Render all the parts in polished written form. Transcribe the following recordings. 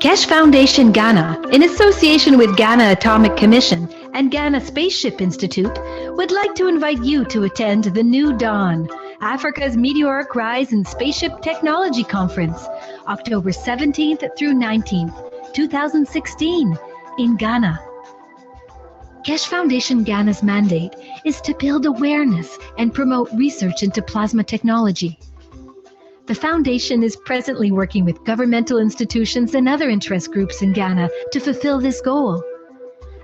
Keshe Foundation Ghana, in association with Ghana Atomic Commission and Ghana Spaceship Institute, would like to invite you to attend the New Dawn, Africa's Meteoric Rise in Spaceship Technology Conference, October 17th through 19th, 2016, in Ghana. Keshe Foundation Ghana's mandate is to build awareness and promote research into plasma technology. The Foundation is presently working with governmental institutions and other interest groups in Ghana to fulfill this goal.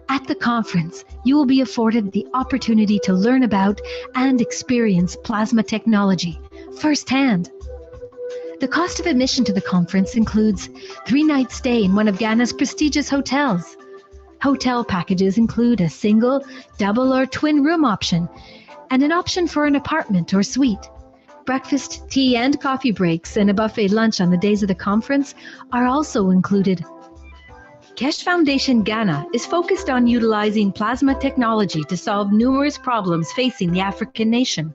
At the conference, you will be afforded the opportunity to learn about and experience plasma technology firsthand. The cost of admission to the conference includes 3-night stay in one of Ghana's prestigious hotels. Hotel packages include a single, double, or twin room option, and an option for an apartment or suite. Breakfast, tea, and coffee breaks and a buffet lunch on the days of the conference are also included. Keshe Foundation Ghana is focused on utilizing plasma technology to solve numerous problems facing the African nation.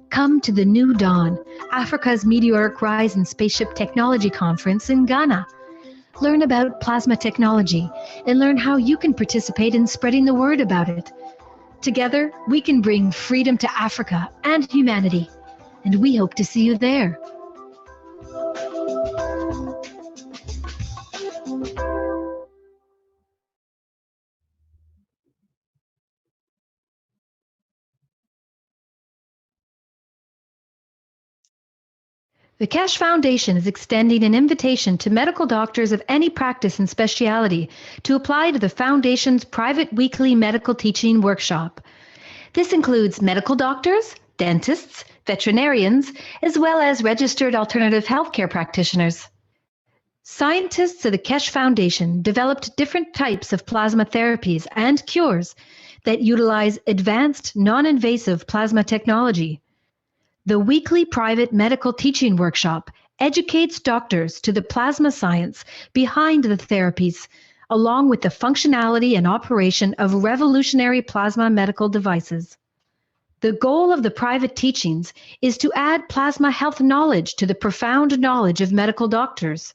Come to the New Dawn, Africa's Meteoric Rise in Spaceship Technology Conference in Ghana. Learn about plasma technology and learn how you can participate in spreading the word about it. Together, we can bring freedom to Africa and humanity. And we hope to see you there. The Keshe Foundation is extending an invitation to medical doctors of any practice and specialty to apply to the Foundation's private weekly medical teaching workshop. This includes medical doctors, dentists, veterinarians, as well as registered alternative healthcare practitioners. Scientists of the Keshe Foundation developed different types of plasma therapies and cures that utilize advanced, non-invasive plasma technology. The weekly private medical teaching workshop educates doctors to the plasma science behind the therapies, along with the functionality and operation of revolutionary plasma medical devices. The goal of the private teachings is to add plasma health knowledge to the profound knowledge of medical doctors.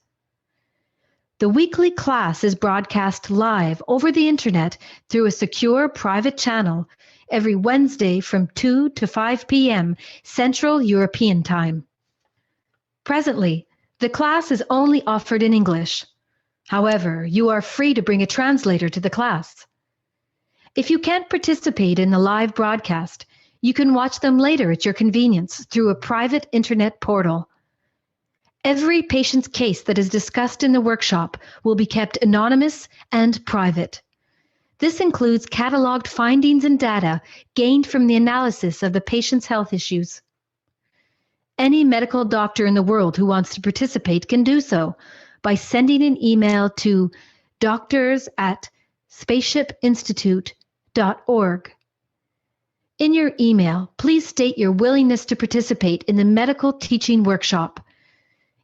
The weekly class is broadcast live over the internet through a secure private channel every Wednesday from 2 to 5 p.m. Central European Time. Presently, the class is only offered in English. However, you are free to bring a translator to the class. If you can't participate in the live broadcast, you can watch them later at your convenience through a private internet portal. Every patient's case that is discussed in the workshop will be kept anonymous and private. This includes cataloged findings and data gained from the analysis of the patient's health issues. Any medical doctor in the world who wants to participate can do so by sending an email to doctors@spaceshipinstitute.org. In your email, please state your willingness to participate in the medical teaching workshop.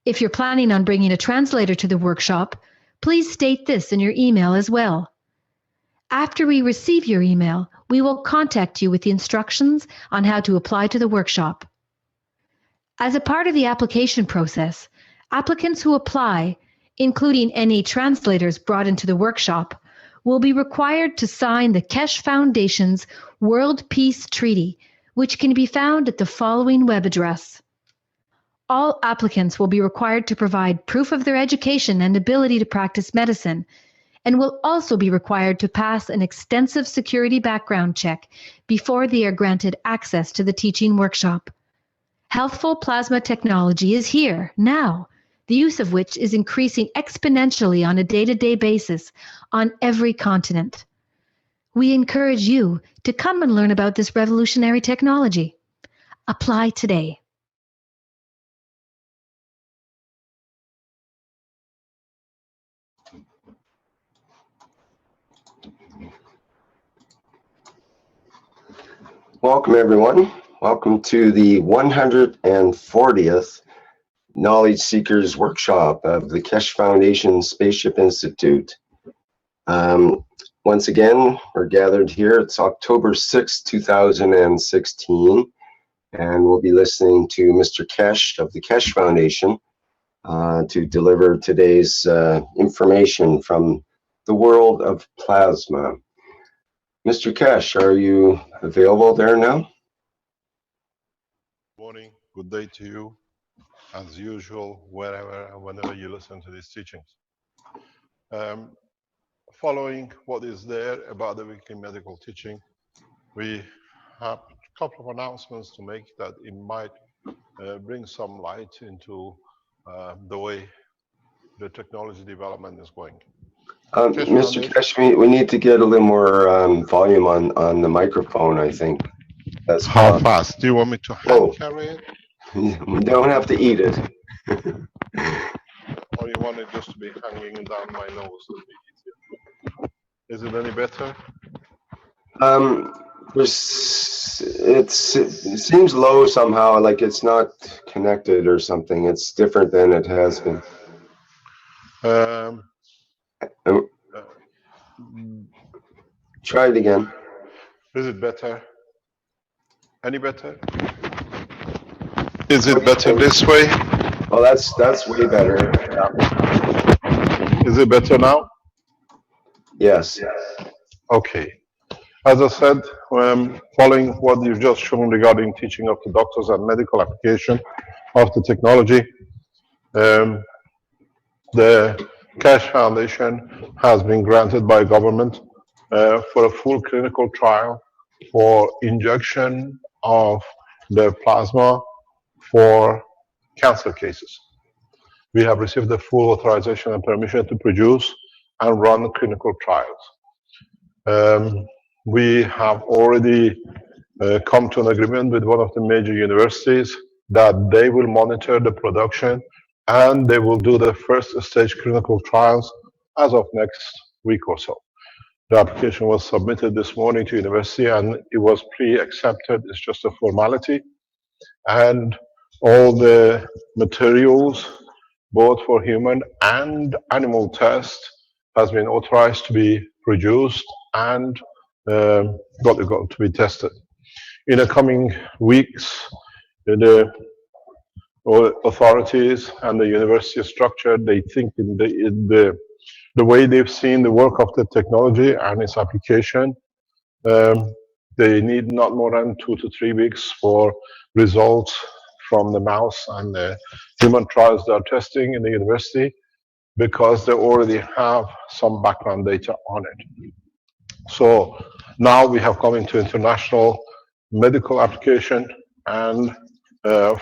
If you're planning on bringing a translator to the workshop, please state this in your email as well. After we receive your email, we will contact you with the instructions on how to apply to the workshop. As a part of the application process, applicants who apply, including any translators brought into the workshop, will be required to sign the Keshe Foundation's World Peace Treaty, which can be found at the following web address. All applicants will be required to provide proof of their education and ability to practice medicine, and will also be required to pass an extensive security background check before they are granted access to the teaching workshop. Healthful plasma technology is here, now, the use of which is increasing exponentially on a day-to-day basis on every continent. We encourage you to come and learn about this revolutionary technology. Apply today. Welcome, everyone. Welcome to the 140th Knowledge Seekers Workshop of the Keshe Foundation Spaceship Institute. Once again, we're gathered here. It's October 6, 2016, and we'll be listening to Mr. Keshe of the Keshe Foundation to deliver today's information from the world of plasma. Mr. Kesh, are you available there now? Morning, good day to you, as usual, wherever and whenever you listen to these teachings. Following what is there about the weekly medical teaching, we have a couple of announcements to make that it might bring some light into the way the technology development is going. Mr. Kesh, we need to get a little more volume on the microphone, I think. That's how fast? Do you want me to hand carry it? We don't have to eat it. Or you want it just to be hanging down my nose? It'll be easier. Is it any better? It seems low somehow, like it's not connected or something. It's different than it has been. Try it again. Is it better? Any better? Is it better this way? Well, that's way better. Is it better now? Yes. Okay. As I said, following what you've just shown regarding teaching of the doctors and medical application of the technology, the Kesh Foundation has been granted by government for a full clinical trial for injection of the plasma for cancer cases. We have received the full authorization and permission to produce and run clinical trials. We have already come to an agreement with one of the major universities that they will monitor the production and they will do the first stage clinical trials as of next week or so. The application was submitted this morning to university and it was pre-accepted. It's just a formality. And all the materials, both for human and animal tests, has been authorized to be produced and got to be tested. In the coming weeks, the authorities and the university structure, they think in the way they've seen the work of the technology and its application, they need not more than 2 to 3 weeks for results from the mouse and the human trials they are testing in the university, because they already have some background data on it. So now we have come into international medical application and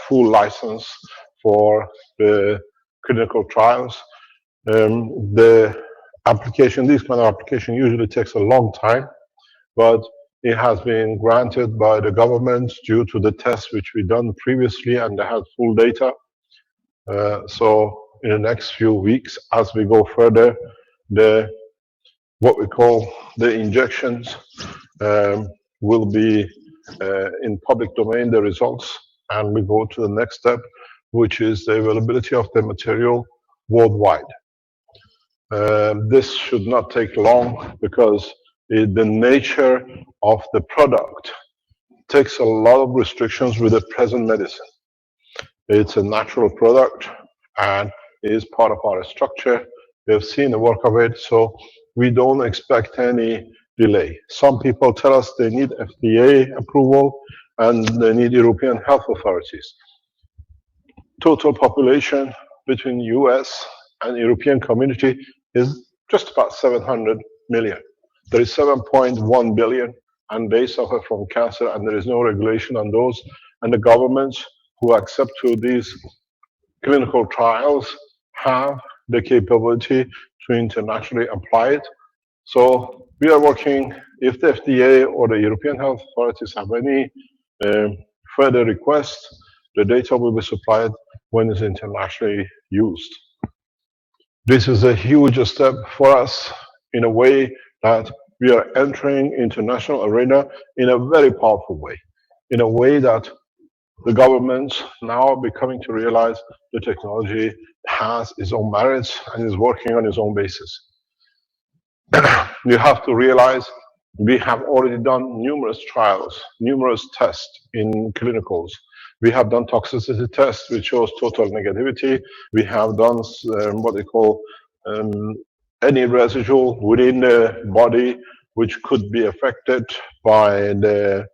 full license for the clinical trials. The application, this kind of application usually takes a long time, but it has been granted by the government due to the tests which we done previously and they had full data. So in the next few weeks, as we go further, what we call the injections will be in public domain, the results, and we go to the next step, which is the availability of the material worldwide. This should not take long because the nature of the product takes a lot of restrictions with the present medicine. It's a natural product and is part of our structure. We have seen the work of it, so we don't expect any delay. Some people tell us they need FDA approval and they need European health authorities. Total population between US and European community is just about 700 million. There is 7.1 billion and they suffer from cancer and there is no regulation on those. And the governments who accept to these clinical trials have the capability to internationally apply it. So we are working, if the FDA or the European health authorities have any further requests, the data will be supplied when it's internationally used. This is a huge step for us in a way that we are entering international arena in a very powerful way, in a way that the governments now are becoming to realize the technology has its own merits and is working on its own basis. You have to realize we have already done numerous trials, numerous tests in clinicals. We have done toxicity tests, which shows total negativity. We have done what they call any residual within the body which could be affected by the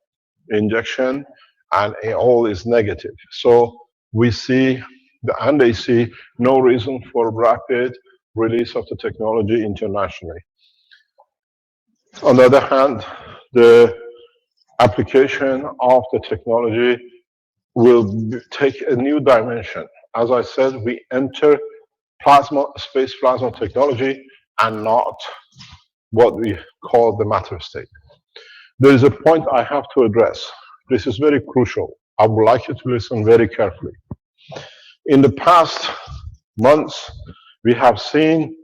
injection, and it all is negative. So we see, and they see no reason for rapid release of the technology internationally. On the other hand, the application of the technology will take a new dimension. As I said, we enter plasma, space plasma technology, and not what we call the matter state. There is a point I have to address. This is very crucial. I would like you to listen very carefully. In the past months, we have seen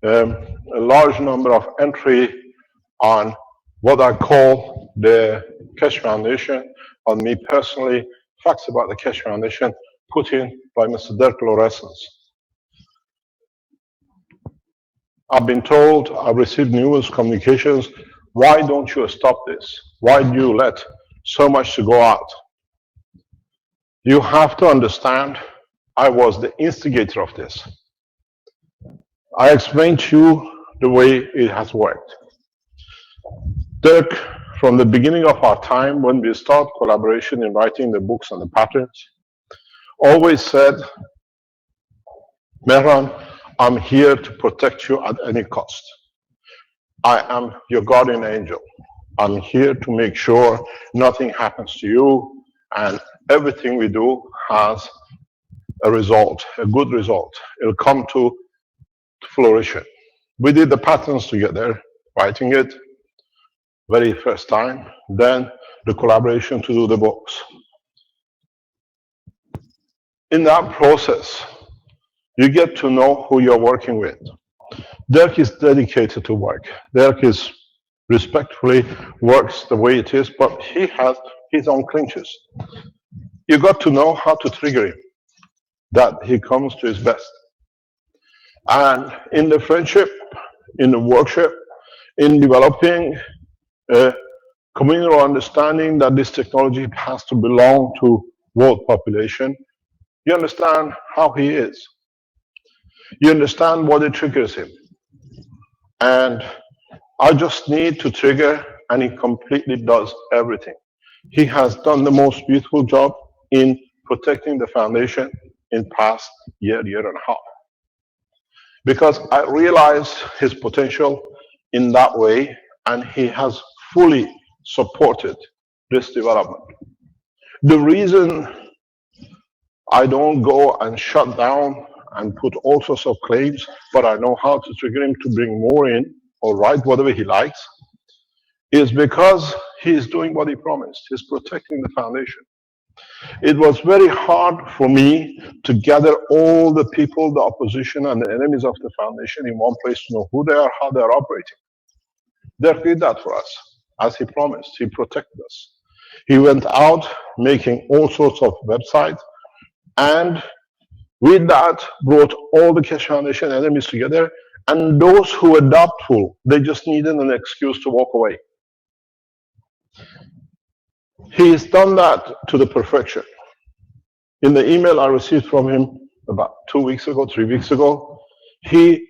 a large number of entry on what I call the Keshe Foundation, on me personally, facts about the Keshe Foundation, put in by Mr. Dirk Lauressens. I've been told, I've received numerous communications, why don't you stop this? Why do you let so much to go out? You have to understand, I was the instigator of this. I explained to you the way it has worked. Dirk, from the beginning of our time, when we start collaboration in writing the books and the patterns, always said, Mehran, I'm here to protect you at any cost. I am your guardian angel. I'm here to make sure nothing happens to you, and everything we do has a result, a good result. It'll come to fruition. We did the patterns together, writing it, very first time, then the collaboration to do the books. In that process, you get to know who you're working with. Dirk is dedicated to work. Dirk is respectfully works the way it is, but he has his own clinches. You got to know how to trigger him, that he comes to his best. And in the friendship, in the workshop, in developing a communal understanding that this technology has to belong to world population, you understand how he is. You understand what it triggers him. And I just need to trigger, and he completely does everything. He has done the most beautiful job in protecting the foundation in past year and a half. Because I realized his potential in that way, and he has fully supported this development. The reason I don't go and shut down and put all sorts of claims, but I know how to trigger him to bring more in or write whatever he likes, is because he is doing what he promised. He's protecting the foundation. It was very hard for me to gather all the people, the opposition and the enemies of the foundation in one place to know who they are, how they are operating. Dirk did that for us, as he promised. He protected us. He went out making all sorts of websites, and with that brought all the Keshe Foundation enemies together, and those who were doubtful, they just needed an excuse to walk away. He has done that to the perfection. In the email I received from him about 2 weeks ago, 3 weeks ago, he,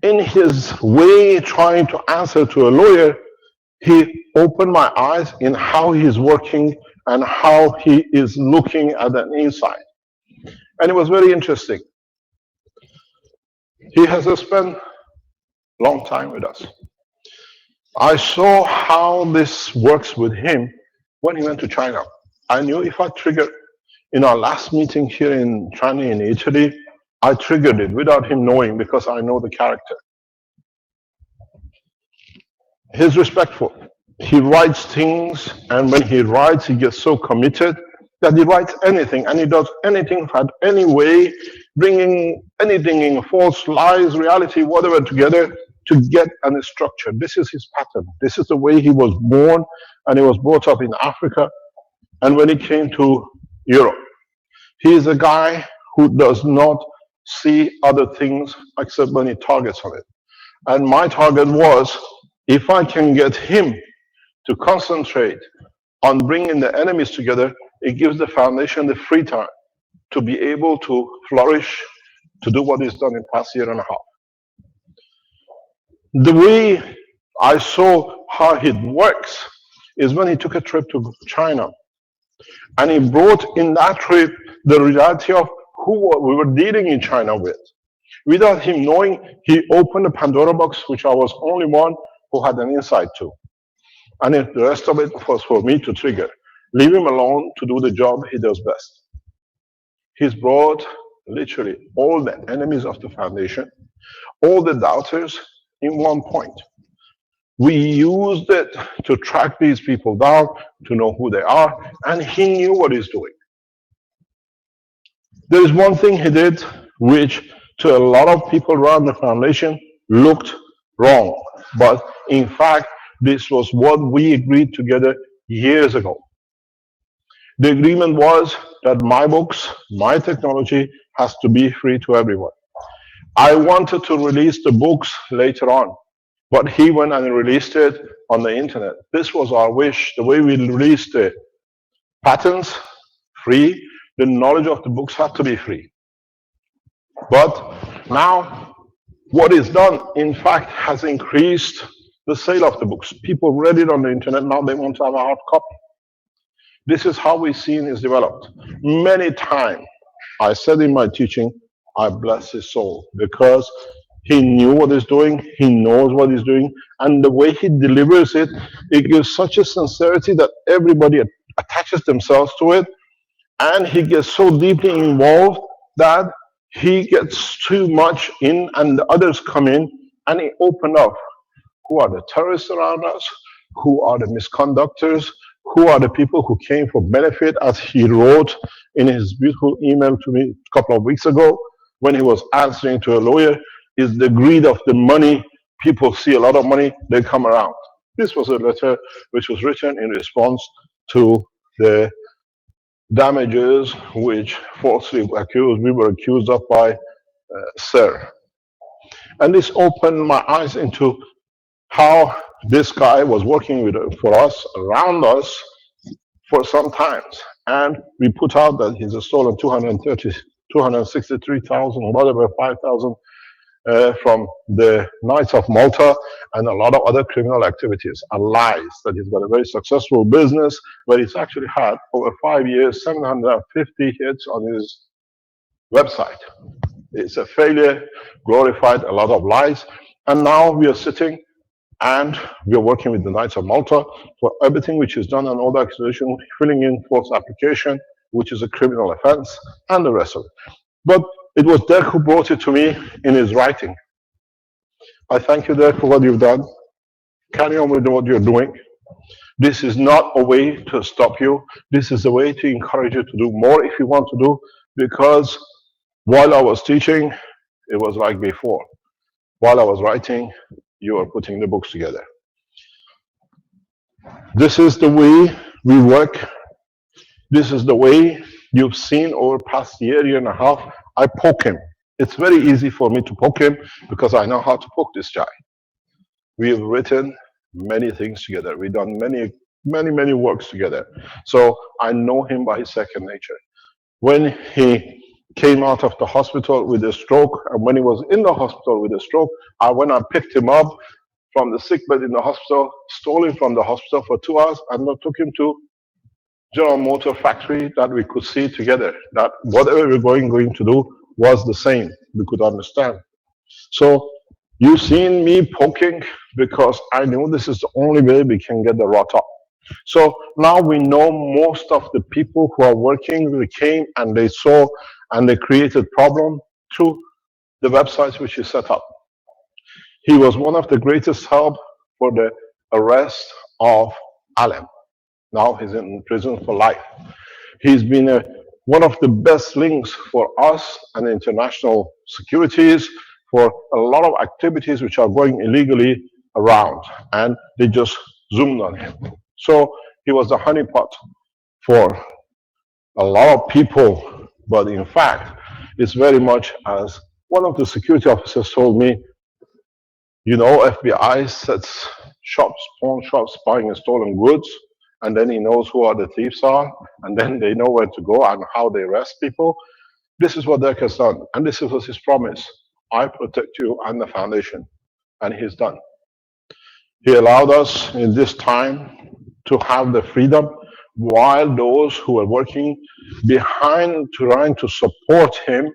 in his way trying to answer to a lawyer, he opened my eyes in how he's working and how he is looking at an inside. And it was very interesting. He has spent a long time with us. I saw how this works with him when he went to China. I knew if I triggered, in our last meeting here in China, in Italy, I triggered it without him knowing, because I know the character. He's respectful. He writes things, and when he writes, he gets so committed that he writes anything, and he does anything at any way, bringing anything in, false lies, reality, whatever together to get a structure. This is his pattern. This is the way he was born, and he was brought up in Africa. And when he came to Europe, he is a guy who does not see other things except when he targets on it. And my target was, if I can get him to concentrate on bringing the enemies together, it gives the foundation the free time to be able to flourish, to do what is done in the past year and a half. The way I saw how it works is when he took a trip to China, and he brought in that trip the reality of who we were dealing in China with. Without him knowing, he opened a Pandora box, which I was only one who had an insight to. And the rest of it was for me to trigger. Leave him alone to do the job he does best. He's brought literally all the enemies of the foundation, all the doubters in one point. We used it to track these people down, to know who they are, and he knew what he's doing. There is one thing he did which to a lot of people around the foundation looked wrong. But in fact, this was what we agreed together years ago. The agreement was that my books, my technology has to be free to everyone. I wanted to release the books later on, but he went and released it on the internet. This was our wish. The way we released the patents free, the knowledge of the books had to be free. But now what is done, in fact, has increased the sale of the books. People read it on the internet, now they want to have a hard copy. This is how we've seen it developed. Many times, I said in my teaching, I bless his soul, because he knew what he's doing, he knows what he's doing, and the way he delivers it, it gives such a sincerity that everybody attaches themselves to it, and he gets so deeply involved that he gets too much in, and the others come in, and he opened up. Who are the terrorists around us? Who are the misconductors? Who are the people who came for benefit, as he wrote in his beautiful email to me a couple of weeks ago when he was answering to a lawyer, is the greed of the money. People see a lot of money, they come around. This was a letter which was written in response to the damages which falsely we were accused of by Sir. And this opened my eyes into how this guy was working for us, around us, for some times. And we put out that he's stolen 263,000, whatever, 5,000 from the Knights of Malta, and a lot of other criminal activities are lies. That he's got a very successful business, but he's actually had, over 5 years, 750 hits on his website. It's a failure, glorified, a lot of lies. And now we are sitting and we are working with the Knights of Malta for everything which is done on all the accusation, filling in false application, which is a criminal offense, and the rest of it. But it was Dirk who brought it to me in his writing. I thank you, Dirk, for what you've done. Carry on with what you're doing. This is not a way to stop you. This is a way to encourage you to do more if you want to do, because while I was teaching, it was like before. While I was writing, you are putting the books together. This is the way we work. This is the way you've seen over the past year and a half. I poke him. It's very easy for me to poke him because I know how to poke this guy. We have written many things together. We've done many works together. So I know him by his second nature. When he came out of the hospital with a stroke, and when he was in the hospital with a stroke, I went and picked him up from the sickbed in the hospital, stole him from the hospital for 2 hours, and I took him to General Motor factory that we could see together, that whatever we were going to do was the same. We could understand. So you've seen me poking because I knew this is the only way we can get the rot up. So now we know most of the people who are working, they came and they saw and they created problem through the websites which he set up. He was one of the greatest help for the arrest of Allen. Now he's in prison for life. He's been one of the best links for us and international securities for a lot of activities which are going illegally around, and they just zoomed on him. So he was the honeypot for a lot of people, but in fact, it's very much as one of the security officers told me, you know, FBI sets shops, pawn shops, buying stolen goods, and then he knows who are the thieves are, and then they know where to go and how they arrest people. This is what Dirk has done, and this was his promise. I protect you and the foundation, and he's done. He allowed us in this time to have the freedom while those who were working behind trying to support him,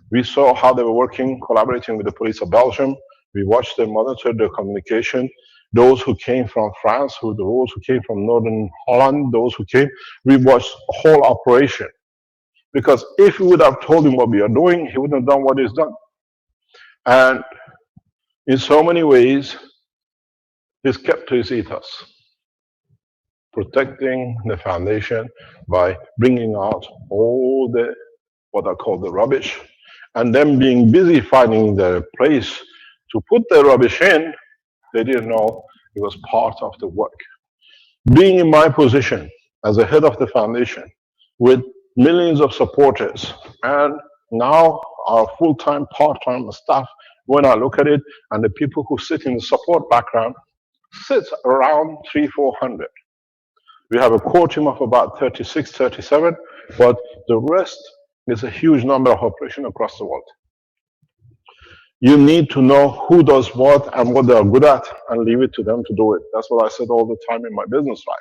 we saw how they were working, collaborating with the police of Belgium. We watched them monitor their communication. Those who came from France, those who came from Northern Holland, those who came, we watched the whole operation. Because if we would have told him what we are doing, he wouldn't have done what he's done. And in so many ways, he's kept to his ethos, protecting the foundation by bringing out all the, what I call the rubbish, and them being busy finding their place to put the rubbish in, they didn't know it was part of the work. Being in my position as the head of the foundation with millions of supporters and now our full-time, part-time staff, when I look at it, and the people who sit in the support background, sits around 300-400. We have a core team of about 36, 37, but the rest is a huge number of operations across the world. You need to know who does what and what they are good at and leave it to them to do it. That's what I said all the time in my business life.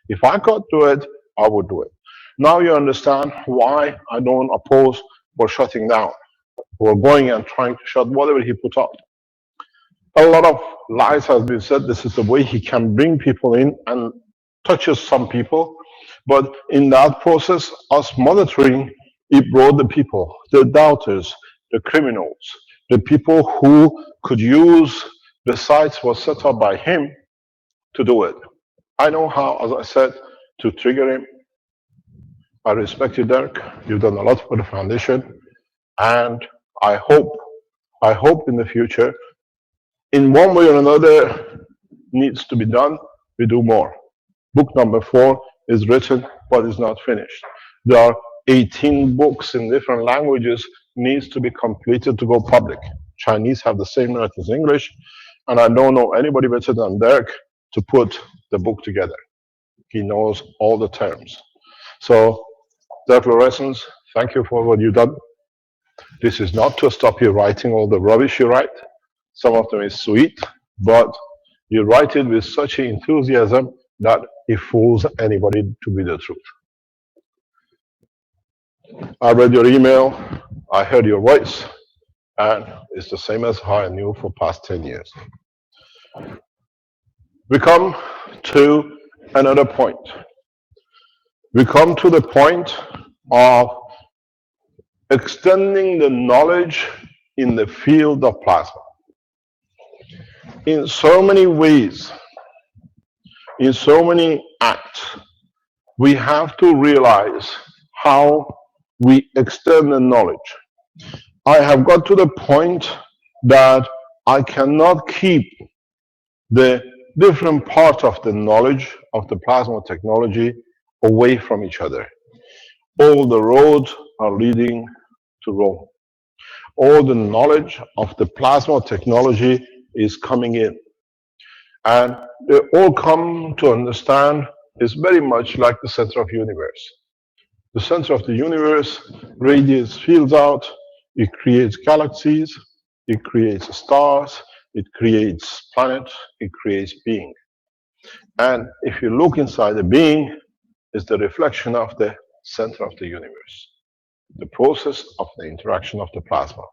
If I could do it, I would do it. Now you understand why I don't oppose for shutting down or going and trying to shut whatever he put out. A lot of lies has been said. This is the way he can bring people in and touches some people. But in that process, us monitoring, it brought the people, the doubters, the criminals, the people who could use the sites was set up by him to do it. I know how, as I said, to trigger him. I respect you, Dirk. You've done a lot for the foundation. And I hope in the future, in one way or another, needs to be done, we do more. Book number 4 is written, but is not finished. There are 18 books in different languages needs to be completed to go public. Chinese have the same right as English, and I don't know anybody better than Dirk to put the book together. He knows all the terms. So, Dirk Laureyssens, thank you for what you've done. This is not to stop you writing all the rubbish you write. Some of them is sweet, but you write it with such enthusiasm that it fools anybody to be the truth. I read your email, I heard your voice, and it's the same as how I knew for past 10 years. We come to another point. We come to the point of extending the knowledge in the field of plasma. In so many ways, in so many acts, we have to realize how we extend the knowledge. I have got to the point that I cannot keep the different parts of the knowledge of the plasma technology away from each other. All the roads are leading to Rome. All the knowledge of the plasma technology is coming in. And they all come to understand it's very much like the center of the universe. The center of the universe radiates fields out, it creates galaxies, it creates stars, it creates planets, it creates being. And if you look inside the being, it's the reflection of the center of the universe. The process of the interaction of the plasma.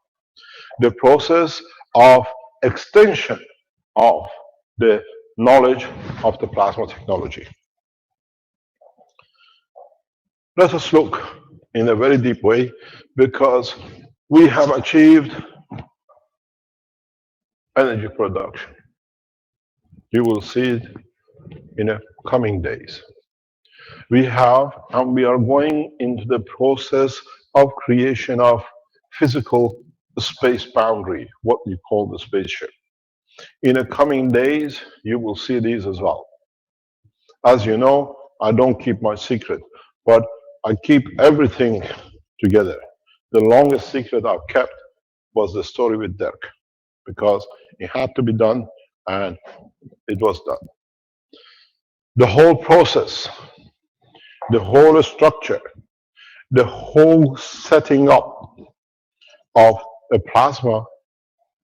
The process of extension of the knowledge of the plasma technology. Let us look in a very deep way, because we have achieved energy production. You will see it in the coming days. We have, and we are going into the process of creation of physical space boundary, what we call the spaceship. In the coming days, you will see these as well. As you know, I don't keep my secret, but I keep everything together. The longest secret I've kept was the story with Dirk, because it had to be done, and it was done. The whole process, the whole structure, the whole setting up of a plasma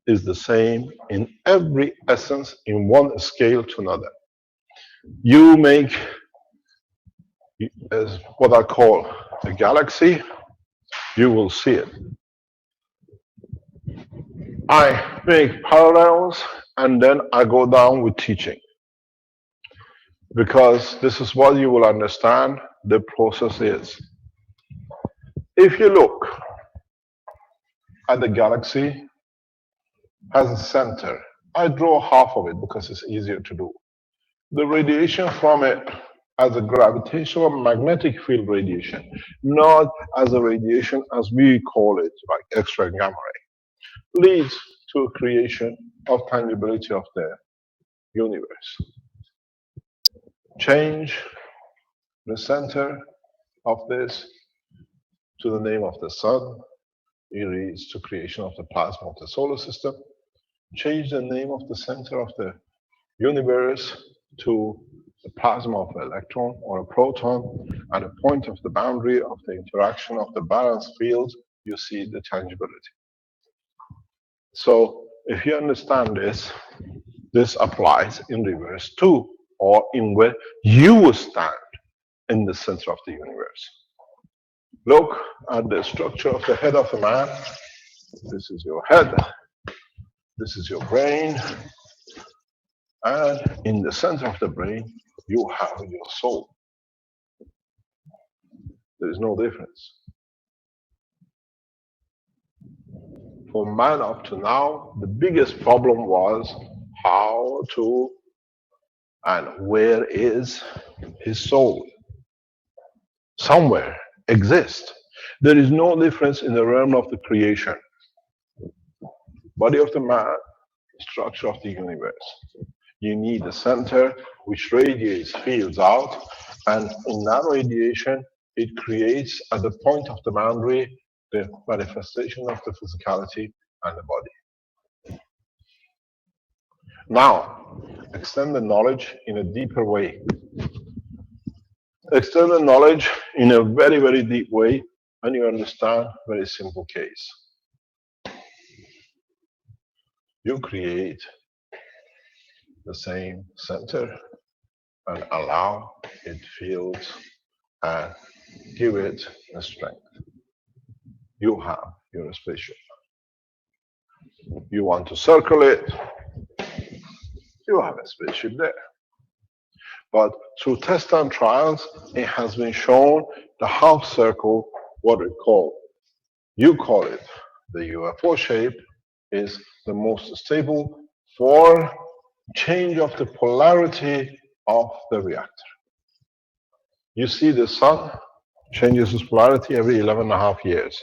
is the same in every essence in one scale to another. You make what I call a galaxy, you will see it. I make parallels and then I go down with teaching. Because this is what you will understand the process is. If you look at the galaxy as a center, I draw half of it because it's easier to do. The radiation from it as a gravitational magnetic field radiation, not as a radiation as we call it, like X-ray and gamma ray, leads to a creation of tangibility of the universe. Change the center of this to the name of the sun, it leads to creation of the plasma of the solar system. Change the name of the center of the universe to the plasma of an electron or a proton, at a point of the boundary of the interaction of the balanced fields, you see the tangibility. So if you understand this, this applies in reverse too, or in where you will stand in the center of the universe. Look at the structure of the head of a man. This is your head. This is your brain. And in the center of the brain, you have your soul. There is no difference. For man up to now, the biggest problem was how to and where is his soul? Somewhere exists. There is no difference in the realm of the creation. Body of the man, structure of the universe. You need a center which radiates fields out, and in that radiation, it creates at the point of the boundary the manifestation of the physicality and the body. Now, extend the knowledge in a deeper way. Extend the knowledge in a very, very deep way, and you understand a very simple case. You create the same center and allow it fields and give it a strength. You have your spaceship. You want to circle it, you have a spaceship there. But through tests and trials, it has been shown the half circle, what we call, you call it the UFO shape, is the most stable for change of the polarity of the reactor. You see the sun changes its polarity every 11.5 years,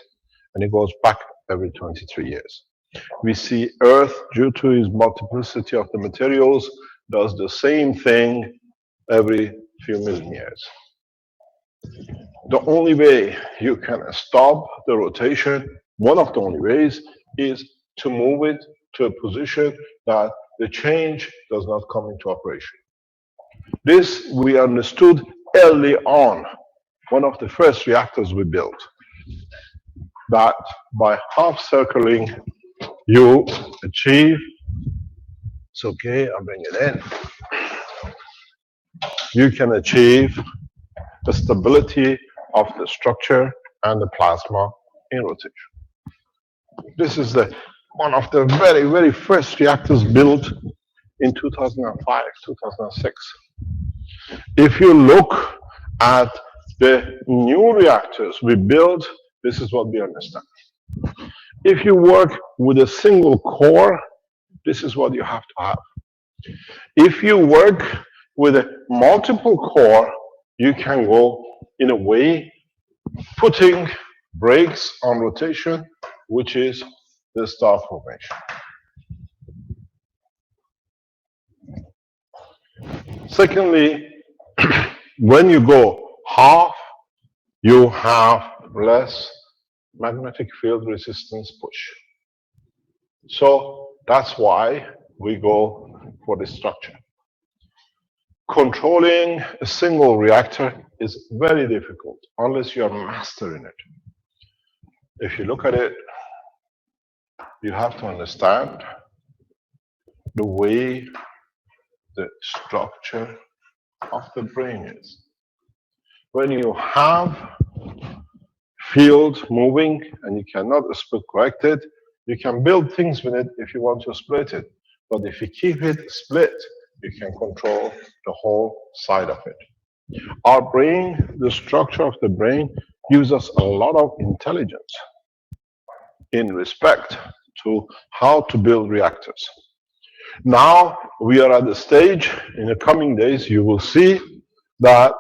and it goes back every 23 years. We see Earth, due to its multiplicity of the materials, does the same thing every few million years. The only way you can stop the rotation, one of the only ways, is to move it to a position that the change does not come into operation. This we understood early on, one of the first reactors we built, that by half circling you achieve, it's okay, I'll bring it in, you can achieve the stability of the structure and the plasma in rotation. This is one of the very, very first reactors built in 2005, 2006. If you look at the new reactors we build, this is what we understand. If you work with a single core, this is what you have to have. If you work with a multiple core, you can go in a way putting brakes on rotation, which is the star formation. Secondly, when you go half, you have less magnetic field resistance push. So that's why we go for this structure. controlling a single reactor is very difficult unless you are mastering it. If you look at it, you have to understand the way the structure of the brain is. When you have fields moving and you cannot split correct it, you can build things with it if you want to split it. But if you keep it split, you can control the whole side of it. Our brain, the structure of the brain, gives us a lot of intelligence in respect to how to build reactors. Now we are at the stage, in the coming days, you will see that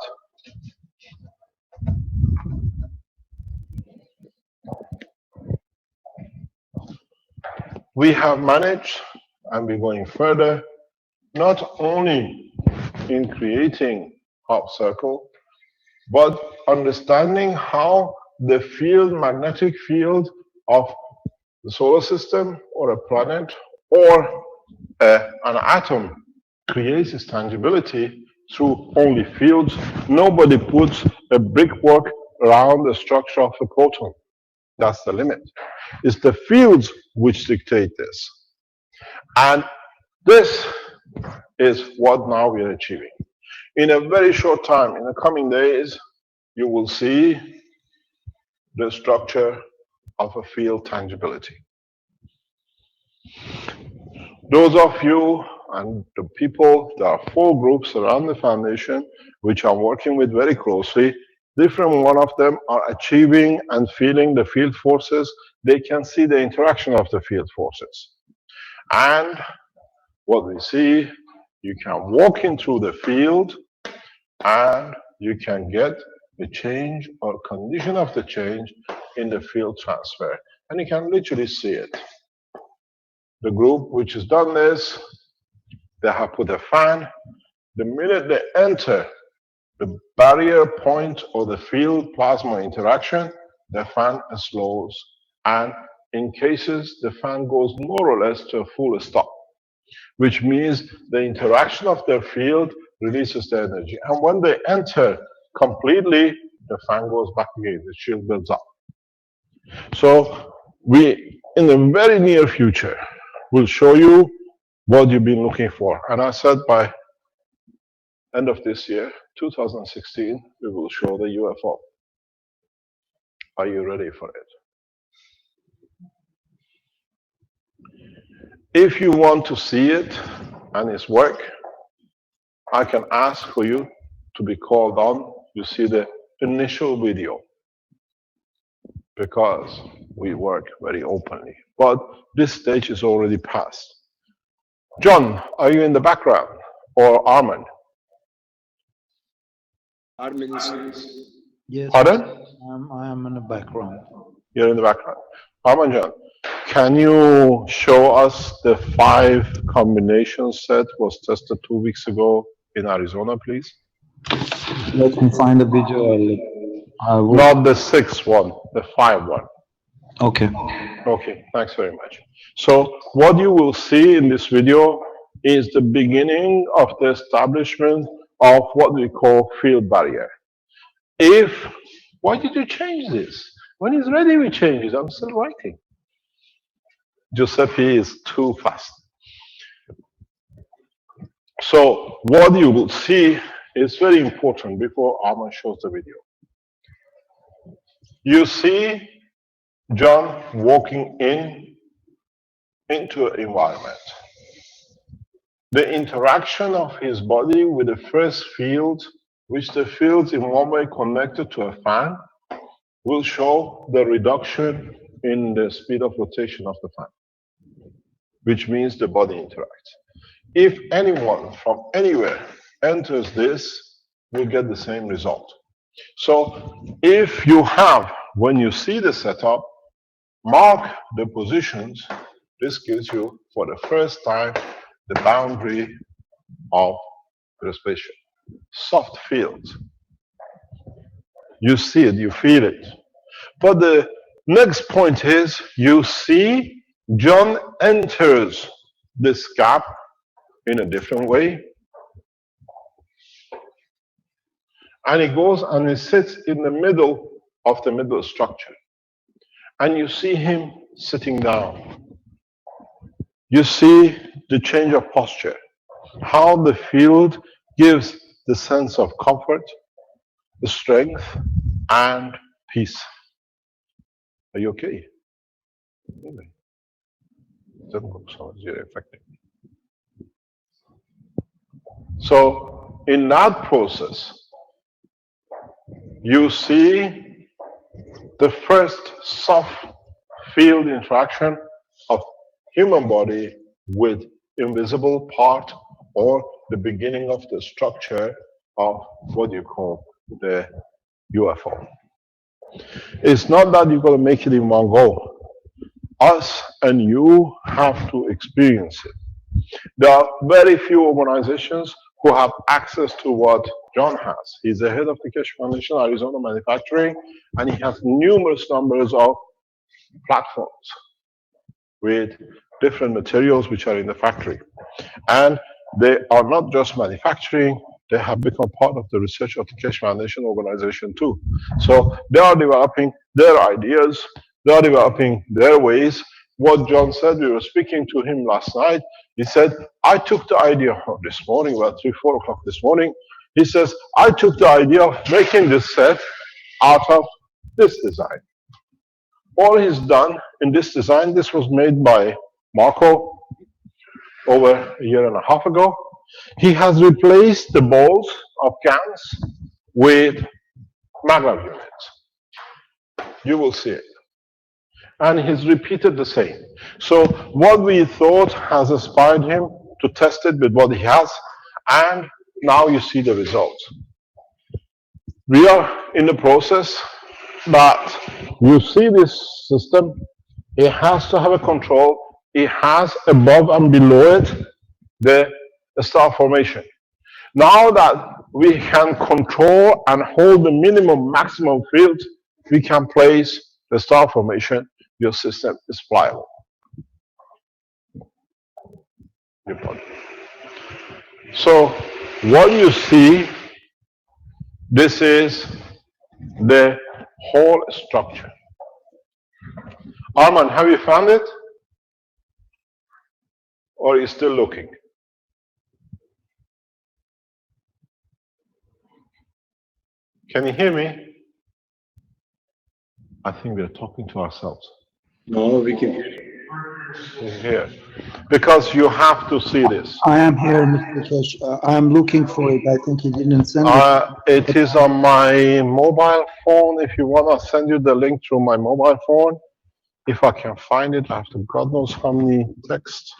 we have managed, and we're going further, not only in creating half circle, but understanding how the field, magnetic field of the solar system or a planet or an atom creates its tangibility through only fields. Nobody puts a brickwork around the structure of a proton. That's the limit. It's the fields which dictate this. And this is what now we are achieving. In a very short time, in the coming days, you will see the structure of a field tangibility. Those of you and the people, there are 4 groups around the foundation which I'm working with very closely. Different one of them are achieving and feeling the field forces. They can see the interaction of the field forces. And what we see, you can walk in through the field and you can get the change or condition of the change in the field transfer. And you can literally see it. The group which has done this, they have put a fan. The minute they enter the barrier point or the field plasma interaction, the fan slows. And in cases, the fan goes more or less to a full stop, which means the interaction of their field releases the energy. And when they enter completely, the fan goes back again, the shield builds up. So we, in the very near future, will show you what you've been looking for. And I said by end of this year, 2016, we will show the UFO. Are you ready for it? If you want to see it and its work, I can ask for you to be called on. You see the initial video, because we work very openly. But this stage is already past. John, are you in the background? Or Armand? Armin Yes. Pardon? I am in the background. You're in the background. Armand John, can you show us the 5 combination set was tested 2 weeks ago in Arizona, please? Let me find the video. I will. Not the 6th one, the 5 one. Okay. Okay, thanks very much. So what you will see in this video is the beginning of the establishment of what we call field barrier. Why did you change this? When it's ready, we change it. I'm still writing. Giuseppe is too fast. So what you will see is very important before Armand shows the video. You see John walking into an environment. The interaction of his body with the first field, which the fields in one way connected to a fan, will show the reduction in the speed of rotation of the fan, which means the body interacts. If anyone from anywhere enters this, we'll get the same result. So if you have, when you see the setup, mark the positions, this gives you, for the first time, the boundary of the spaceship. Soft fields. You see it, you feel it. But the next point is, you see John enters this gap in a different way. And he goes and he sits in the middle of the middle structure. And you see him sitting down. You see the change of posture, how the field gives the sense of comfort, the strength, and peace. Are you okay? Really? Doesn't look so very effective. So in that process, you see the first soft field interaction of human body with invisible part or the beginning of the structure of what you call the UFO. It's not that you're going to make it in one go. Us and you have to experience it. There are very few organizations who have access to what John has. He's the head of the Keshe Foundation, Arizona Manufacturing, and he has numerous numbers of platforms with different materials which are in the factory. And they are not just manufacturing, they have become part of the research of the Keshe Foundation organization too. So they are developing their ideas, they are developing their ways. What John said, we were speaking to him last night. He said, I took the idea this morning, about 3, 4 o'clock this morning. He says, I took the idea of making this set out of this design. All he's done in this design, this was made by Marco over a year and a half ago. He has replaced the balls of cans with maglev units. You will see it. And he's repeated the same. So what we thought has inspired him to test it with what he has, and now you see the results. We are in the process, but you see this system, it has to have a control. It has above and below it the star formation. Now that we can control and hold the minimum maximum field, we can place the star formation. Your system is pliable. So what you see, this is the whole structure. Arman, have you found it? Or are you still looking? Can you hear me? I think we're talking to ourselves. No, we can hear you. Here. Because you have to see this. I am here, Mr. Keshe. I am looking for it. I think he didn't send it. It is on my mobile phone. If you want, to send you the link through my mobile phone. If I can find it after God knows how many texts.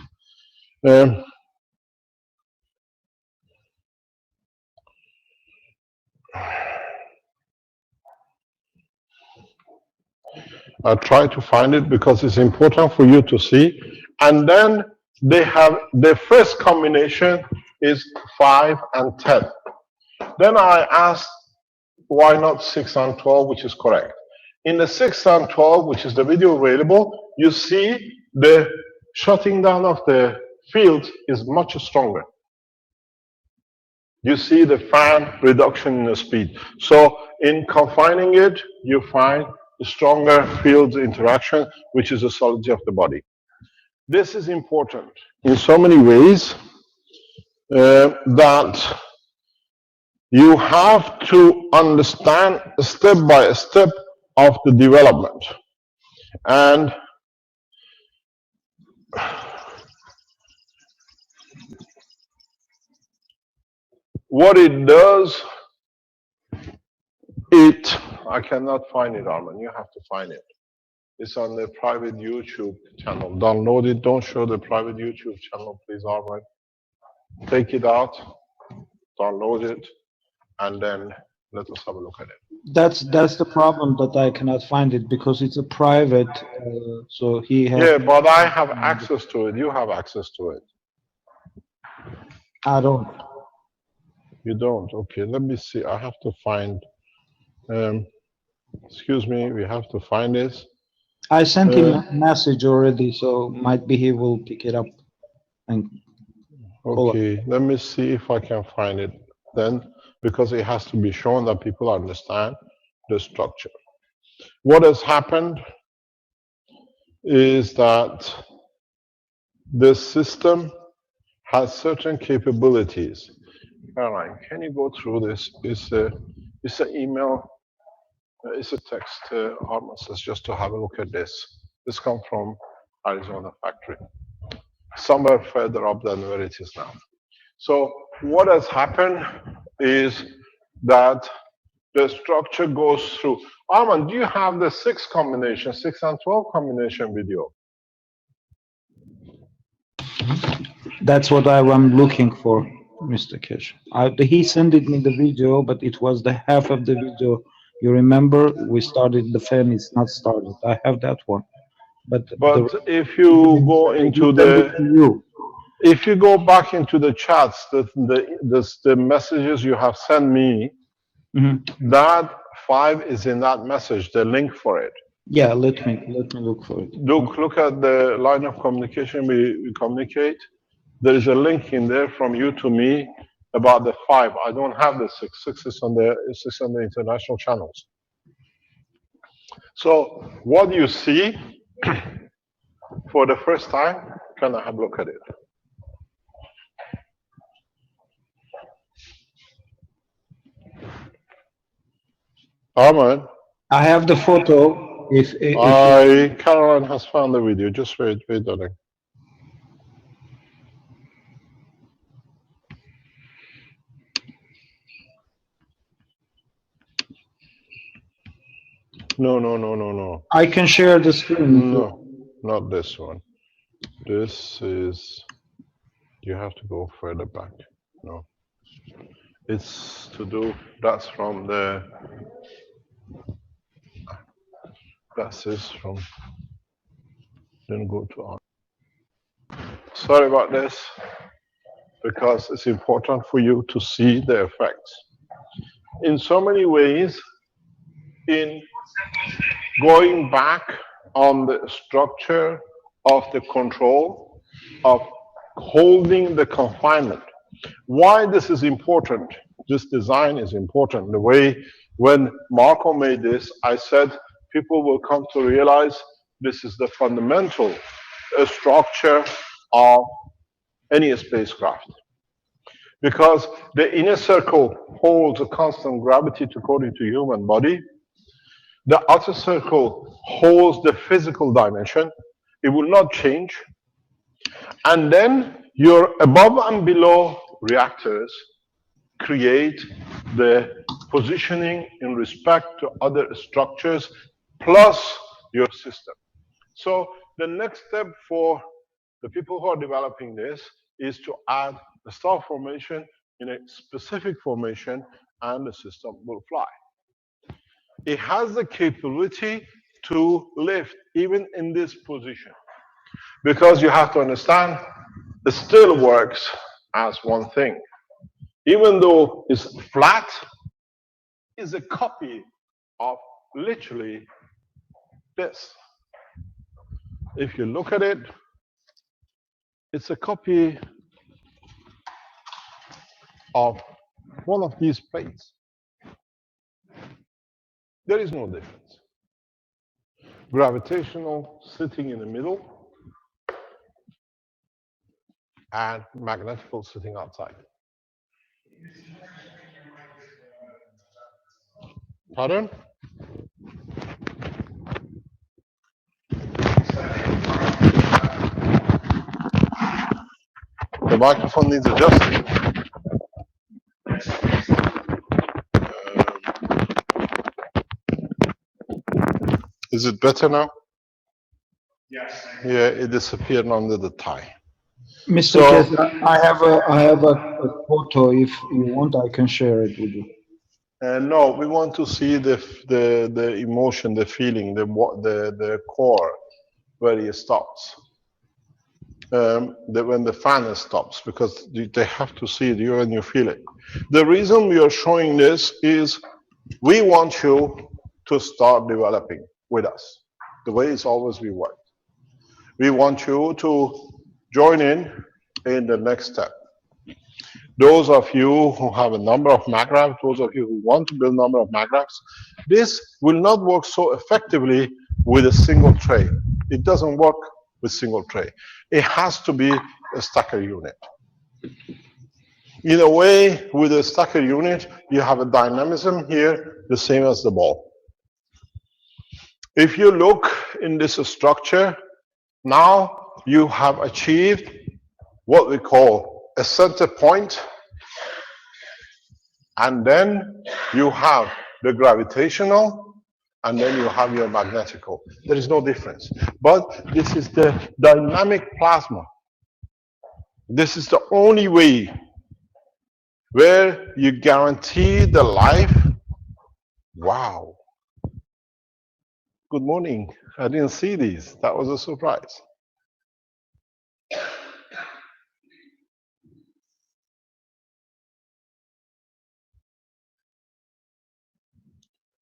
I try to find it because it's important for you to see. And then they have the first combination is 5 and 10. Then I asked, why not 6 and 12, which is correct. In the 6 and 12, which is the video available, you see the shutting down of the field is much stronger. You see the fan reduction in the speed. So in confining it, you find the stronger field interaction, which is the solidity of the body. This is important in so many ways that you have to understand step by step of the development. And what it does, I cannot find it, Arman. You have to find it. It's on the private YouTube channel. Download it. Don't show the private YouTube channel, please, Arman. Take it out, download it, and then let us have a look at it. That's the problem, that I cannot find it because it's a private. So he has. Yeah, but I have access to it. You have access to it. I don't. You don't. Okay, let me see. I have to find. Excuse me. We have to find this. I sent him a message already, so might be he will pick it up. And okay, let me see if I can find it. Then because it has to be shown that people understand the structure. What has happened is that the system has certain capabilities. Caroline, can you go through this? It's an email, it's a text. Armand says just to have a look at this. This comes from Arizona factory, somewhere further up than where it is now. So what has happened is that the structure goes through. Armand, do you have the 6 combination, 6 and 12 combination video? That's what I'm looking for, Mr. Kesh. He sent me the video, but it was the half of the video. You remember, we started, the fan is not started. I have that one. But if you go into if you go back into the chats, the messages you have sent me, that 5 is in that message, the link for it. Yeah, let me look for it. Look at the line of communication we communicate. There is a link in there from you to me about the 5. I don't have the 6. 6 is on the international channels. So what you see for the first time, can I have a look at it? Ahmed? I have the photo. Caroline has found the video. Just wait, darling. No. I can share the screen. No, not this one. This is, you have to go further back. No. It's to do, that's from the, that is from, then go to on. Sorry about this, because it's important for you to see the effects. In so many ways, in going back on the structure of the control of holding the confinement. Why this is important, this design is important. The way when Marco made this, I said people will come to realize this is the fundamental structure of any spacecraft. Because the inner circle holds a constant gravity according to human body. The outer circle holds the physical dimension. It will not change. And then your above and below reactors create the positioning in respect to other structures plus your system. So the next step for the people who are developing this is to add the star formation in a specific formation and the system will fly. It has the capability to lift even in this position. Because you have to understand, it still works as one thing. Even though it's flat, it's a copy of literally this. If you look at it, it's a copy of one of these plates. There is no difference. Gravitational sitting in the middle and magnetical sitting outside. Pardon? The microphone needs adjusting. Is it better now? Yes. Yeah, it disappeared under the tie. Mr. Kessler, I have a photo. If you want, I can share it with you. No, we want to see the emotion, the feeling, the core where it stops. When the fan stops, because they have to see it, you and you feel it. The reason we are showing this is we want you to start developing with us, the way it's always we work. We want you to join in the next step. Those of you who have a number of MAGRAPs, those of you who want to build a number of MAGRAPs, this will not work so effectively with a single tray. It doesn't work with single tray. It has to be a stacker unit. In a way, with a stacker unit, you have a dynamism here, the same as the ball. If you look in this structure, now you have achieved what we call a center point, and then you have the gravitational, and then you have your magnetical. There is no difference. But this is the dynamic plasma. This is the only way where you guarantee the life. Wow. Good morning. I didn't see these. That was a surprise.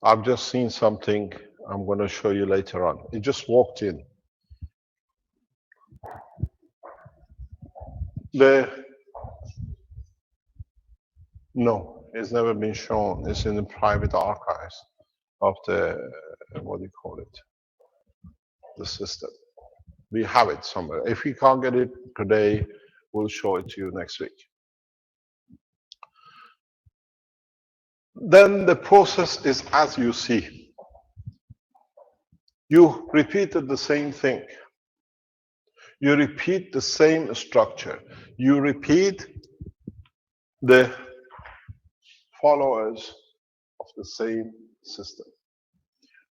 I've just seen something I'm going to show you later on. It just walked in. No, it's never been shown. It's in the private archives of the, what do you call it? The system. We have it somewhere. If we can't get it today, we'll show it to you next week. Then the process is as you see. You repeated the same thing. You repeat the same structure. You repeat the followers of the same system.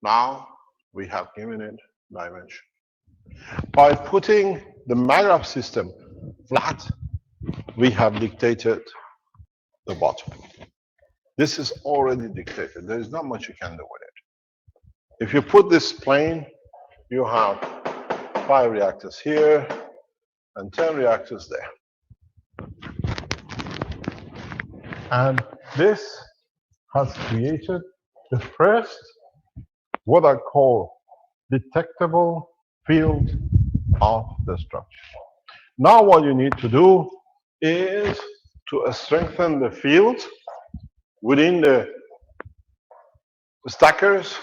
Now we have given it dimension. By putting the MAGRAP system flat, we have dictated the bottom. This is already dictated. There is not much you can do with it. If you put this plane, you have 5 reactors here and 10 reactors there. And this has created the first, what I call, detectable field of the structure. Now what you need to do is to strengthen the field within the stackers,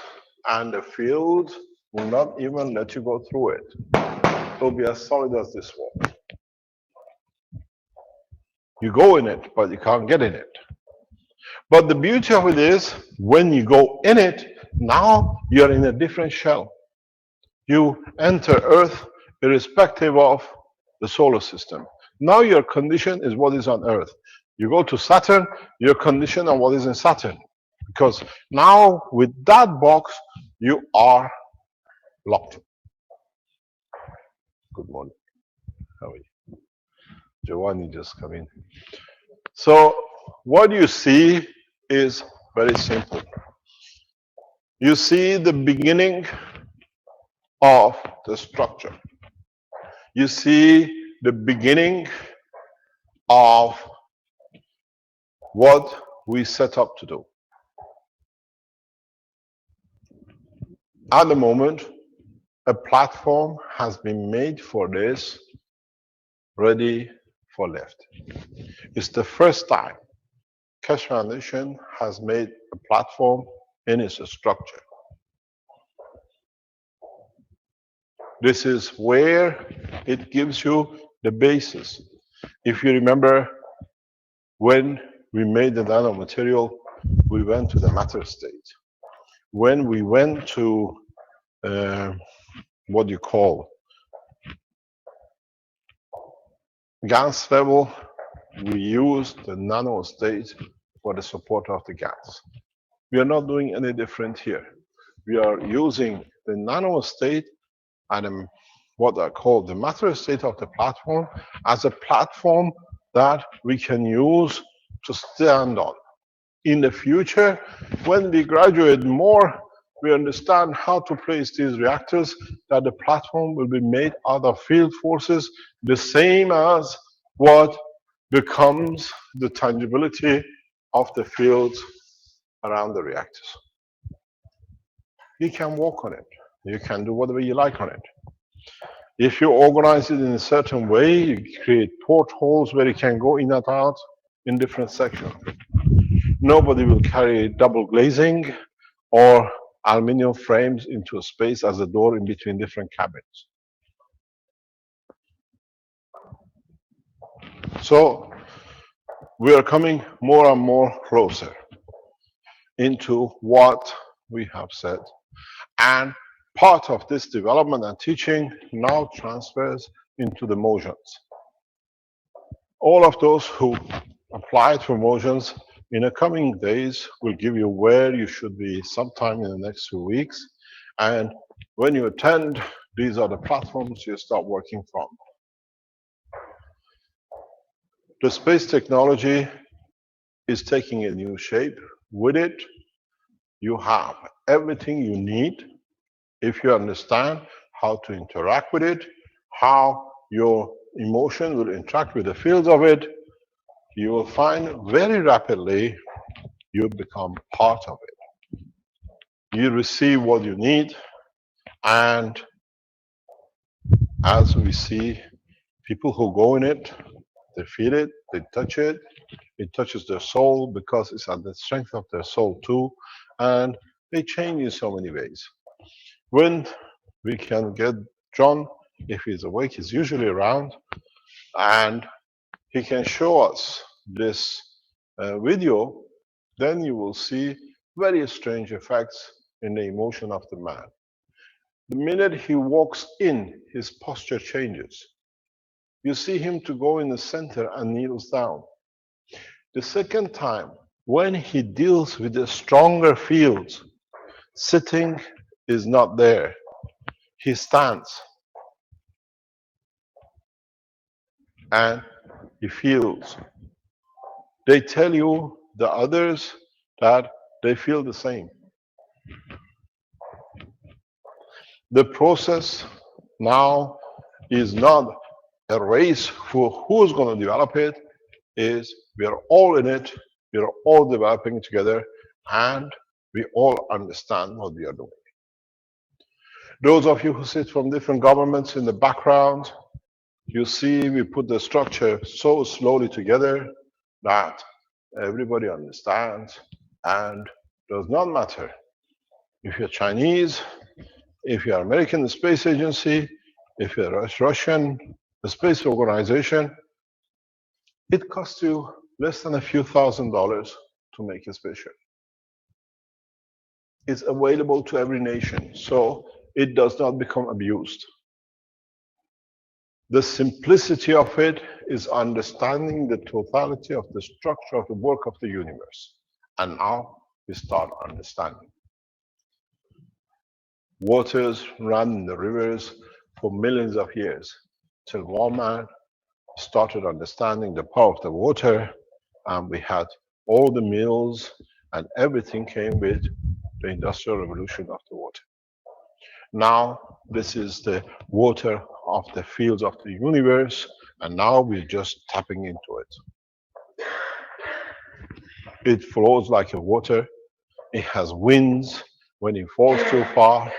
and the field will not even let you go through it. It will be as solid as this wall. You go in it, but you can't get in it. But the beauty of it is, when you go in it, now you're in a different shell. You enter Earth irrespective of the solar system. Now your condition is what is on Earth. You go to Saturn, your condition on what is in Saturn. Because now with that box, you are locked. Good morning. How are you? Giovanni just come in. So what you see is very simple. You see the beginning of the structure. You see the beginning of what we set up to do. At the moment, a platform has been made for this, ready for lift. It's the first time Keshe Foundation has made a platform in its structure. This is where it gives you the basis. If you remember, when we made the nanomaterial, we went to the matter state. When we went to what you call gas level, we used the nano state for the support of the gas. We are not doing any different here. We are using the nano state and what I call the matter state of the platform as a platform that we can use to stand on. In the future, when we graduate more, we understand how to place these reactors, that the platform will be made out of field forces, the same as what becomes the tangibility of the fields around the reactors. You can walk on it. You can do whatever you like on it. If you organize it in a certain way, you create portholes where you can go in and out, in different sections. Nobody will carry double glazing or aluminum frames into a space as a door in between different cabins. So we are coming more and more closer into what we have said. And part of this development and teaching now transfers into the motions. All of those who applied for motions in the coming days will give you where you should be sometime in the next 2 weeks. And when you attend, these are the platforms you start working from. The space technology is taking a new shape. With it, you have everything you need if you understand how to interact with it, how your emotion will interact with the fields of it. You will find very rapidly you become part of it. You receive what you need, and as we see people who go in it, they feel it, they touch it, it touches their soul because it's at the strength of their soul too, and they change in so many ways. When we can get John, if he's awake, he's usually around, and he can show us this video, then you will see very strange effects in the emotion of the man. The minute he walks in, his posture changes. You see him to go in the center and kneels down. The second time, when he deals with the stronger fields, sitting is not there. He stands. And he feels. They tell you, the others, that they feel the same. The process now is not a race for who's going to develop it, is we are all in it, we are all developing together, and we all understand what we are doing. Those of you who sit from different governments in the background, you see we put the structure so slowly together that everybody understands, and does not matter if you're Chinese, if you're American Space Agency, if you're Russian, the space organization, it costs you less than a few $1,000s to make a spaceship. It's available to every nation, so it does not become abused. The simplicity of it is understanding the totality of the structure of the work of the universe. And now we start understanding. Waters run in the rivers for millions of years, till one man started understanding the power of the water, and we had all the mills and everything came with the Industrial Revolution of the water. Now, this is the water of the fields of the universe, and now we're just tapping into it. It flows like a water. It has winds when it falls too far.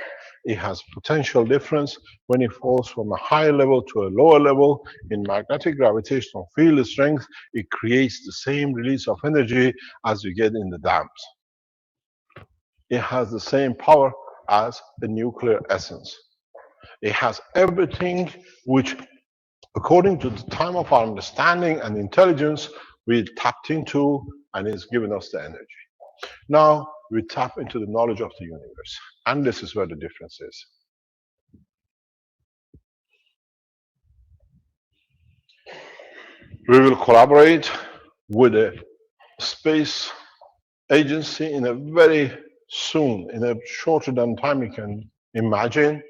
It has potential difference when it falls from a high level to a lower level. In magnetic gravitational field strength, it creates the same release of energy as you get in the dams. It has the same power as a nuclear essence. It has everything which, according to the time of our understanding and intelligence, we tapped into, and it's given us the energy. Now we tap into the knowledge of the universe, and this is where the difference is. We will collaborate with a space agency in a very soon, in a shorter than time you can imagine,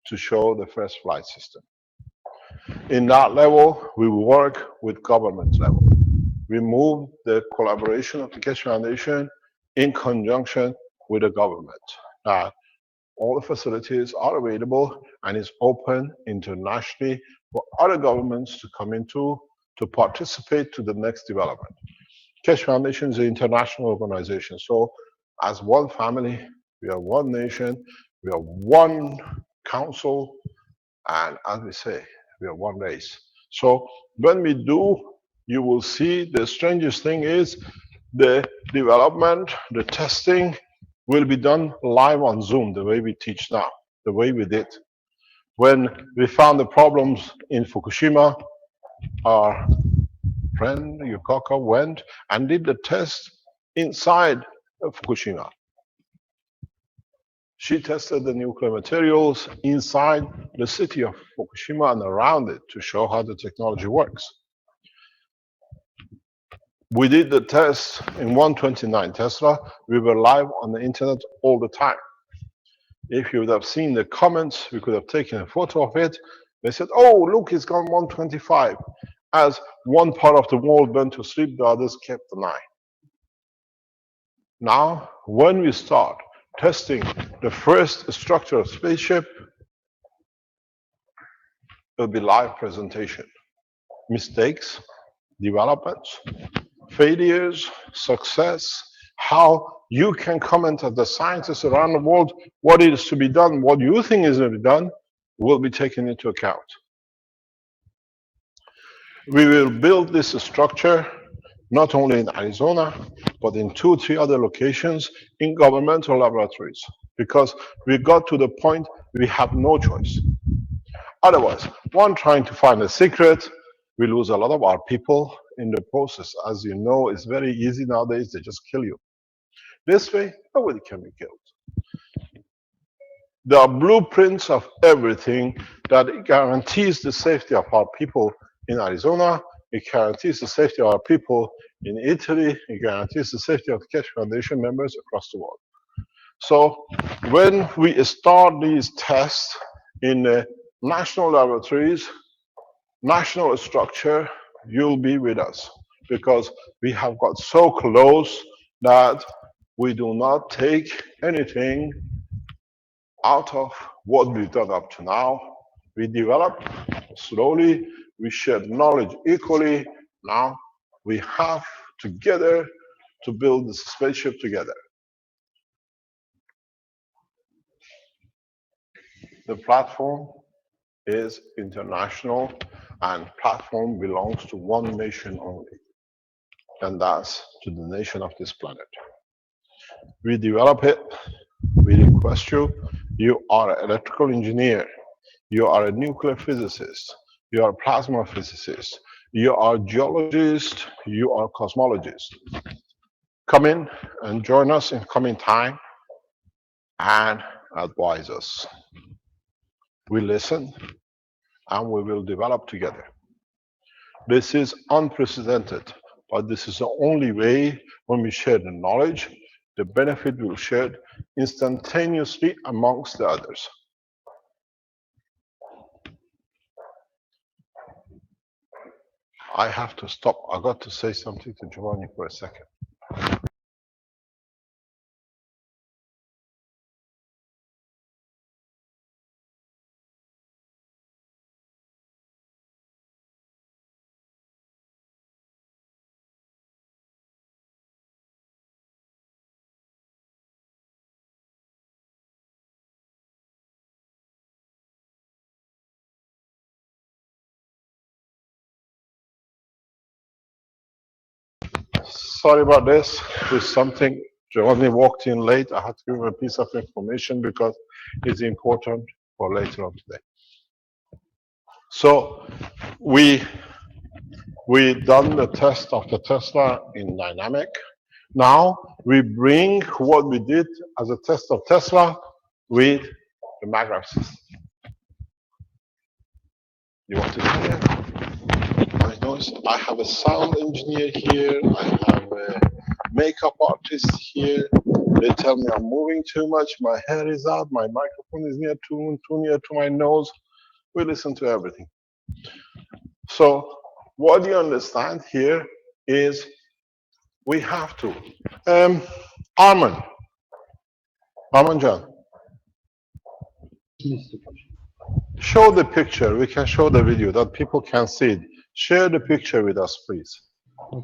to show the first flight system. In that level, we work with government level. We move the collaboration of the Keshe Foundation in conjunction with the government. All the facilities are available and is open internationally for other governments to come into, to participate to the next development. Keshe Foundation is an international organization. So as one family, we are one nation, we are one council, and as we say, we are one race. So when we do you will see the strangest thing is the development, the testing will be done live on Zoom, the way we teach now, the way we did. When we found the problems in Fukushima, our friend Yukaka went and did the test inside of Fukushima. She tested the nuclear materials inside the city of Fukushima and around it to show how the technology works. We did the test in 129 Tesla. We were live on the internet all the time. If you would have seen the comments, we could have taken a photo of it. They said, oh, look, it's gone 125. As one part of the world went to sleep, the others kept an eye. Now, when we start testing the first structure of spaceship, it'll be live presentation. Mistakes, developments, failures, success, how you can comment as the scientists around the world what is to be done, what you think is to be done, will be taken into account. We will build this structure not only in Arizona, but in 2 or 3 other locations in governmental laboratories, because we got to the point we have no choice. Otherwise, one trying to find a secret, we lose a lot of our people in the process. As you know, it's very easy nowadays, they just kill you. This way, nobody can be killed. There are blueprints of everything that guarantees the safety of our people in Arizona. It guarantees the safety of our people in Italy. It guarantees the safety of the Keshe Foundation members across the world. So when we start these tests in the national laboratories, national structure, you'll be with us, because we have got so close that we do not take anything out of what we've done up to now. We develop slowly, we share knowledge equally. Now we have together to build this spaceship together. The platform is international, and platform belongs to one nation only, and that's to the nation of this planet. We develop it, we request you, you are an electrical engineer, you are a nuclear physicist, you are a plasma physicist, you are a geologist, you are a cosmologist. Come in and join us in coming time and advise us. We listen and we will develop together. This is unprecedented, but this is the only way. When we share the knowledge, the benefit will share instantaneously amongst the others. I have to stop. I got to say something to Giovanni for a second. Sorry about this. There's something. Giovanni walked in late. I had to give him a piece of information because it's important for later on today. So we done the test of the Tesla in dynamic. Now we bring what we did as a test of Tesla with the maglev system. You want to hear my noise? I have a sound engineer here. I have a makeup artist here. They tell me I'm moving too much. My hair is out. My microphone is too near to my nose. We listen to everything. So what you understand here is we have to. Arman John. Show the picture. We can show the video that people can see it. Share the picture with us, please.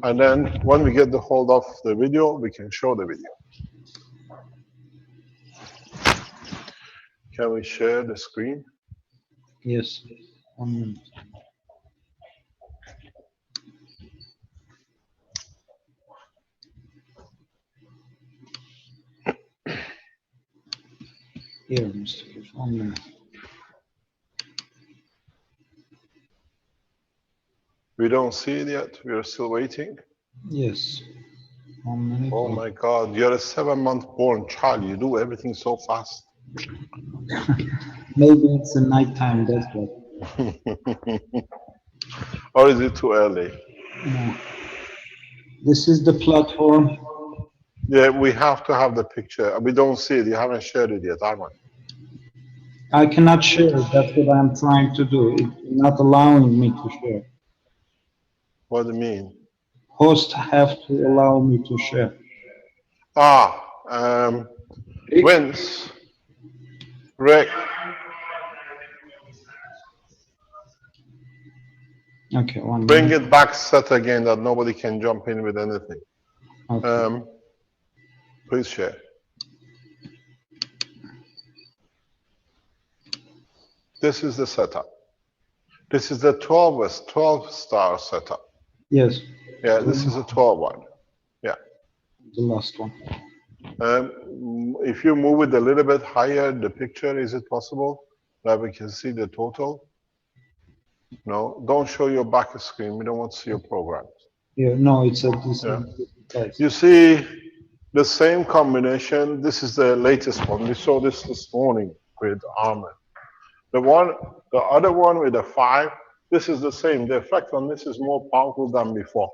And then when we get the hold of the video, we can show the video. Can we share the screen? Yes. 1 minute. Here, Mr. Kesh, 1 minute. We don't see it yet. We are still waiting. Yes. 1 minute. Oh my God, you're a 7-month-born child. You do everything so fast. Maybe it's a nighttime, that's why. Or is it too early? No. This is the platform. Yeah, we have to have the picture. We don't see it. You haven't shared it yet, Arman. I cannot share it. That's what I'm trying to do. It's not allowing me to share. What do you mean? Host have to allow me to share. Vince, Rick, Okay, 1 bring minute. it back set again that nobody can jump in with anything. Okay. Please share. This is the setup. This is the 12-star setup. Yes, Yeah, this is a 12 one. Yeah. the last one. If you move it a little bit higher, the picture, is it possible that we can see the total? No, don't show your back screen. We don't want to see your program. Yeah, no, it's a this Yeah. size. You see the same combination. This is the latest one. We saw this morning with Armin. The other one with the 5, this is the same. The effect on this is more powerful than before.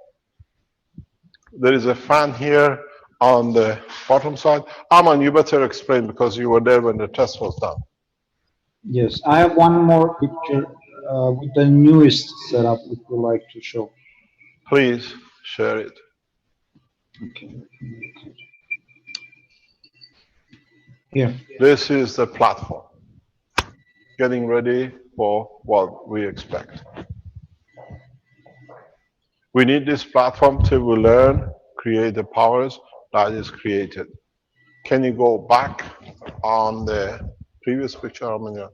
There is a fan here on the bottom side. Arman, you better explain because you were there when the test was done. Yes, I have one more picture with the newest setup if you like to show. Please share it. Okay. Here. This is the platform. Getting ready for what we expect. We need this platform to learn, create the powers that is created. Can you go back on the previous picture, Armenia?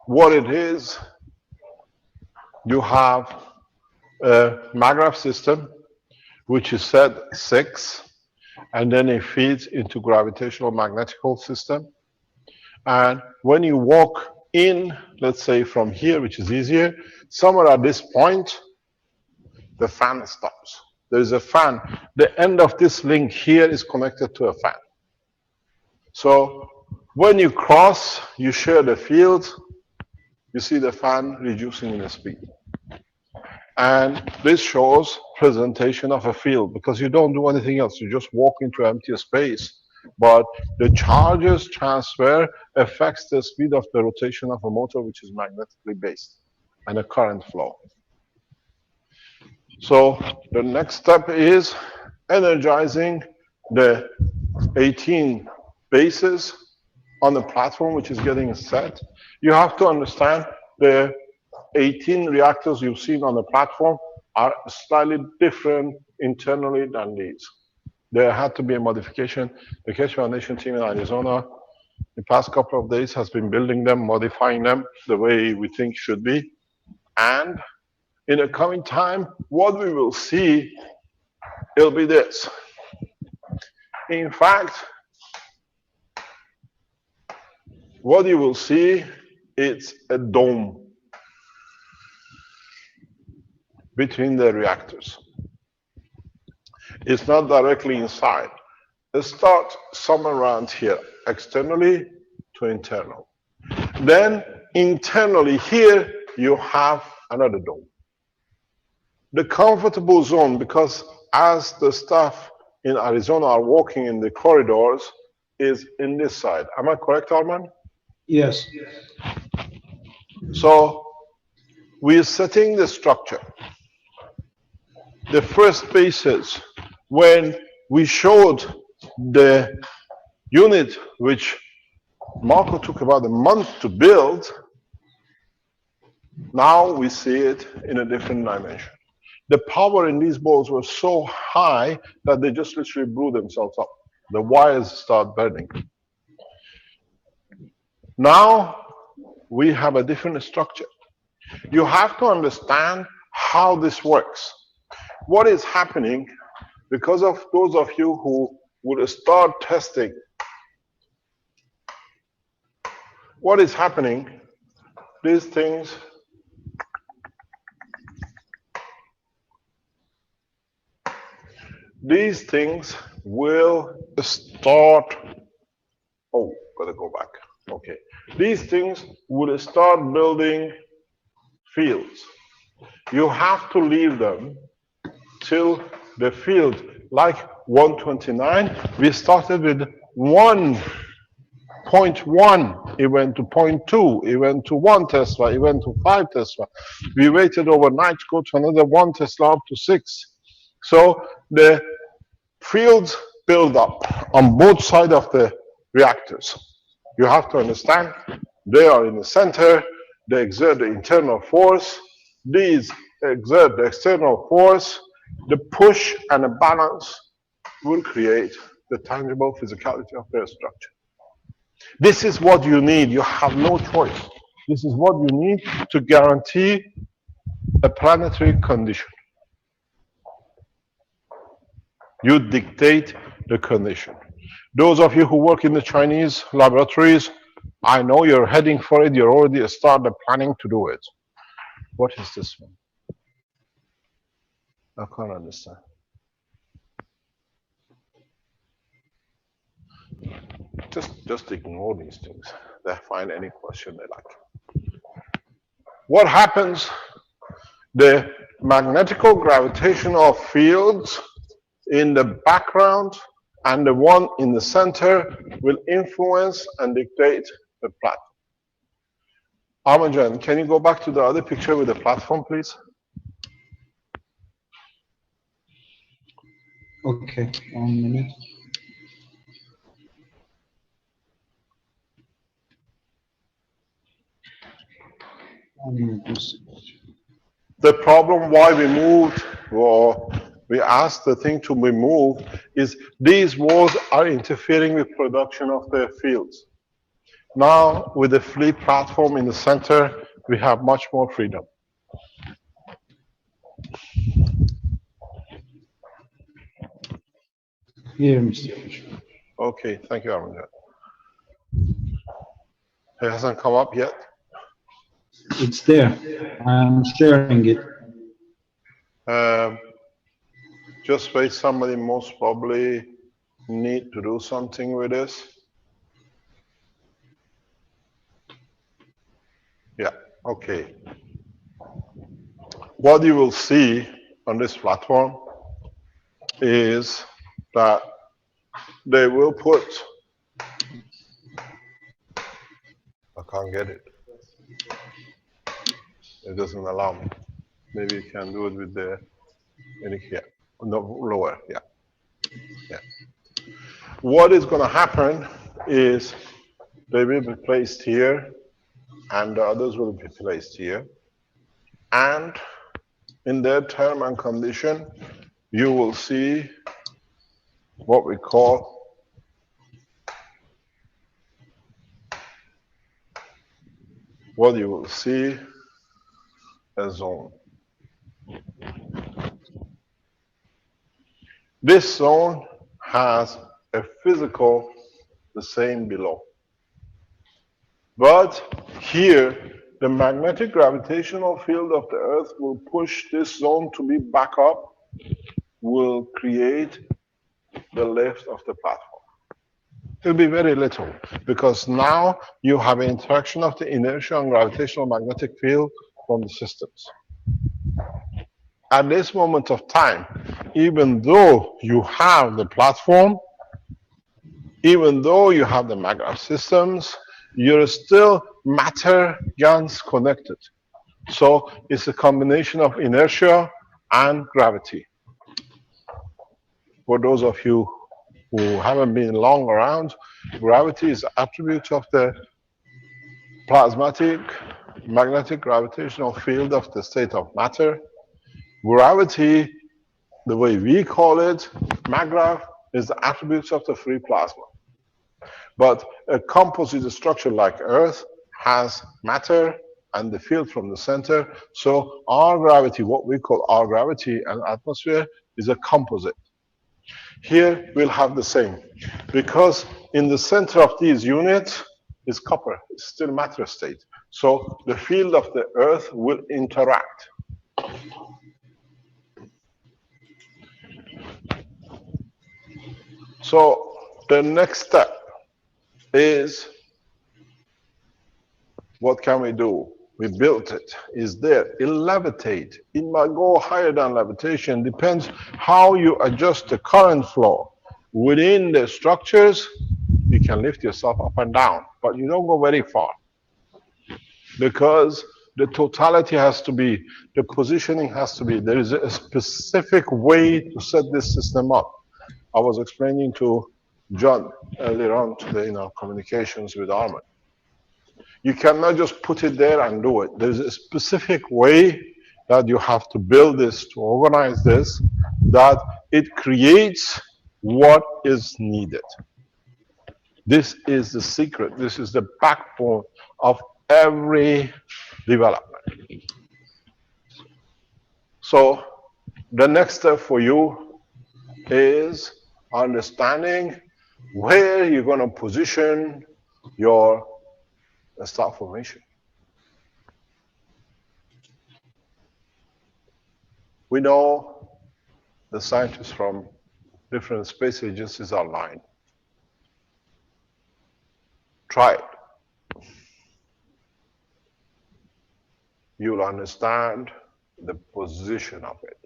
What it is, you have a MAGRAPH system, which is set 6, and then it feeds into gravitational magnetical system. And when you walk in, let's say from here, which is easier, somewhere at this point, the fan stops. There is a fan. The end of this link here is connected to a fan. So when you cross, you share the field, you see the fan reducing in the speed. And this shows presentation of a field because you don't do anything else. You just walk into empty space. But the charges transfer affects the speed of the rotation of a motor, which is magnetically based, and a current flow. So the next step is energizing the 18 bases on the platform, which is getting set. You have to understand the 18 reactors you've seen on the platform are slightly different internally than these. There had to be a modification. The Keshe Foundation team in Arizona, the past couple of days, has been building them, modifying them the way we think should be. And in the coming time, what we will see, it'll be this. In fact, what you will see, it's a dome between the reactors. It's not directly inside. It starts somewhere around here, externally to internal. Then internally here, you have another dome. The comfortable zone, because as the staff in Arizona are walking in the corridors, is in this side. Am I correct, Arman? Yes. So we are setting the structure. The first basis, when we showed the unit, which Marco took about a month to build, now we see it in a different dimension. The power in these balls was so high that they just literally blew themselves up. The wires start burning. Now we have a different structure. You have to understand how this works. What is happening, because of those of you who would start testing what is happening, these things will start, oh, gotta go back. Okay. These things will start building fields. You have to leave them till the field, like 129, we started with 1.1, it went to 0.2, it went to 1 Tesla, it went to 5 Tesla. We waited overnight to go to another 1 Tesla up to 6. So the fields build up on both sides of the reactors. You have to understand, they are in the center, they exert the internal force, these exert the external force, the push and the balance will create the tangible physicality of their structure. This is what you need, you have no choice. This is what you need to guarantee a planetary condition. You dictate the condition. Those of you who work in the Chinese laboratories, I know you're heading for it, you're already started planning to do it. What is this one? I can't understand. Just ignore these things. They find any question they like. What happens? The magnetical gravitational fields in the background and the one in the center will influence and dictate the platform. Armanjan, can you go back to the other picture with the platform, please? Okay, 1 minute. The problem why we moved, or we asked the thing to be moved, is these walls are interfering with production of the fields. Now, with the free platform in the center, we have much more freedom. Here, Mr. Fisher. Okay, thank you, Armanjan. It hasn't come up yet? It's there. I'm sharing it. Just wait, somebody most probably need to do something with this. Yeah, okay. What you will see on this platform is that they will put, I can't get it. It doesn't allow me. Maybe you can do it with the, in here, no, lower, yeah. Yeah. What is going to happen is they will be placed here and the others will be placed here. And in their term and condition, you will see what we call a zone. This zone has a physical the same below. But here, the magnetic gravitational field of the Earth will push this zone to be back up, will create the lift of the platform. It will be very little, because now you have an interaction of the inertia and gravitational magnetic field from the systems. At this moment of time, even though you have the platform, even though you have the magnetic systems, you're still matter-ions connected. So it's a combination of inertia and gravity. For those of you who haven't been long around, gravity is an attribute of the plasmatic magnetic gravitational field of the state of matter. Gravity, the way we call it, maggrav, is the attributes of the free plasma. But a composite structure like Earth has matter and the field from the center. So our gravity, what we call our gravity and atmosphere, is a composite. Here we'll have the same, because in the center of these units is copper, it's still matter state. So the field of the Earth will interact. So the next step is, what can we do? We built it, it's there, it'll levitate. It might go higher than levitation, depends how you adjust the current flow. Within the structures, you can lift yourself up and down, but you don't go very far. Because the totality has to be, the positioning has to be, there is a specific way to set this system up. I was explaining to John earlier on today in our communications with Armin. You cannot just put it there and do it. There's a specific way that you have to build this, to organize this, that it creates what is needed. This is the secret. This is the backbone of every development. So the next step for you is understanding where you're going to position your star formation. We know the scientists from different space agencies are lying. Try it. You'll understand the position of it.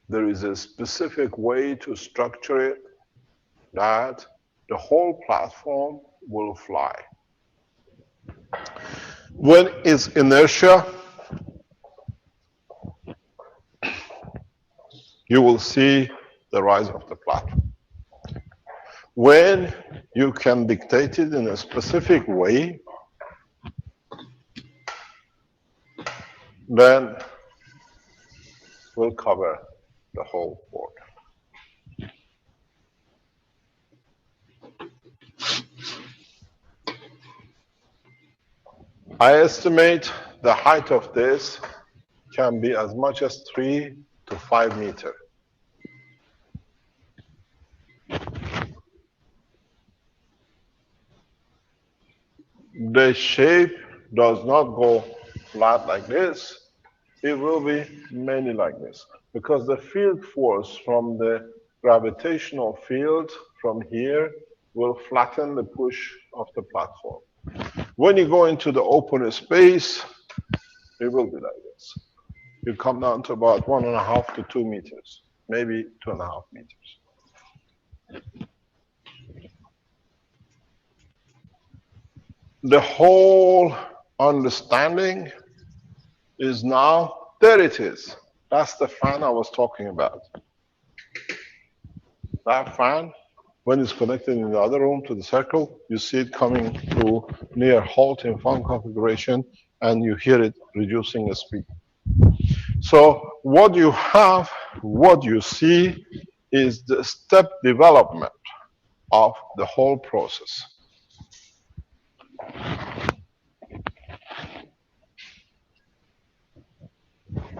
There is a specific way to structure it that the whole platform will fly. When it's inertia, you will see the rise of the platform. When you can dictate it in a specific way, then we'll cover the whole board. I estimate the height of this can be as much as 3 to 5 meters. The shape does not go flat like this. It will be mainly like this, because the field force from the gravitational field from here will flatten the push of the platform. When you go into the open space, it will be like this. You come down to about 1.5 to 2 meters, maybe 2.5 meters. The whole understanding is now, there it is. That's the fan I was talking about. That fan, when it's connected in the other room to the circle, you see it coming to near halt in fan configuration, and you hear it reducing the speed. So what you have, what you see, is the step development of the whole process.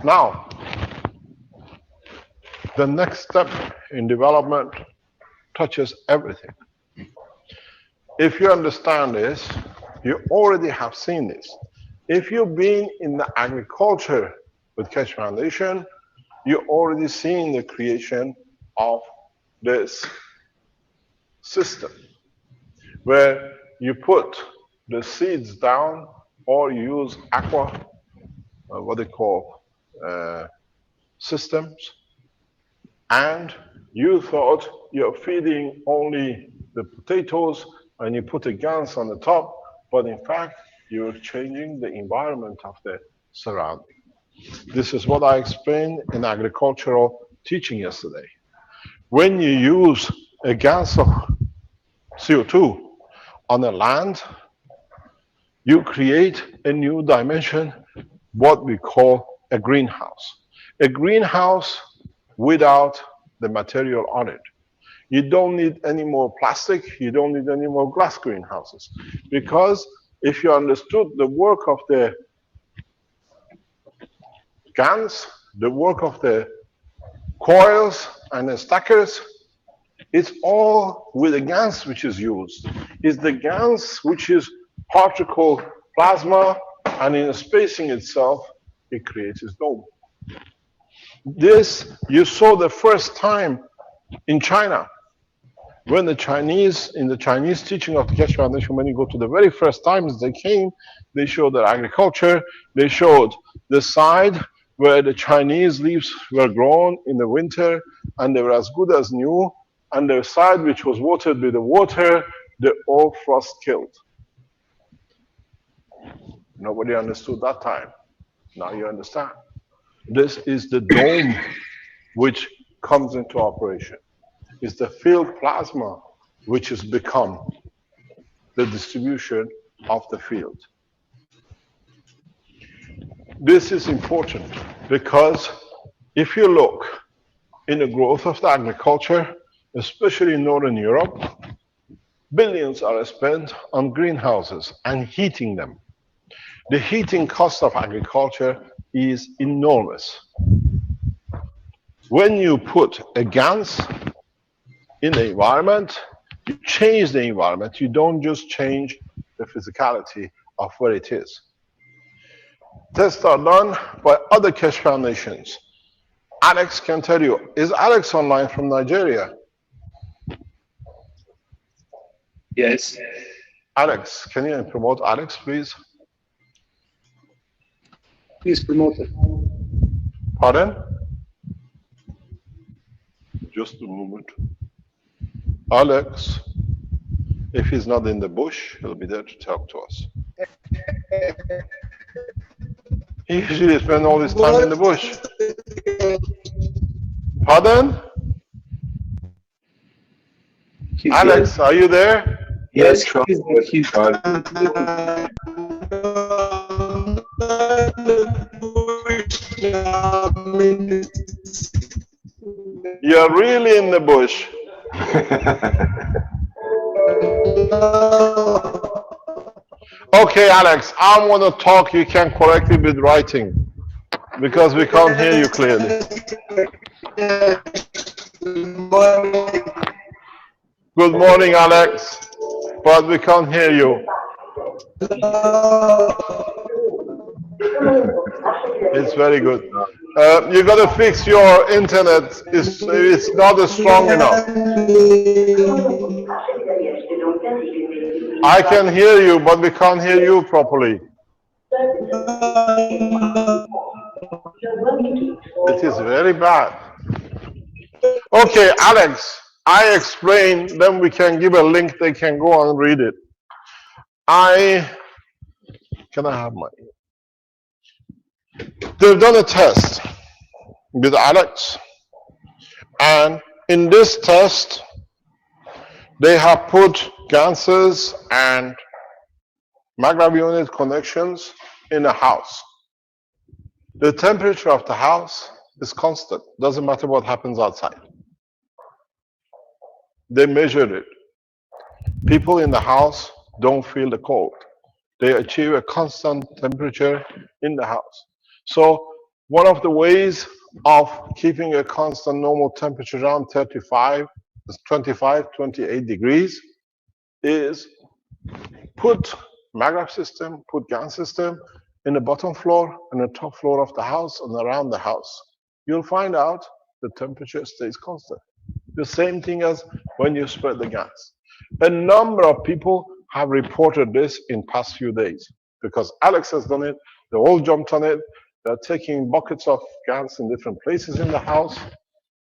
Now, the next step in development touches everything. If you understand this, you already have seen this. If you've been in the agriculture with Keshe Foundation, you already seen the creation of this system where you put the seeds down, or you use aqua, what they call systems, and you thought you're feeding only the potatoes and you put the GANs on the top, but in fact you're changing the environment of the surrounding. This is what I explained in agricultural teaching yesterday. When you use a gas of CO2 on a land, you create a new dimension, what we call a greenhouse. A greenhouse without the material on it. You don't need any more plastic, you don't need any more glass greenhouses. Because if you understood the work of the GANs, the work of the coils, and the stackers, it's all with the GANS which is used. It's the GANS which is particle plasma, and in the spacing itself, it creates its dome. This you saw the first time in China. When the Chinese, in the Chinese teaching of the Keshe Foundation, when you go to the very first times they came, they showed their agriculture, they showed the side where the Chinese leaves were grown in the winter and they were as good as new, and the side which was watered with the water, the all frost killed. Nobody understood that time. Now you understand. This is the dome which comes into operation. It's the field plasma which has become the distribution of the field. This is important because if you look in the growth of the agriculture, especially in Northern Europe, billions are spent on greenhouses and heating them. The heating cost of agriculture is enormous. When you put a GANS in the environment, you change the environment. You don't just change the physicality of where it is. Tests are done by other Keshe foundations. Alex can tell you. Is Alex online from Nigeria? Yes. Alex, can you promote Alex, please? Please promote it. Pardon? Just a moment. Alex, if he's not in the bush, he'll be there to talk to us. He usually spends all his time in the bush. Pardon? He's Alex, are you there? there. Yes, he's You're really in the bush. Okay, Alex, I want to talk. You can correct it with writing because we can't hear you clearly. Good morning, Alex, but we can't hear you. It's very good. You got to fix your internet. It's not strong enough. I can hear you, but we can't hear you properly. It is very bad. Okay, Alex, I explain, then we can give a link, they can go and read it. Can I have my... They've done a test with Alex, and in this test, they have put GANSes and maggrav unit connections in a house. The temperature of the house is constant, doesn't matter what happens outside. They measured it. People in the house don't feel the cold. They achieve a constant temperature in the house. So one of the ways of keeping a constant normal temperature around 25, 28 degrees is put maggrav system, put GANS system in the bottom floor and the top floor of the house and around the house. You'll find out the temperature stays constant. The same thing as when you spread the GANS. A number of people have reported this in past few days because Alex has done it, they all jumped on it, they're taking buckets of GANS in different places in the house,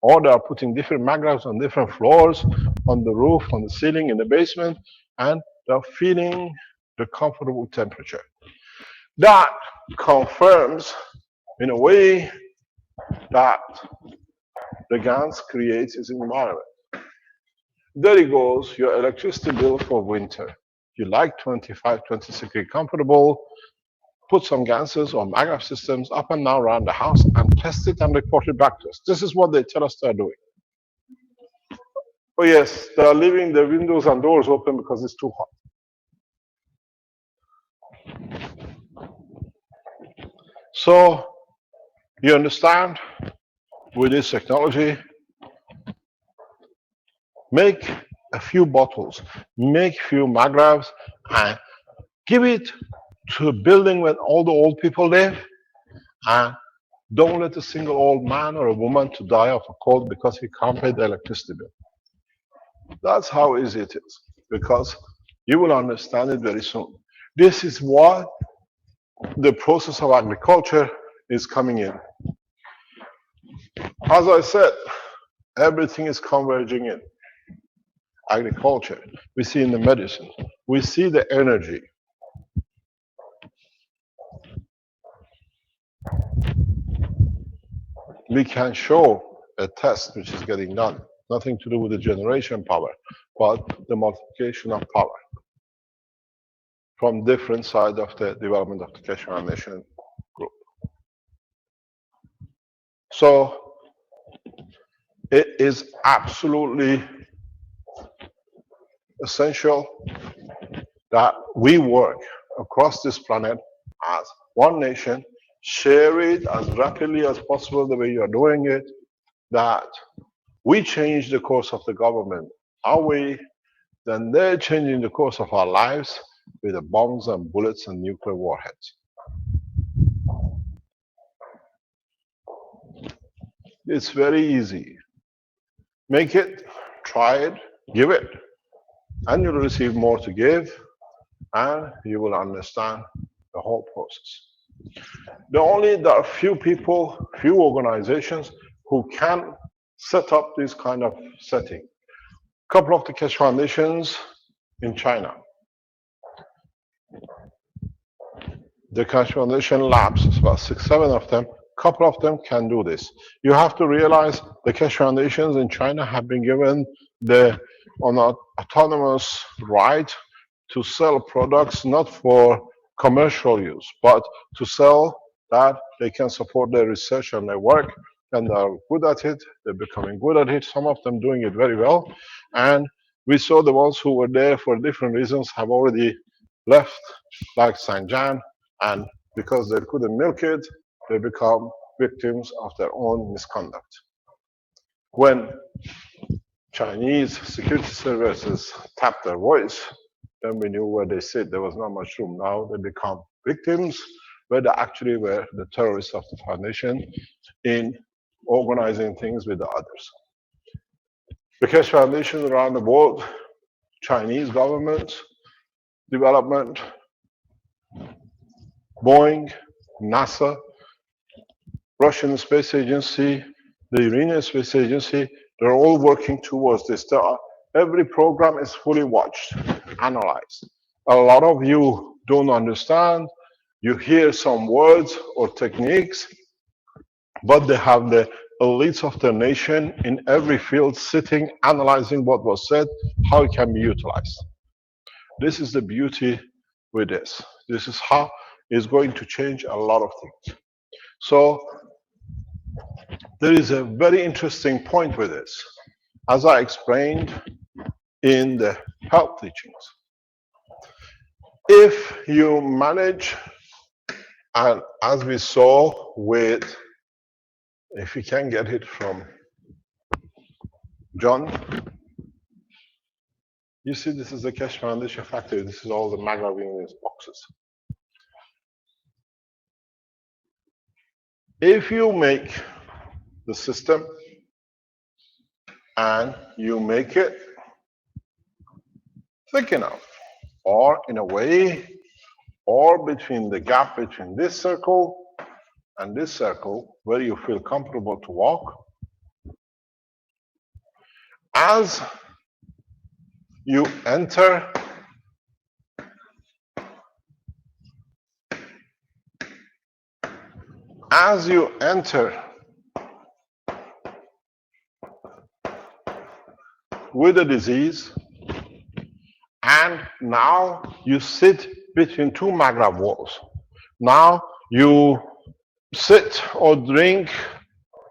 or they are putting different magravs on different floors, on the roof, on the ceiling, in the basement, and they're feeling the comfortable temperature. That confirms, in a way, that the GANS creates its environment. There it goes, your electricity bill for winter. You like 25, 26 degree comfortable, put some GANSes or maggrav systems up and down around the house and test it and report it back to us. This is what they tell us they're doing. Oh yes, they're leaving the windows and doors open because it's too hot. So, you understand, with this technology, make a few bottles, make a few magravs, and give it to a building where all the old people live, and don't let a single old man or a woman to die of a cold because he can't pay the electricity bill. That's how easy it is, because you will understand it very soon. This is what the process of agriculture is coming in. As I said, everything is converging in agriculture. We see in the medicine. We see the energy. We can show a test which is getting done. Nothing to do with the generation power, but the multiplication of power from different sides of the development of the Keshe Foundation group. So it is absolutely essential that we work across this planet as one nation, share it as rapidly as possible the way you are doing it, that we change the course of the government our way, then they're changing the course of our lives with the bombs and bullets and nuclear warheads. It's very easy. Make it, try it, give it, and you'll receive more to give, and you will understand the whole process. There are few people, few organizations who can set up this kind of setting. A couple of the Keshe Foundations in China. The Keshe Foundation labs, about 6, 7 of them, a couple of them can do this. You have to realize the Keshe Foundations in China have been given the autonomous right to sell products not for commercial use, but to sell that they can support their research and their work, and they're good at it. They're becoming good at it. Some of them doing it very well. And we saw the ones who were there for different reasons have already left, like Sanjan, and because they couldn't milk it, they become victims of their own misconduct. When Chinese security services tapped their voice, then we knew where they sit. There was not much room. Now they become victims, where they actually were the terrorists of the foundation in organizing things with the others. The Keshe Foundation around the world, Chinese government, development, Boeing, NASA, Russian Space Agency, the Iranian Space Agency, they're all working towards this. Every program is fully watched, analyzed. A lot of you don't understand. You hear some words or techniques, but they have the elites of their nation in every field sitting, analyzing what was said, how it can be utilized. This is the beauty with this. This is how it's going to change a lot of things. So there is a very interesting point with this. As I explained in the health teachings, if you manage, and as we saw with, if you can get it from John, you see this is the Keshe Foundation factory. This is all the magrav in these boxes. If you make the system and you make it thick enough, or in a way, or between the gap between this circle and this circle, where you feel comfortable to walk, as you enter with a disease, and now you sit between two magrav walls. Now you sit or drink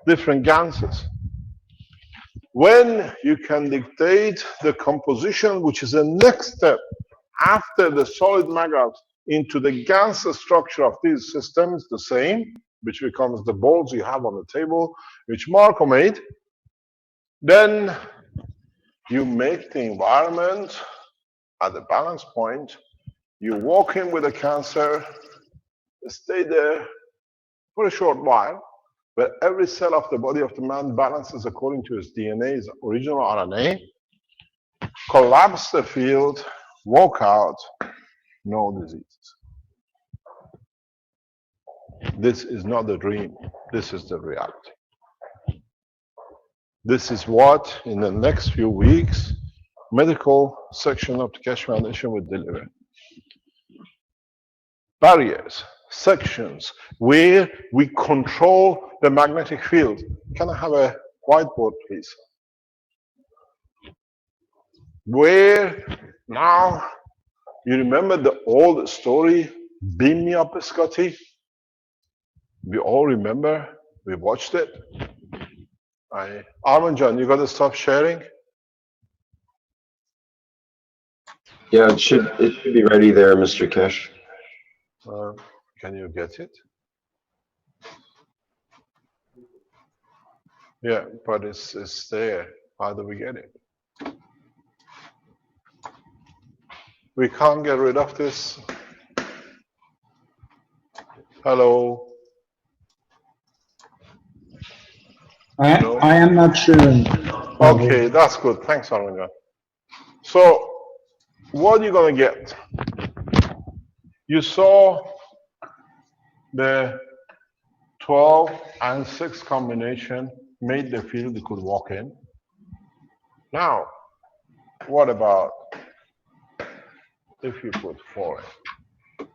different ganses. When you can dictate the composition, which is the next step after the solid magravs, into the gans structure of these systems, the same, which becomes the balls you have on the table, which Marco made, then You make the environment at the balance point. You walk in with a cancer, stay there for a short while, but every cell of the body of the man balances according to his DNA, his original RNA, collapse the field, walk out, no diseases. This is not the dream. This is the reality. This is what, in the next few weeks, medical section of the Keshe Foundation will deliver. Barriers, sections, where we control the magnetic field. Can I have a whiteboard, please? Where now, you remember the old story, Beam Me Up, Scotty? We all remember, we watched it. Arman John, you got to stop sharing. Yeah, it should be ready there, Mr. Keshe. Can you get it? Yeah, but it's there. How do we get it? We can't get rid of this. Hello. I am not sure. Okay, that's good. Thanks, Arman. So, what are you going to get? You saw the 12 and 6 combination made the field you could walk in. Now, what about if you put 4 in?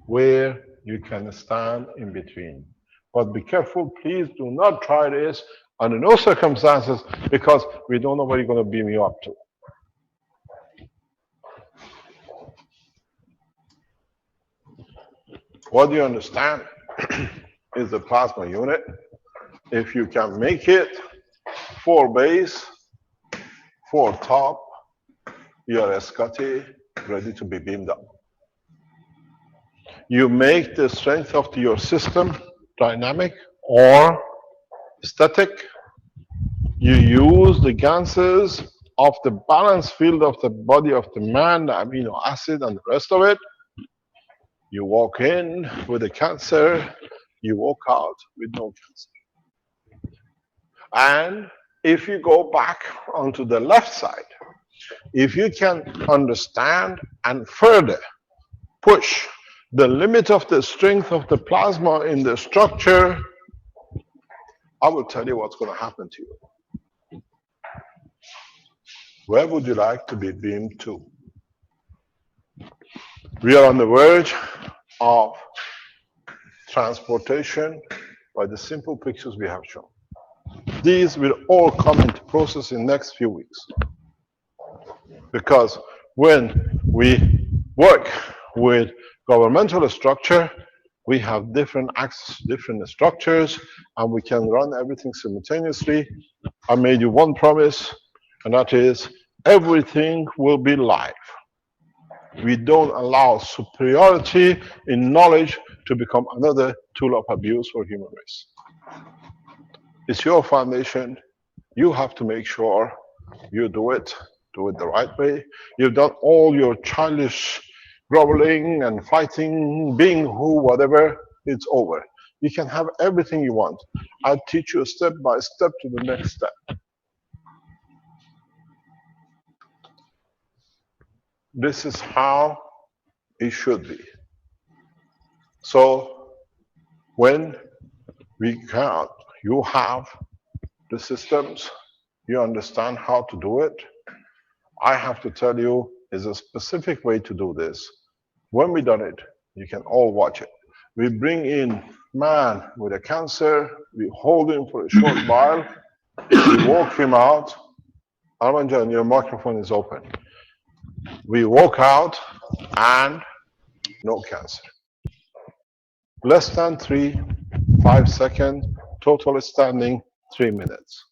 Where you can stand in between. But be careful, please do not try this under no circumstances, because we don't know where you're going to beam you up to. What do you understand is the plasma unit. If you can make it 4 base, 4 top, you're a Scotty ready to be beamed up. You make the strength of your system dynamic or static. You use the gases of the balance field of the body of the man, the amino acid and the rest of it. You walk in with a cancer, you walk out with no cancer. And if you go back onto the left side, if you can understand and further push the limit of the strength of the plasma in the structure, I will tell you what's going to happen to you. Where would you like to be beamed to? We are on the verge of transportation by the simple pictures we have shown. These will all come into process in the next few weeks. Because when we work with governmental structure, we have different access to different structures, and we can run everything simultaneously. I made you one promise, and that is everything will be live. We don't allow superiority in knowledge to become another tool of abuse for human race. It's your foundation. You have to make sure you do it the right way. You've done all your childish groveling and fighting, being who, whatever, it's over. You can have everything you want. I'll teach you step by step to the next step. This is how it should be. So when you have the systems, you understand how to do it. I have to tell you, there's a specific way to do this. When we done it, you can all watch it. We bring in man with a cancer, we hold him for a short while, we walk him out. Arman, your microphone is open. We walk out and no cancer. Less than 5 seconds, total standing 3 minutes.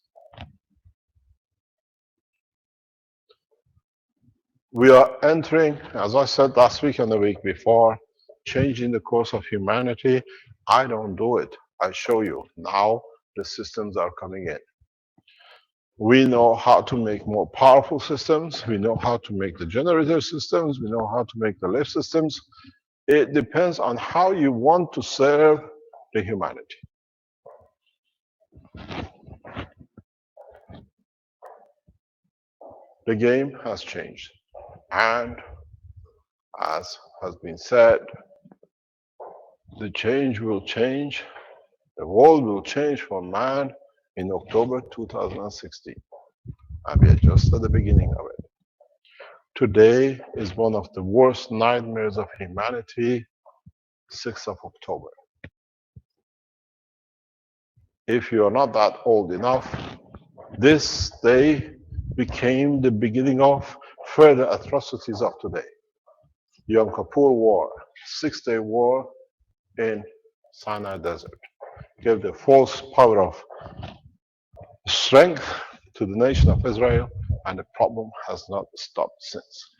We are entering, as I said last week and the week before, changing the course of humanity. I don't do it. I show you. Now the systems are coming in. We know how to make more powerful systems. We know how to make the generator systems. We know how to make the lift systems. It depends on how you want to serve the humanity. The game has changed. And as has been said, the change will change. The world will change for man in October 2016. And we are just at the beginning of it. Today is one of the worst nightmares of humanity, 6th of October. If you are not that old enough, this day became the beginning of further atrocities of today. Yom Kippur War, 6-day war in Sinai Desert, gave the false power of strength to the nation of Israel, and the problem has not stopped since.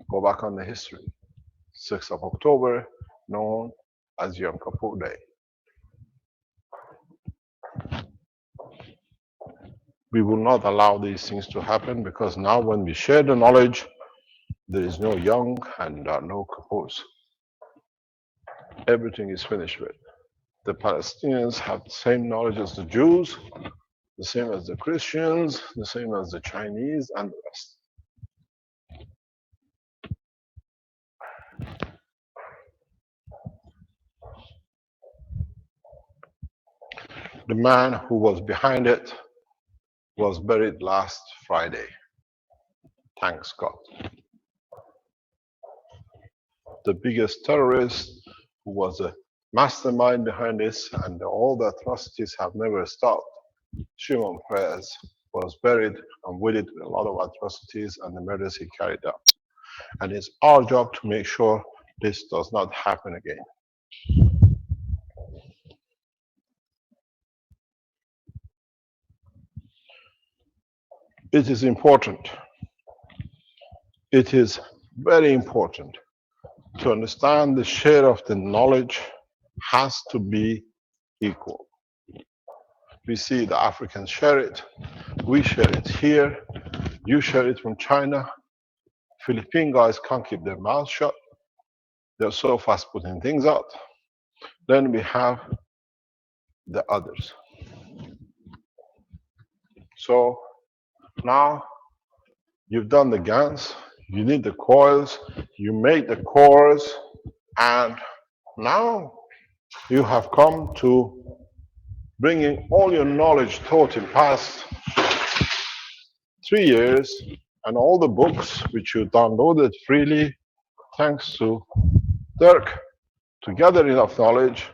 Go back on the history. 6th of October, known as Yom Kippur Day. We will not allow these things to happen, because now when we share the knowledge, there is no Yom and no Kippurs. Everything is finished with. The Palestinians have the same knowledge as the Jews, the same as the Christians, the same as the Chinese and the rest. The man who was behind it was buried last Friday. Thanks God. The biggest terrorist, who was a mastermind behind this, and all the atrocities have never stopped, Shimon Peres, was buried, and with it a lot of atrocities and the murders he carried out. And it's our job to make sure this does not happen again. It is important. It is very important to understand the share of the knowledge has to be equal. We see the Africans share it, we share it here, you share it from China. Philippine guys can't keep their mouths shut. They're so fast putting things out. Then we have the others. So now you've done the GANs, you need the coils, you make the cores, and now you have come to bringing all your knowledge taught in past 3 years and all the books which you downloaded freely, thanks to Dirk, to gather enough knowledge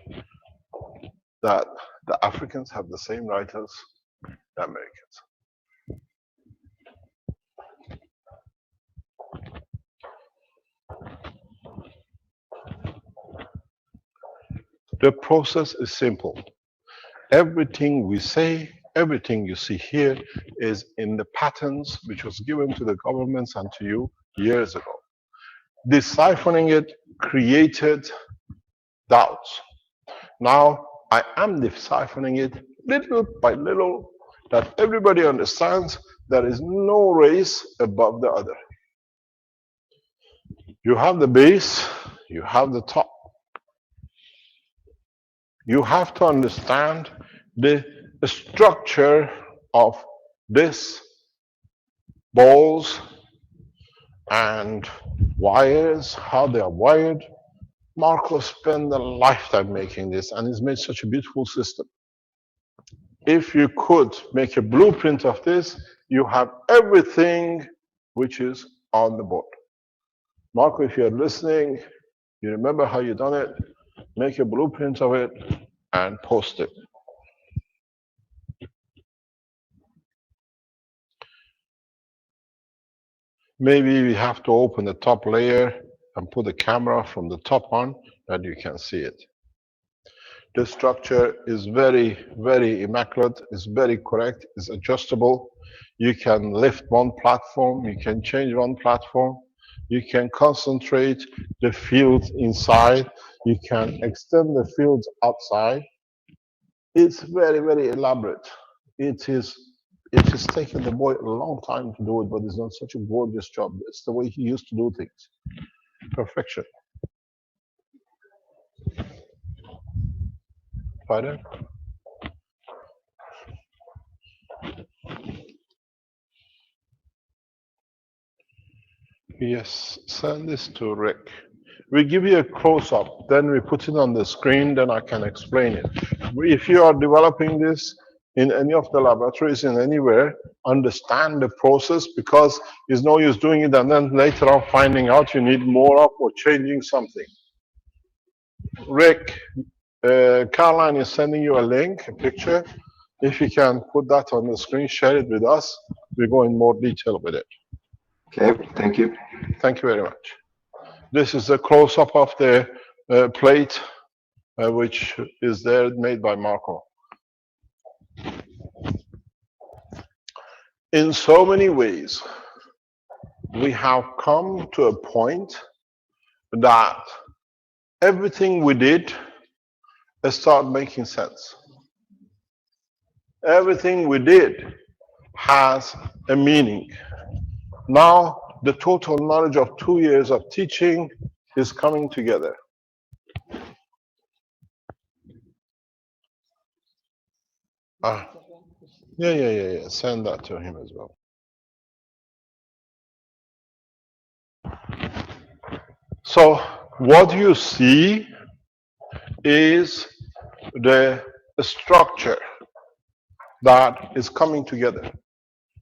that the Africans have the same right as the Americans. The process is simple. Everything we say, everything you see here is in the patterns which was given to the governments and to you years ago. Deciphering it created doubts. Now I am deciphering it little by little, that everybody understands there is no race above the other. You have the base, you have the top. You have to understand the structure of this balls and wires, how they are wired. Marco spent a lifetime making this, and he's made such a beautiful system. If you could make a blueprint of this, you have everything which is on the board. Marco, if you're listening, you remember how you done it, make a blueprint of it and post it. Maybe we have to open the top layer and put the camera from the top on, that you can see it. The structure is very, very immaculate, it's very correct, it's adjustable. You can lift one platform, you can change one platform, you can concentrate the field inside, you can extend the fields outside. It's very, very elaborate. It is It has taken the boy a long time to do it, but he's done such a gorgeous job. It's the way he used to do things. Perfection. Pardon? Yes, send this to Rick. We give you a close-up, then we put it on the screen, then I can explain it. If you are developing this in any of the laboratories in anywhere, understand the process, because it's no use doing it and then later on finding out you need more of or changing something. Rick, Caroline is sending you a link, a picture. If you can put that on the screen, share it with us. We go in more detail with it. Okay, thank you. Thank you very much. This is a close-up of the plate, which is there, made by Marco. In so many ways, we have come to a point that everything we did started making sense. Everything we did has a meaning. Now, the total knowledge of 2 years of teaching is coming together. Yeah. Send that to him as well. So, what you see is the structure that is coming together.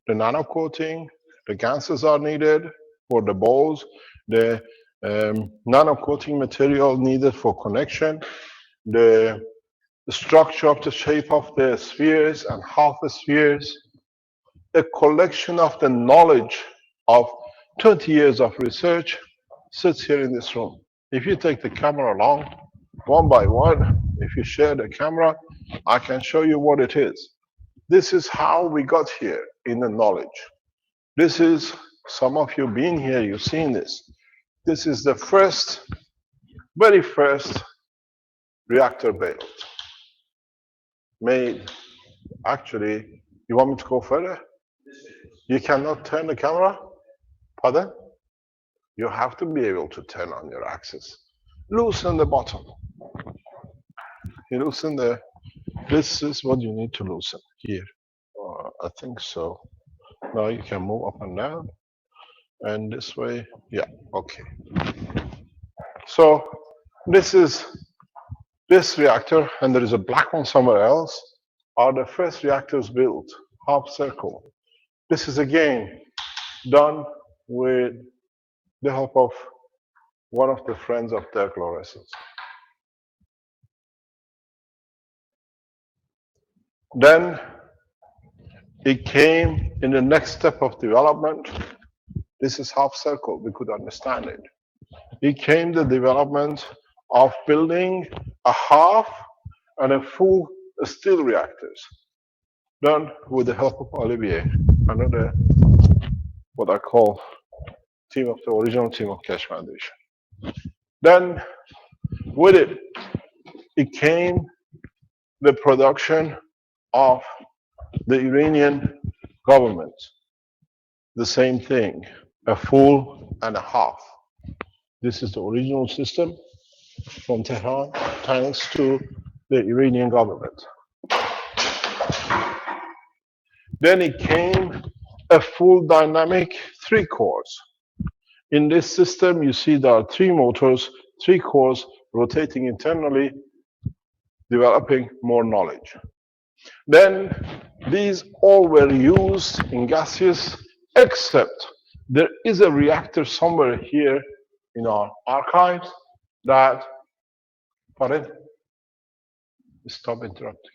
The nano coating, the gases are needed for the balls, the nano coating material needed for connection, the structure of the shape of the spheres and half spheres, a collection of the knowledge of 20 years of research sits here in this room. If you take the camera along, one by one, if you share the camera, I can show you what it is. This is how we got here in the knowledge. This is, some of you being here, you've seen this. This is the very first reactor built. Made, actually, you want me to go further? You cannot turn the camera? Pardon? You have to be able to turn on your axis. Loosen the bottom. You loosen this is what you need to loosen here. I think so. Now you can move up and down. And this way, yeah, okay. So this is this reactor, and there is a black one somewhere else, are the first reactors built, half circle. This is again done with the help of one of the friends of Dirk Laurensens. Then it came in the next step of development. This is half circle, we could understand it. It came the development of building a half and a full steel reactors, done with the help of Olivier, another what I call team of the original team of Keshe Foundation. Then with it, it came the production of the Iranian government. The same thing, a full and a half. This is the original system from Tehran, thanks to the Iranian government. Then it came a full dynamic 3 cores. In this system, you see there are 3 motors, 3 cores rotating internally, developing more knowledge. Then these all were used in gaseous, except there is a reactor somewhere here in our archives that, pardon? Stop interrupting.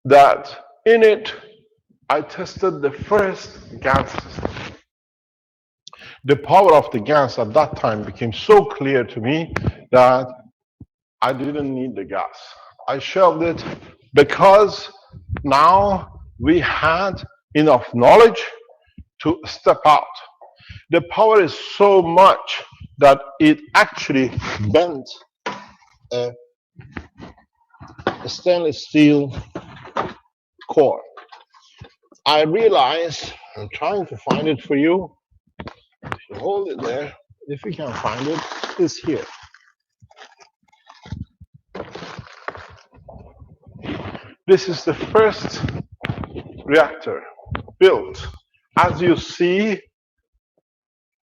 That in it, I tested the first gas system. The power of the gas at that time became so clear to me that I didn't need the gas. I shelved it because now we had enough knowledge to step out. The power is so much that it actually bent a stainless steel core. I realize, I'm trying to find it for you. If you hold it there, if you can find it, it's here. This is the first reactor built. As you see,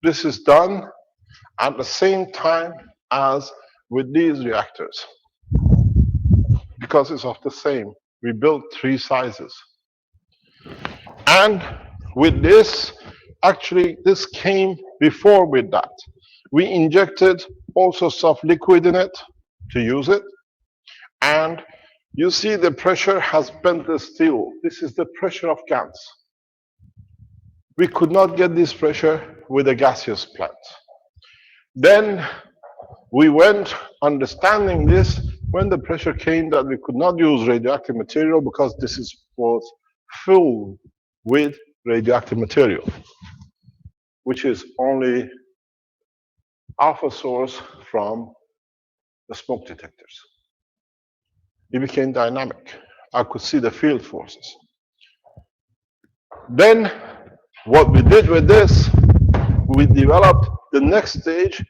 this is done at the same time as with these reactors, because it's of the same. We built 3 sizes. And with this, actually, this came before with that. We injected all sorts of liquid in it to use it. And you see the pressure has bent the steel. This is the pressure of gas. We could not get this pressure with a gaseous plant. Then we went understanding this when the pressure came that we could not use radioactive material because this was filled with radioactive material, which is only alpha source from the smoke detectors. It became dynamic. I could see the field forces. Then what we did with this, we developed the next stage,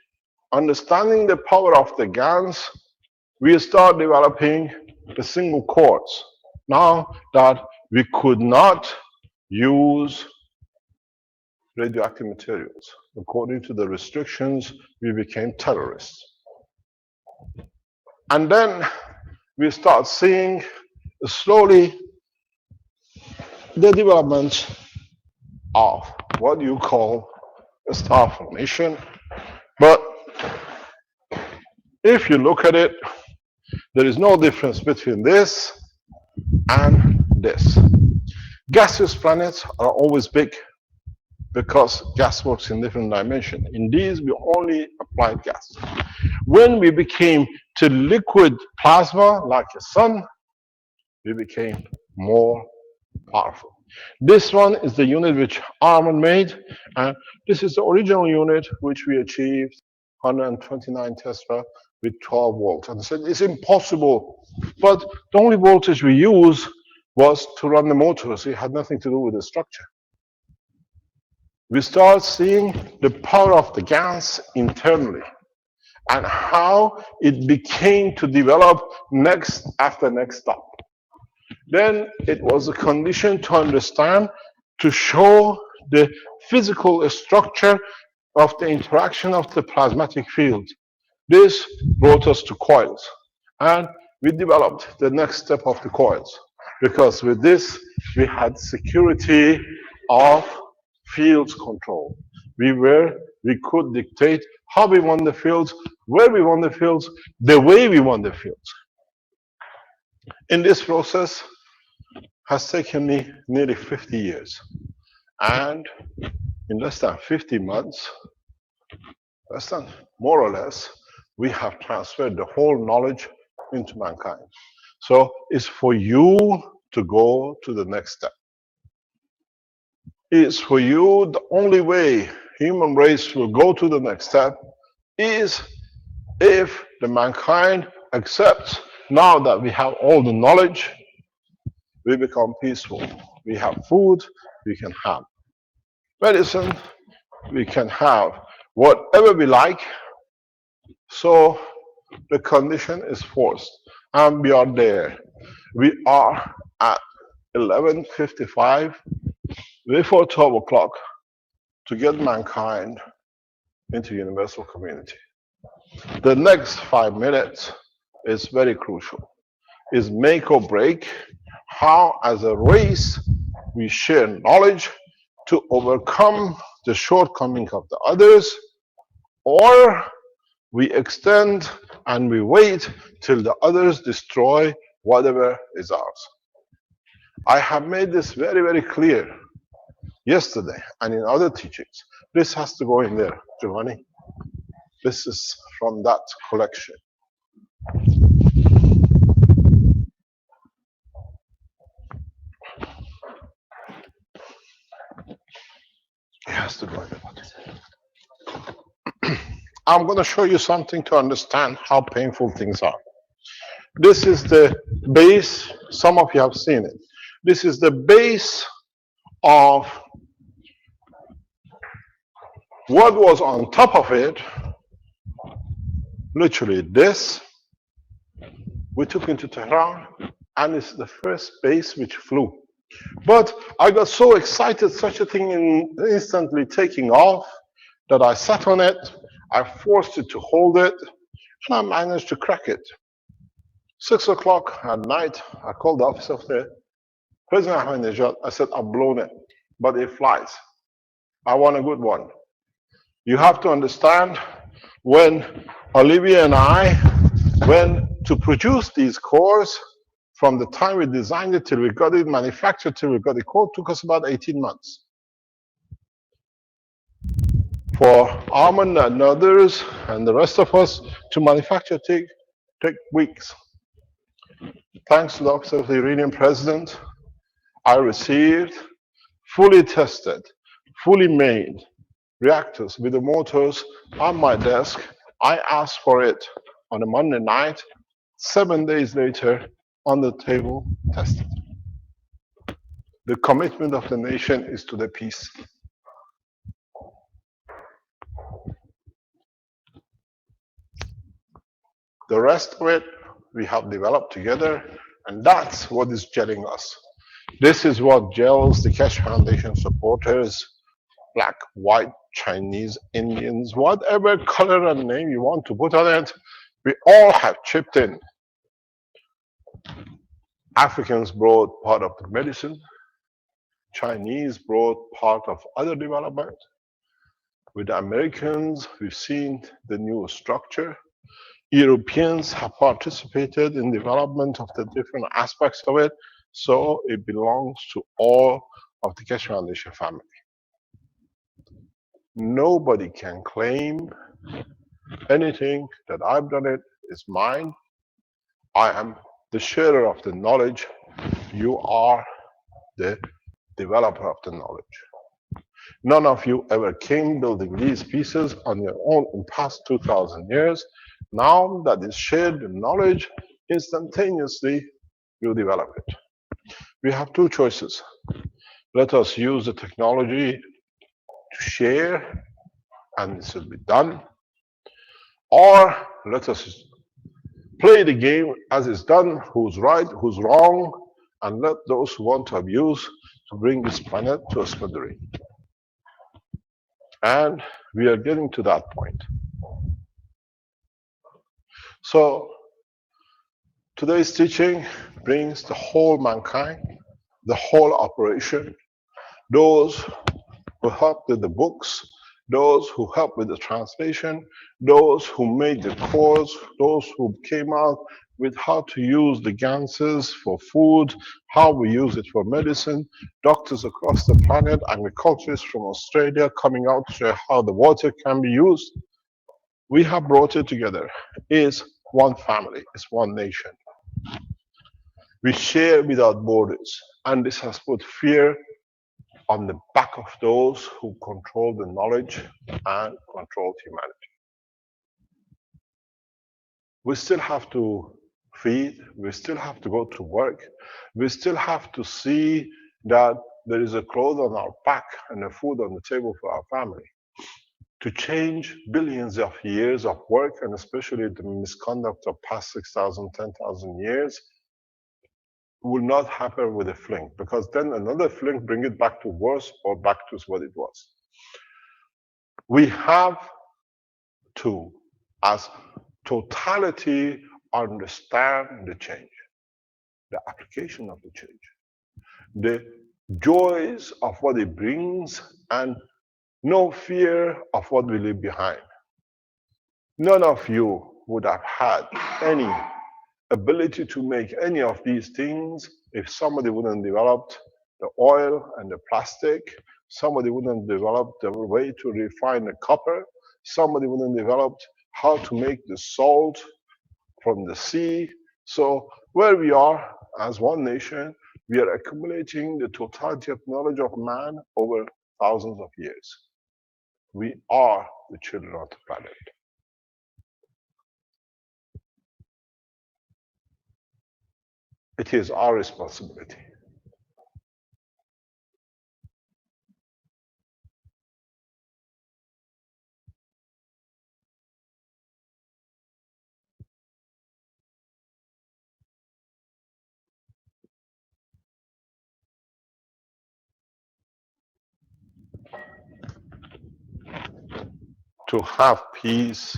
understanding the power of the GaNs. We start developing the single quartz. Now that we could not use radioactive materials. According to the restrictions, we became terrorists. And then we start seeing slowly the development of what you call a star formation. But if you look at it, there is no difference between this and this. Gaseous planets are always big because gas works in different dimensions. In these, we only applied gas. When we became to liquid plasma, like a sun, we became more powerful. This one is the unit which Armand made, and this is the original unit which we achieved 129 Tesla with 12 volts. And I said, it's impossible. But the only voltage we use was to run the motors. It had nothing to do with the structure. We start seeing the power of the gas internally and how it became to develop next after next stop. Then it was a condition to understand, to show the physical structure of the interaction of the plasmatic field. This brought us to coils, and we developed the next step of the coils, because with this we had security of fields control. We could dictate how we want the fields, where we want the fields, the way we want the fields. In this process has taken me nearly 50 years. And in less than 50 months, more or less, we have transferred the whole knowledge into mankind. So it's for you to go to the next step. It's for you, the only way human race will go to the next step is if the mankind accepts, now that we have all the knowledge, we become peaceful. We have food, we can have medicine, we can have whatever we like. So the condition is forced, and we are there. We are at 11:55 before 12 o'clock to get mankind into universal community. The next 5 minutes is very crucial. Is make or break how, as a race, we share knowledge to overcome the shortcomings of the others, or we extend and we wait till the others destroy whatever is ours. I have made this very, very clear yesterday and in other teachings. This has to go in there, Giovanni. This is from that collection. It has to go in there. I'm going to show you something to understand how painful things are. This is the base. Some of you have seen it. This is the base of what was on top of it, literally this, we took into Tehran, and it's the first base which flew. But I got so excited, such a thing instantly taking off, that I sat on it, I forced it to hold it, and I managed to crack it. 6 o'clock at night, I called the office of the President Ahmadinejad. I said, I've blown it, but it flies. I want a good one. You have to understand, when Olivia and I went to produce these cores, from the time we designed it till we got it manufactured till we got the core, took us about 18 months. For Armand and others and the rest of us to manufacture take weeks. Thanks to the Office of the Iranian President, I received fully tested, fully made reactors with the motors on my desk. I asked for it on a Monday night. 7 days later, on the table, tested. The commitment of the nation is to the peace. The rest of it we have developed together, and that's what is gelling us. This is what gels the Keshe Foundation supporters, black, white, Chinese, Indians, whatever color and name you want to put on it, we all have chipped in. Africans brought part of the medicine, Chinese brought part of other development. With the Americans, we've seen the new structure. Europeans have participated in development of the different aspects of it, so it belongs to all of the Keshe Foundation family. Nobody can claim anything that I've done it is mine. I am the sharer of the knowledge. You are the developer of the knowledge. None of you ever came building these pieces on your own in past 2,000 years. Now that is shared the knowledge, instantaneously you develop it. We have two choices. Let us use the technology to share, and this will be done. Or let us play the game as it's done, who's right, who's wrong, and let those who want to abuse to bring this planet to a smithereens. And we are getting to that point. So today's teaching brings the whole mankind, the whole operation, those who helped with the books, those who helped with the translation, those who made the cores, those who came out with how to use the ganses for food, how we use it for medicine, doctors across the planet, agriculturists from Australia coming out to show how the water can be used. We have brought it together. It's one family, it's one nation. We share without borders, and this has put fear on the back of those who control the knowledge and control humanity. We still have to feed, we still have to go to work, we still have to see that there is a clothes on our back and a food on the table for our family. To change billions of years of work, and especially the misconduct of past 6,000, 10,000 years, will not happen with a fling, because then another fling bring it back to worse or back to what it was. We have to, as totality, understand the change, the application of the change, the joys of what it brings, and no fear of what we leave behind. None of you would have had any ability to make any of these things if somebody wouldn't develop the oil and the plastic, somebody wouldn't develop the way to refine the copper, somebody wouldn't develop how to make the salt from the sea. So where we are as one nation, we are accumulating the totality of knowledge of man over thousands of years. We are the children of the planet. It is our responsibility. to have peace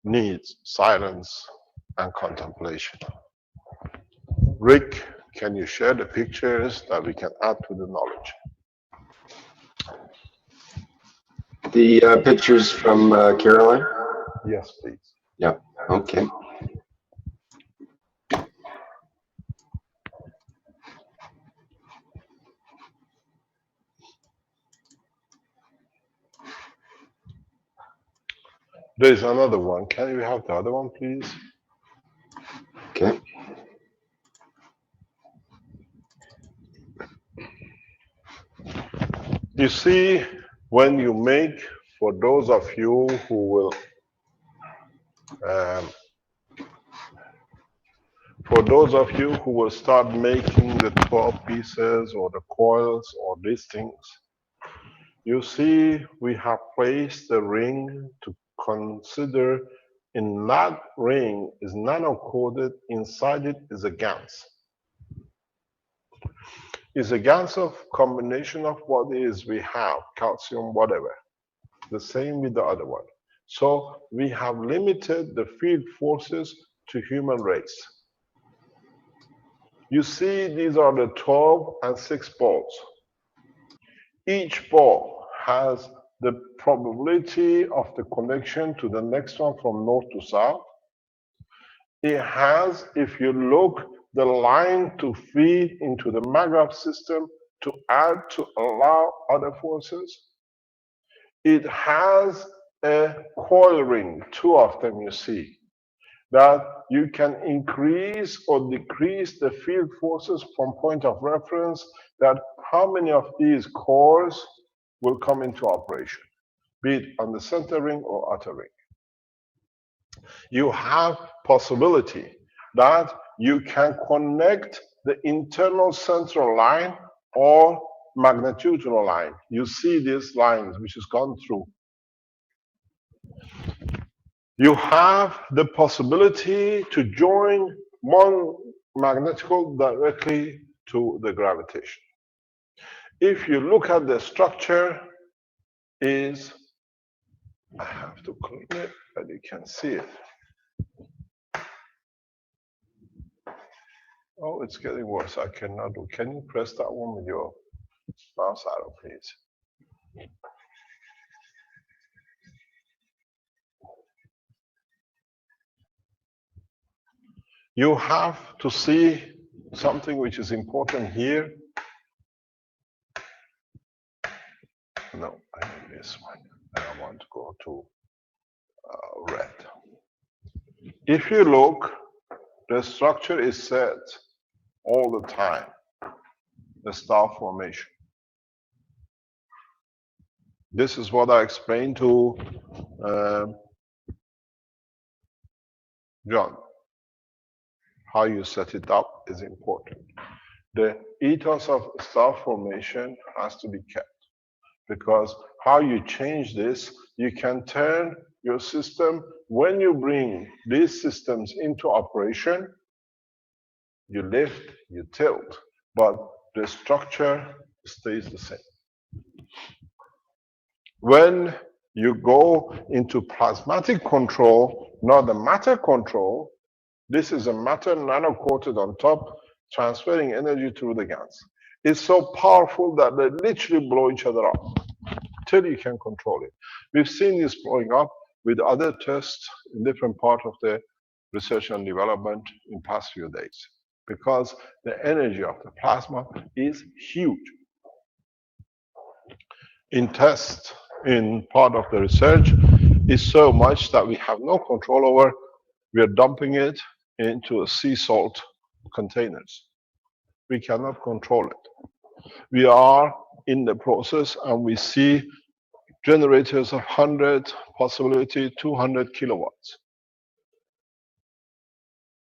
needs silence and contemplation. Rick, can you share the pictures that we can add to the knowledge? The pictures from Caroline? Yes, please. Yeah, okay. There's another one. Can you have the other one, please? Okay. You see, when you make, for those of you who will, start making the 12 pieces or the coils or these things, you see we have placed the ring to consider. In that ring is nano-coated, inside it is a GaNs. It's a GaNs of combination of what is we have, calcium, whatever. The same with the other one. So we have limited the field forces to human race. You see, these are the 12 and 6 balls. Each ball has the probability of the connection to the next one from north to south. It has, if you look, the line to feed into the maglev system to add to allow other forces. It has a coil ring, 2 of them you see, that you can increase or decrease the field forces from point of reference, that how many of these cores will come into operation, be it on the center ring or outer ring. You have possibility that you can connect the internal central line or magnitudinal line. You see these lines which has gone through. You have the possibility to join one magnetical directly to the gravitation. If you look at the structure, is, I have to clean it, but you can see it. Oh, it's getting worse. I cannot do. Can you press that one with your mouse arrow, please? You have to see something which is important here. No, I need this one. And I want to go to red. If you look, the structure is set all the time, the star formation. This is what I explained to John. How you set it up is important. The ethos of star formation has to be kept, because how you change this, you can turn your system, when you bring these systems into operation, you lift, you tilt, but the structure stays the same. When you go into plasmatic control, not the matter control, this is a matter nano-coated on top, transferring energy through the GaNs. It's so powerful that they literally blow each other up till you can control it. We've seen this blowing up with other tests in different parts of the research and development in past few days, because the energy of the plasma is huge. In test, in part of the research, is so much that we have no control over. We are dumping it into sea salt containers. We cannot control it. We are in the process, and we see generators of 100, possibility 200 kilowatts.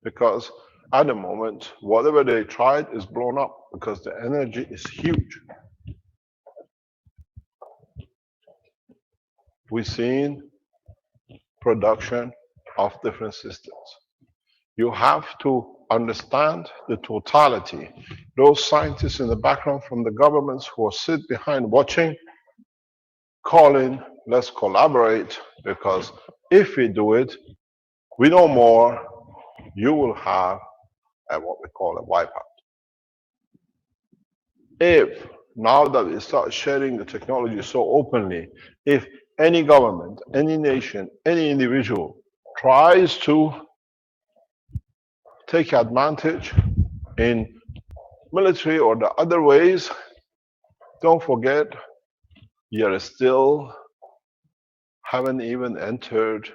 Because at the moment, whatever they tried is blown up, because the energy is huge. We've seen production of different systems. You have to understand the totality. Those scientists in the background from the governments who sit behind watching, calling, let's collaborate, because if we do it, we know more, you will have what we call a wipeout. If, now that we start sharing the technology so openly, if any government, any nation, any individual tries to take advantage in military or the other ways, don't forget, you still haven't even entered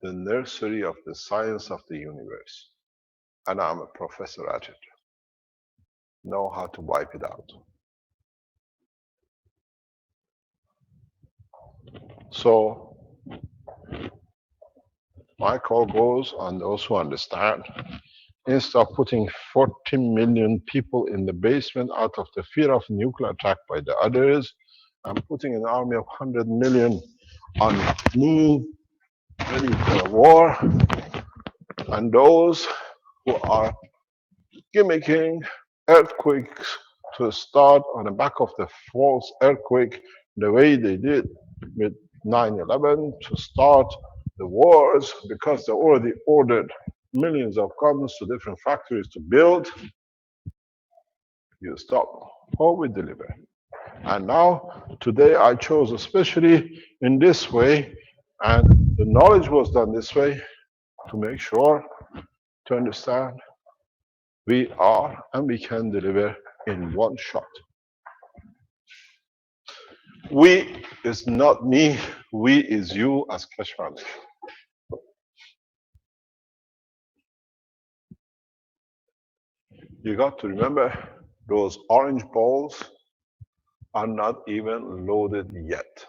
the nursery of the science of the universe. And I'm a professor at it. Know how to wipe it out. So my call goes on those who understand. Instead of putting 40 million people in the basement out of the fear of nuclear attack by the others, I'm putting an army of 100 million on move, ready for a war. And those who are gimmicking earthquakes to start on the back of the false earthquake, the way they did with 9/11 to start the wars, because they already ordered millions of guns to different factories to build. You stop or we deliver. And now, today I chose especially in this way, and the knowledge was done this way to make sure to understand we are and we can deliver in one shot. We is not me, we is you as Keshe Foundation. You got to remember, those orange balls are not even loaded yet.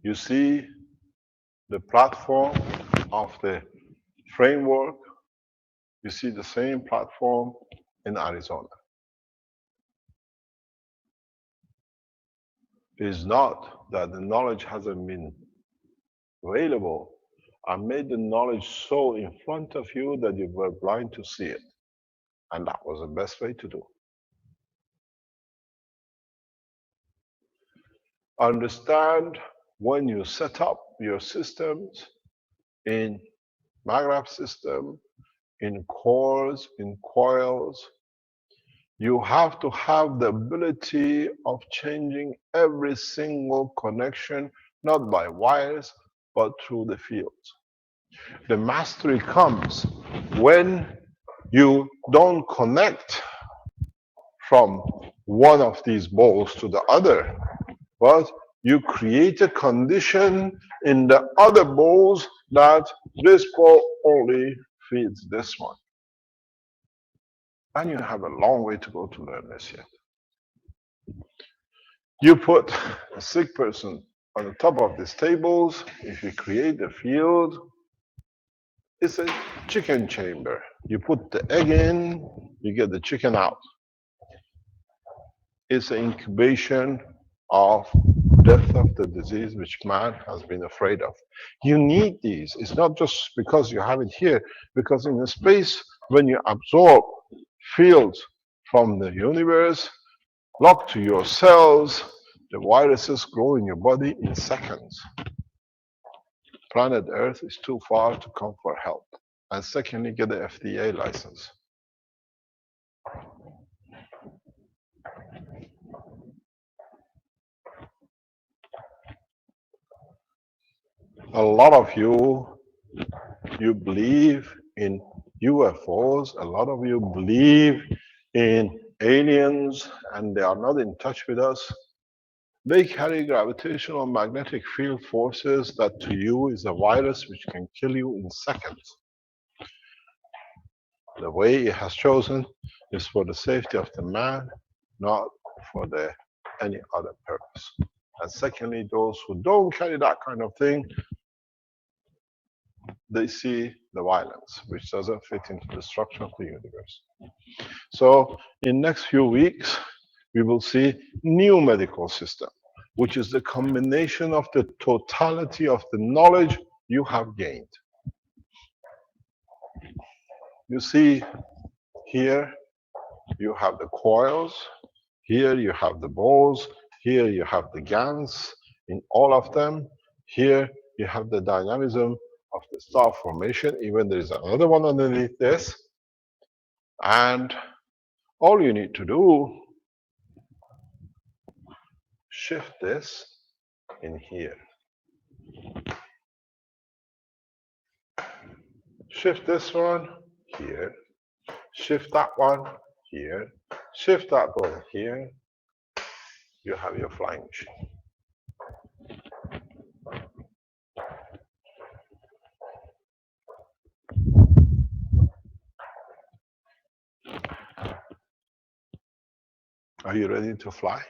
You see the platform of the framework, you see the same platform in Arizona. It is not that the knowledge hasn't been available. I made the knowledge so in front of you that you were blind to see it. And that was the best way to do. Understand when you set up your systems in MAGRAP system, in cores, in coils, you have to have the ability of changing every single connection, not by wires, but through the fields. The mastery comes when you don't connect from one of these balls to the other, but you create a condition in the other balls that this ball only feeds this one. And you have a long way to go to learn this yet. You put a sick person on the top of these tables, if you create a field, it's a chicken chamber. You put the egg in, you get the chicken out. It's an incubation of death of the disease which man has been afraid of. You need these. It's not just because you have it here, because in the space, when you absorb fields from the universe, locked to your cells, the viruses grow in your body in seconds. Planet Earth is too far to come for help. And secondly, get the FDA license. A lot of you believe in UFOs, a lot of you believe in aliens, and they are not in touch with us. They carry gravitational magnetic field forces that to you is a virus which can kill you in seconds. The way it has chosen is for the safety of the man, not for any other purpose. And secondly, those who don't carry that kind of thing, they see the violence, which doesn't fit into the structure of the universe. So in next few weeks, we will see new medical system, which is the combination of the totality of the knowledge you have gained. You see, Here you have the coils. Here you have the balls. Here you have the GANs in all of them. Here you have the dynamism of the star formation. Even there is another one underneath this. And all you need to do, shift this in here. Shift this one here. Shift that one here. Shift that one here. You have your flying machine. Are you ready to fly?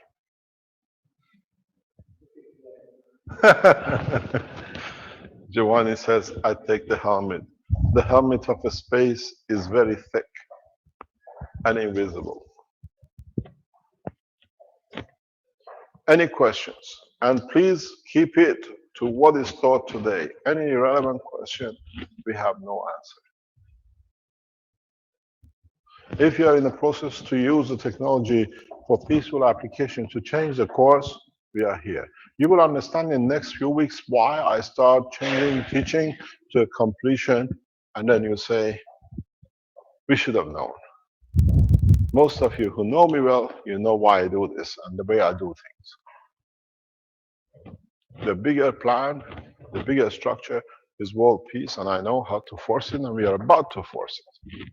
Giovanni says, I take the helmet. The helmet of a space is very thick and invisible. Any questions? And please keep it to what is taught today. Any relevant question, we have no answer. If you are in the process to use the technology for peaceful application to change the course, we are here. You will understand in the next few weeks why I start changing teaching to completion, and then you say, we should have known. Most of you who know me well, you know why I do this and the way I do things. The bigger plan, the bigger structure is world peace, and I know how to force it, and we are about to force it.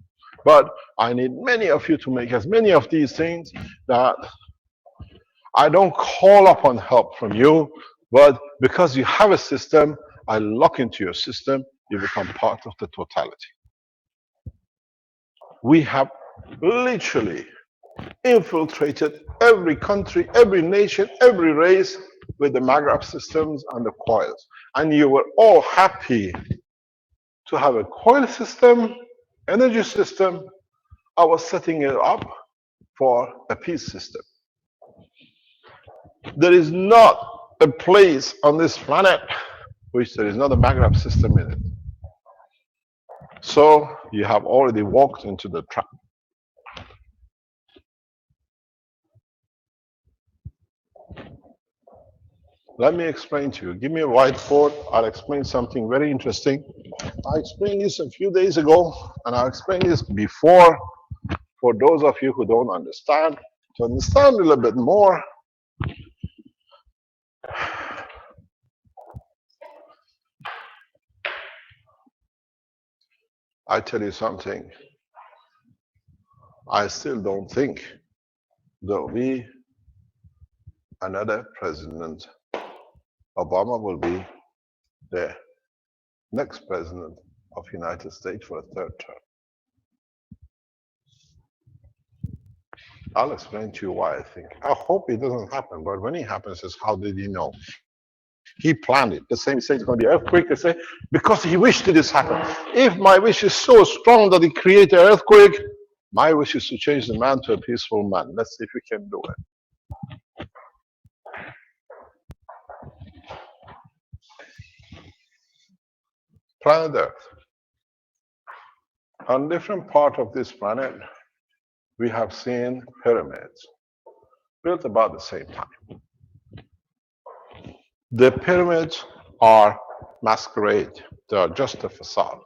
But I need many of you to make as many of these things that I don't call upon help from you, but because you have a system, I lock into your system, you become part of the totality. We have literally infiltrated every country, every nation, every race with the Maghreb systems and the coils. And you were all happy to have a coil system, energy system. I was setting it up for a peace system. There is not a place on this planet which there is not a Maghreb system in it. So you have already walked into the trap. Let me explain to you. Give me a whiteboard. I'll explain something very interesting. I explained this a few days ago, and I'll explain this before for those of you who don't understand. To understand a little bit more, I tell you something. I still don't think there'll be another president. Obama will be the next president of the United States for a third term. I'll explain to you why I think. I hope it doesn't happen, but when it happens, it's how did he know? He planned it. The same say it's going to be an earthquake. They say, because he wished this happen. If my wish is so strong that it creates an earthquake, my wish is to change the man to a peaceful man. Let's see if we can do it. Planet Earth. On different parts of this planet, we have seen pyramids built about the same time. The pyramids are masquerade. They are just a facade.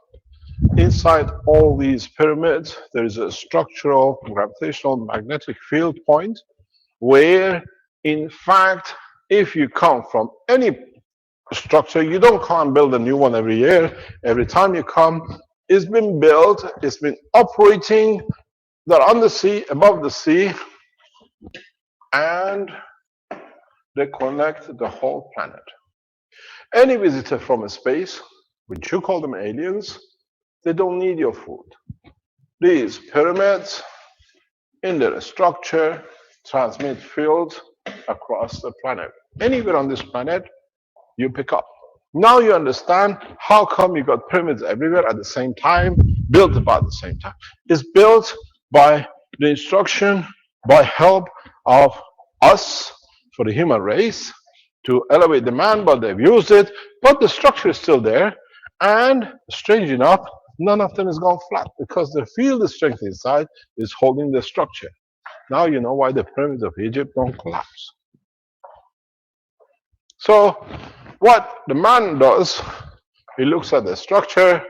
Inside all these pyramids, there is a structural gravitational magnetic field point where, in fact, if you come from any structure, you don't come and build a new one every year. Every time you come, it's been built, it's been operating. They're on the sea, above the sea, and they connect the whole planet. Any visitor from space, which you call them aliens, they don't need your food. These pyramids, in their structure, transmit fields across the planet. Anywhere on this planet, you pick up. Now you understand how come you got pyramids everywhere at the same time, built about the same time. It's built by the instruction, by help of us, for the human race, to elevate the man, but they've used it, but the structure is still there. And strange enough, None of them is gone flat because the field strength inside is holding the structure. Now you know why the pyramids of Egypt don't collapse. So what the man does, he looks at the structure.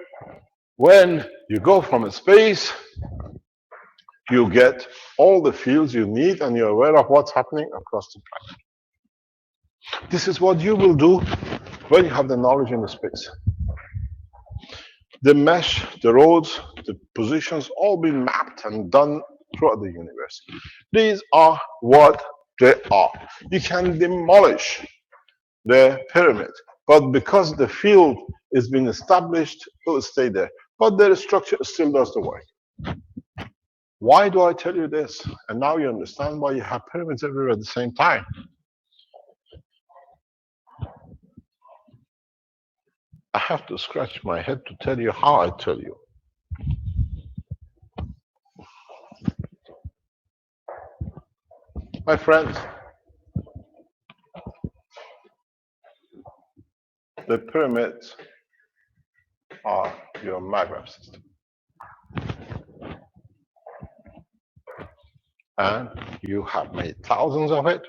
When you go from a space, you get all the fields you need and you're aware of what's happening across the planet. This is what you will do when you have the knowledge in the space. The mesh, the roads, the positions, all been mapped and done throughout the universe. These are what they are. You can demolish the pyramid, but because the field is being established, it will stay there. But the structure still does the work. Why do I tell you this? And now you understand why you have pyramids everywhere at the same time. I have to scratch my head to tell you how I tell you. My friends, the pyramids are your Maghreb system. And you have made thousands of it,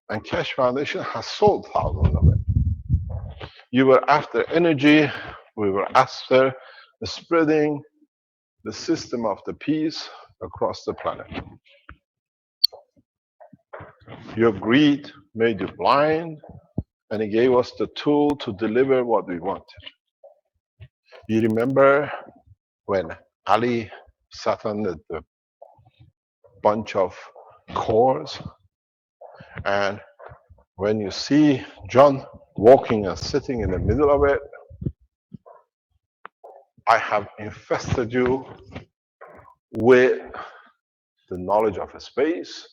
and Keshe Foundation has sold thousands of it. You were after energy, we were after the spreading the system of the peace across the planet. Your greed made you blind, and it gave us the tool to deliver what we wanted. You remember when Ali sat on the bunch of cores, and when you see John walking and sitting in the middle of it, I have infested you with the knowledge of a space,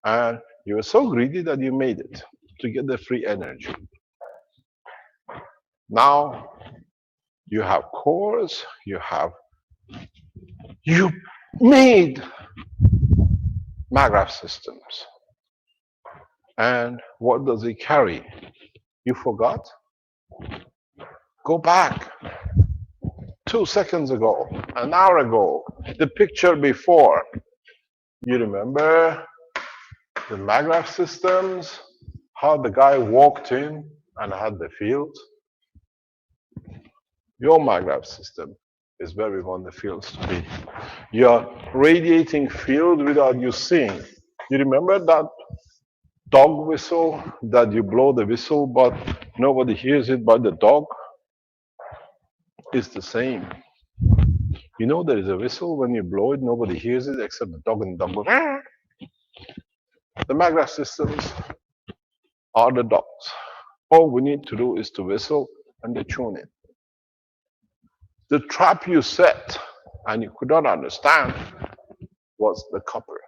and you were so greedy that you made it to get the free energy. Now you have cores, you made Maghreb systems. And what does it carry? You forgot? Go back 2 seconds ago, an hour ago, the picture before. You remember the Maghreb systems? How the guy walked in and had the field? Your Maghreb system is where we want the fields to be. You're radiating field without you seeing. You remember that dog whistle that you blow the whistle but nobody hears it but the dog? It's the same. You know there is a whistle, when you blow it, nobody hears it except the dog, and the dog goes, "Arr!" The Maghreb systems are the dogs. All we need to do is to whistle and they tune it. The trap you set and you could not understand was the copper.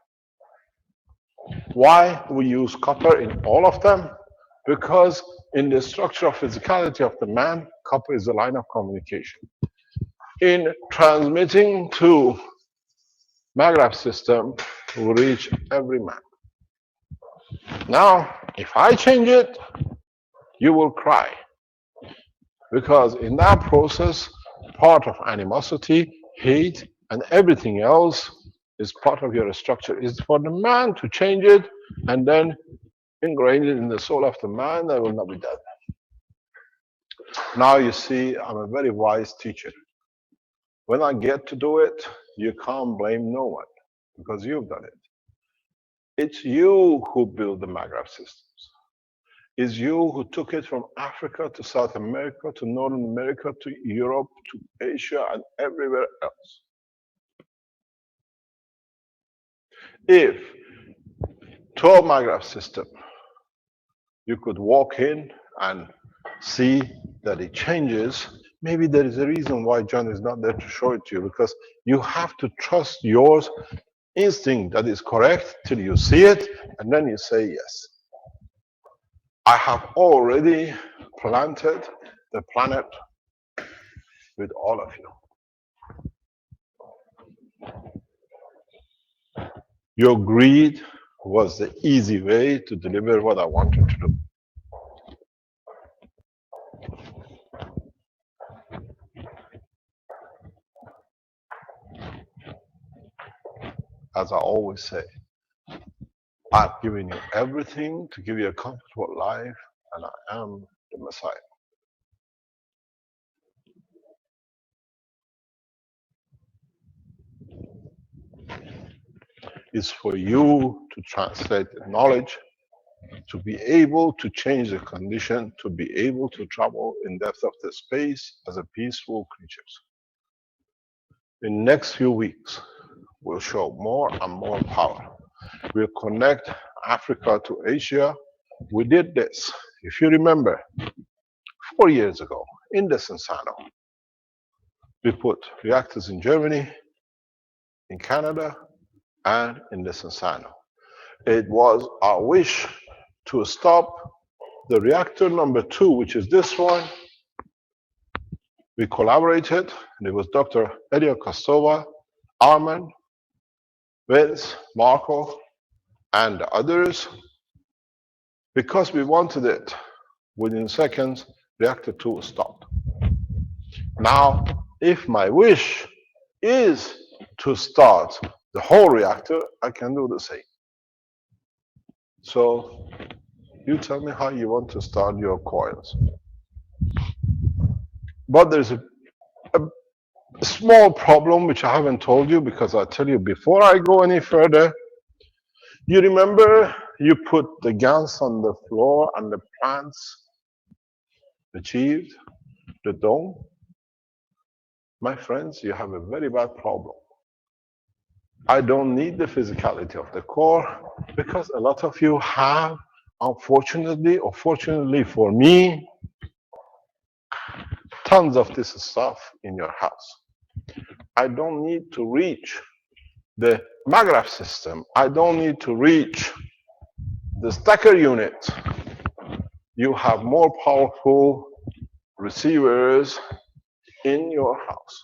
Why we use copper in all of them? Because in the structure of physicality of the man, copper is a line of communication. In transmitting to Maghreb system, we reach every man. Now, if I change it, you will cry. Because in that process, part of animosity, hate, and everything else is part of your structure. It's for the man to change it and then ingrain it in the soul of the man. That will not be done. Now you see, I'm a very wise teacher. When I get to do it, you can't blame no one because you've done it. It's you who built the Maghreb systems. It's you who took it from Africa to South America to Northern America to Europe to Asia and everywhere else. If 12 Maghreb system, you could walk in and see that it changes, maybe there is a reason why John is not there to show it to you, because you have to trust your instinct that is correct till you see it, and then you say yes. I have already planted the planet with all of you. Your greed was the easy way to deliver what I wanted to do. as I always say, I've given you everything to give you a comfortable life, and I am the Messiah. It's for you to translate the knowledge, to be able to change the condition, to be able to travel in depth of the space as a peaceful creatures. In next few weeks, we'll show more and more power. We'll connect Africa to Asia. We did this, if you remember, 4 years ago in the Sensano. We put reactors in Germany, in Canada, and in the Sensano. It was our wish to stop the reactor number 2, which is this one. We collaborated, and it was Dr. Elio Kostova, Arman, Vince, Marco, and others, because we wanted it. Within seconds, reactor 2 stopped. Now, if my wish is to start the whole reactor, I can do the same. So, you tell me how you want to start your coils. But there's a small problem which I haven't told you, because I'll tell you before I go any further. You remember you put the GANs on the floor and the plants achieved the dome? My friends, you have a very bad problem. I don't need the physicality of the core, because a lot of you have, unfortunately or fortunately for me, tons of this stuff in your house. I don't need to reach the MAGRAPH system. I don't need to reach the stacker unit. You have more powerful receivers in your house.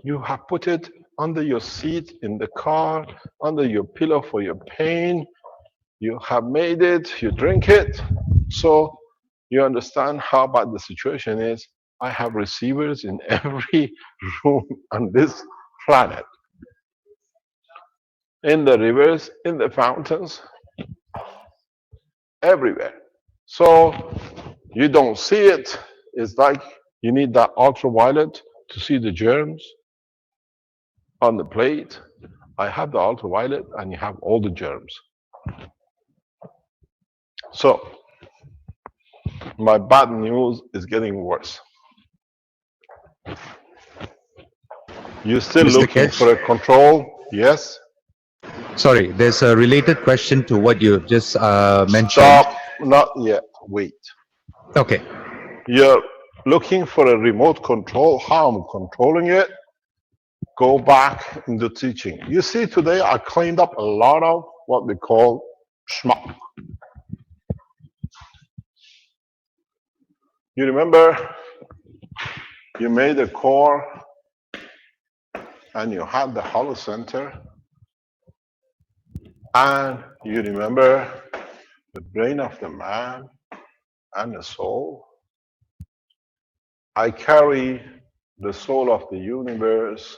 You have put it under your seat in the car, under your pillow for your pain. You have made it, you drink it. So you understand how bad the situation is. I have receivers in every room on this planet. In the rivers, in the fountains, everywhere. So you don't see it. It's like you need that ultraviolet to see the germs on the plate. I have the ultraviolet and you have all the germs. So my bad news is getting worse. You're still Mr. looking Kesh? for a control? Yes? Sorry, there's a related question to what you just mentioned. Stop. Not yet. Wait. Okay. You're looking for a remote control. How I'm controlling it? Go back in the teaching. You see, today I cleaned up a lot of what we call schmuck. You remember you made a core and you had the hollow center, and you remember the brain of the man and the soul. I carry the soul of the universe,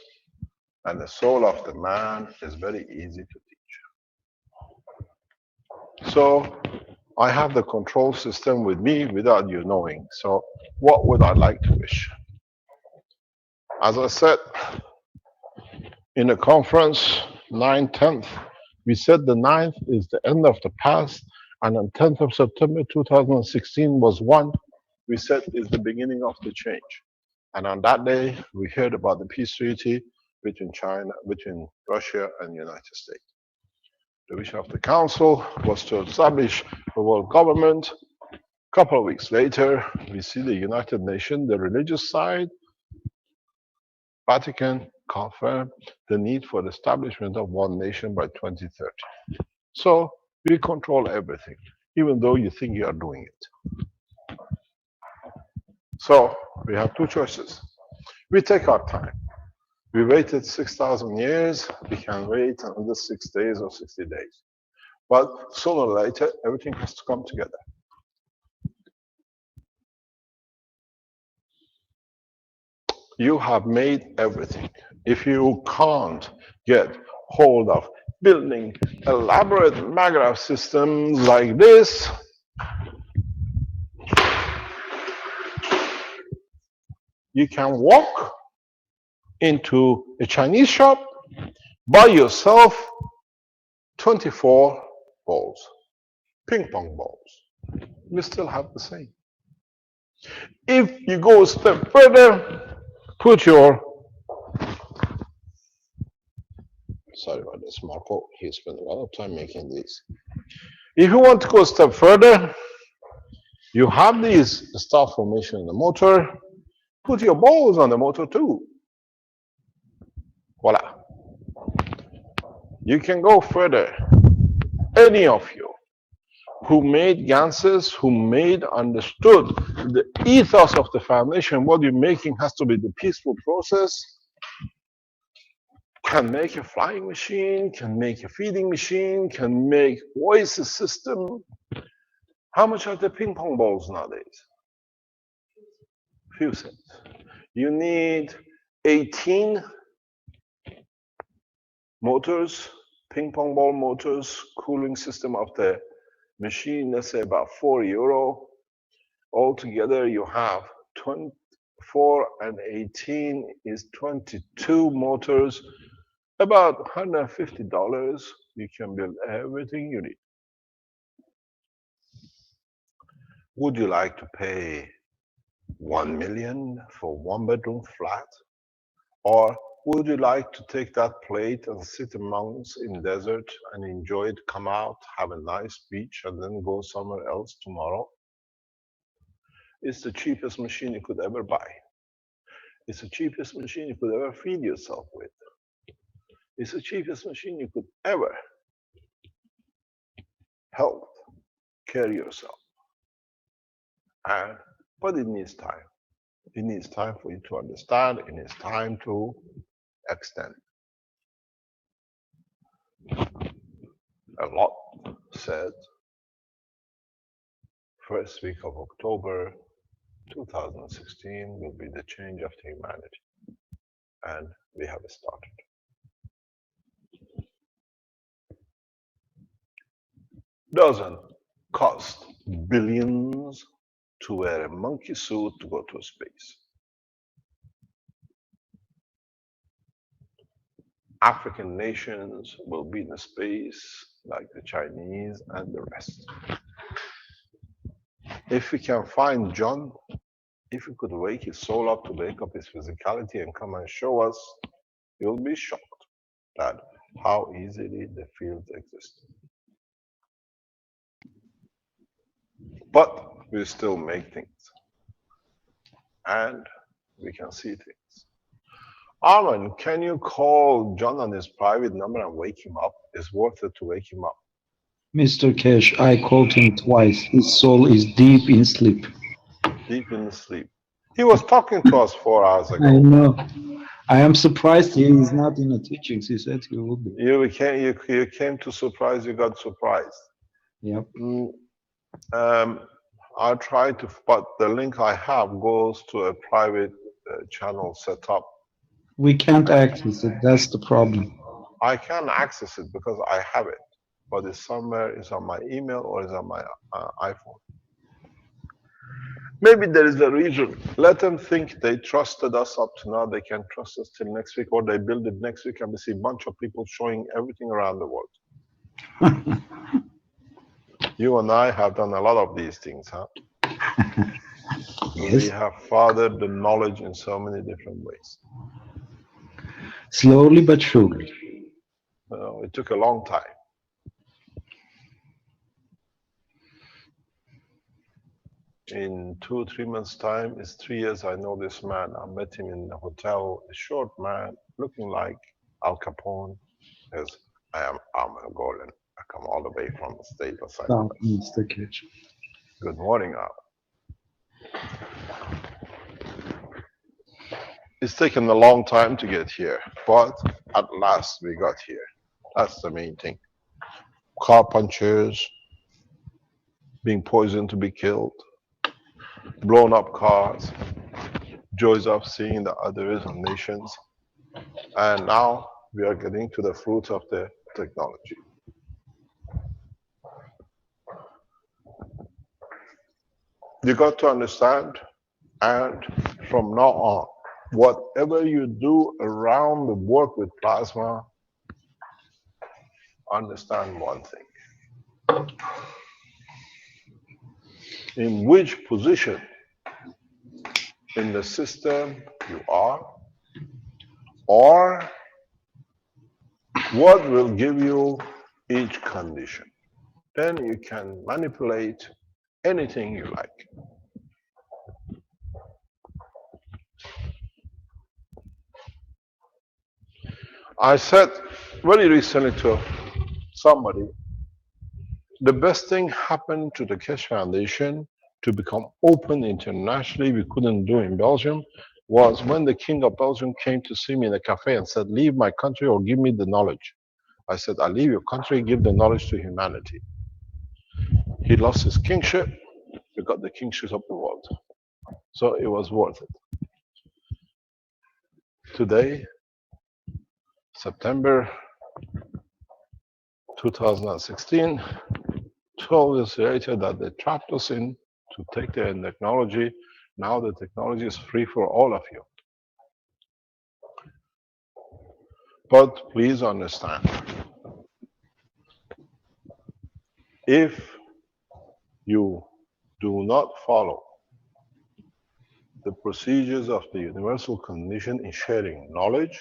and the soul of the man is very easy to teach. So I have the control system with me without you knowing. So what would I like to wish? As I said in a conference, 9th, 10th, we said the 9th is the end of the past, and on 10th of September 2016 was 1. We said is the beginning of the change. And on that day, we heard about the peace treaty between Russia and the United States. The wish of the council was to establish a world government. A couple of weeks later, we see the United Nations, the religious side, Vatican confirmed the need for the establishment of one nation by 2030. So we control everything, even though you think you are doing it. So we have two choices. We take our time. We waited 6,000 years. We can wait another 6 days or 60 days. But sooner or later, everything has to come together. You have made everything. If you can't get hold of building elaborate MAGRAPH systems like this, you can walk into a Chinese shop, buy yourself 24 balls, ping pong balls. We still have the same. If you go a step further, put your, sorry about this, Marco, he spent a lot of time making these. If you want to go a step further, you have these star formation in the motor, put your balls on the motor too. Voila. You can go further. Any of you who made Ganses, who understood the ethos of the foundation, what you're making has to be the peaceful process, can make a flying machine, can make a feeding machine, can make voice system. How much are the ping pong balls nowadays? Few cents. You need 18 motors, ping pong ball motors, cooling system of the machine, let's say about €4. Altogether, you have 24 and 18 is 22 motors, about $150. You can build everything you need. Would you like to pay $1 million for 1-bedroom flat? Or would you like to take that plate and sit amongst in desert and enjoy it, come out, have a nice beach, and then go somewhere else tomorrow? It's the cheapest machine you could ever buy. It's the cheapest machine you could ever feed yourself with. It's the cheapest machine you could ever help carry yourself. But it needs time. It needs time for you to understand. It needs time to extend. A lot said. First week of October 2016 will be the change of humanity. And we have started. Doesn't cost billions to wear a monkey suit to go to space. African nations will be in space like the Chinese and the rest. If we can find John, if we could wake his soul up to wake up his physicality and come and show us, you'll be shocked at how easily the fields exist. But we still make things. And we can see things. Armin, can you call John on his private number and wake him up? It's worth it to wake him up. Mr. Cash, I called him twice. His soul is deep in sleep. Deep in sleep. He was talking to us 4 hours ago. I know. I am surprised he is not in the teachings. He said he would be. You came to surprise, you got surprised. Yep. I'll try to, but the link I have goes to a private channel set up. We can't access it. That's the problem. I can access it because I have it, but it's somewhere, it's on my email or it's on my iPhone. Maybe there is a reason. Let them think they trusted us up to now. They can trust us till next week, or they build it next week and we see a bunch of people showing everything around the world. You and I have done a lot of these things, huh? Yes. We have fathered the knowledge in so many different ways. Slowly but surely. It took a long time. In 2 or 3 months' time, it's 3 years I know this man. I met him in a hotel, a short man, looking like Al Capone. Says, I am Armin Golin. I come all the way from the state of Cyprus. Mr. Cash. Good morning, Al. It's taken a long time to get here, but at last we got here. That's the main thing. Car punchers, being poisoned to be killed, blown up cars, joys of seeing the others and nations. And now we are getting to the fruits of the technology. You got to understand, and from now on, whatever you do around the work with plasma, understand one thing. In which position in the system you are, or what will give you each condition. Then you can manipulate anything you like. I said very recently to somebody, the best thing happened to the Keshe Foundation to become open internationally, we couldn't do in Belgium, was when the King of Belgium came to see me in a cafe and said, leave my country or give me the knowledge. I said, I'll leave your country, give the knowledge to humanity. He lost his kingship, we got the kingship of the world. So it was worth it. Today, September 2016, 12 years later that they trapped us in to take their technology. Now the technology is free for all of you. But please understand, if you do not follow the procedures of the universal condition in sharing knowledge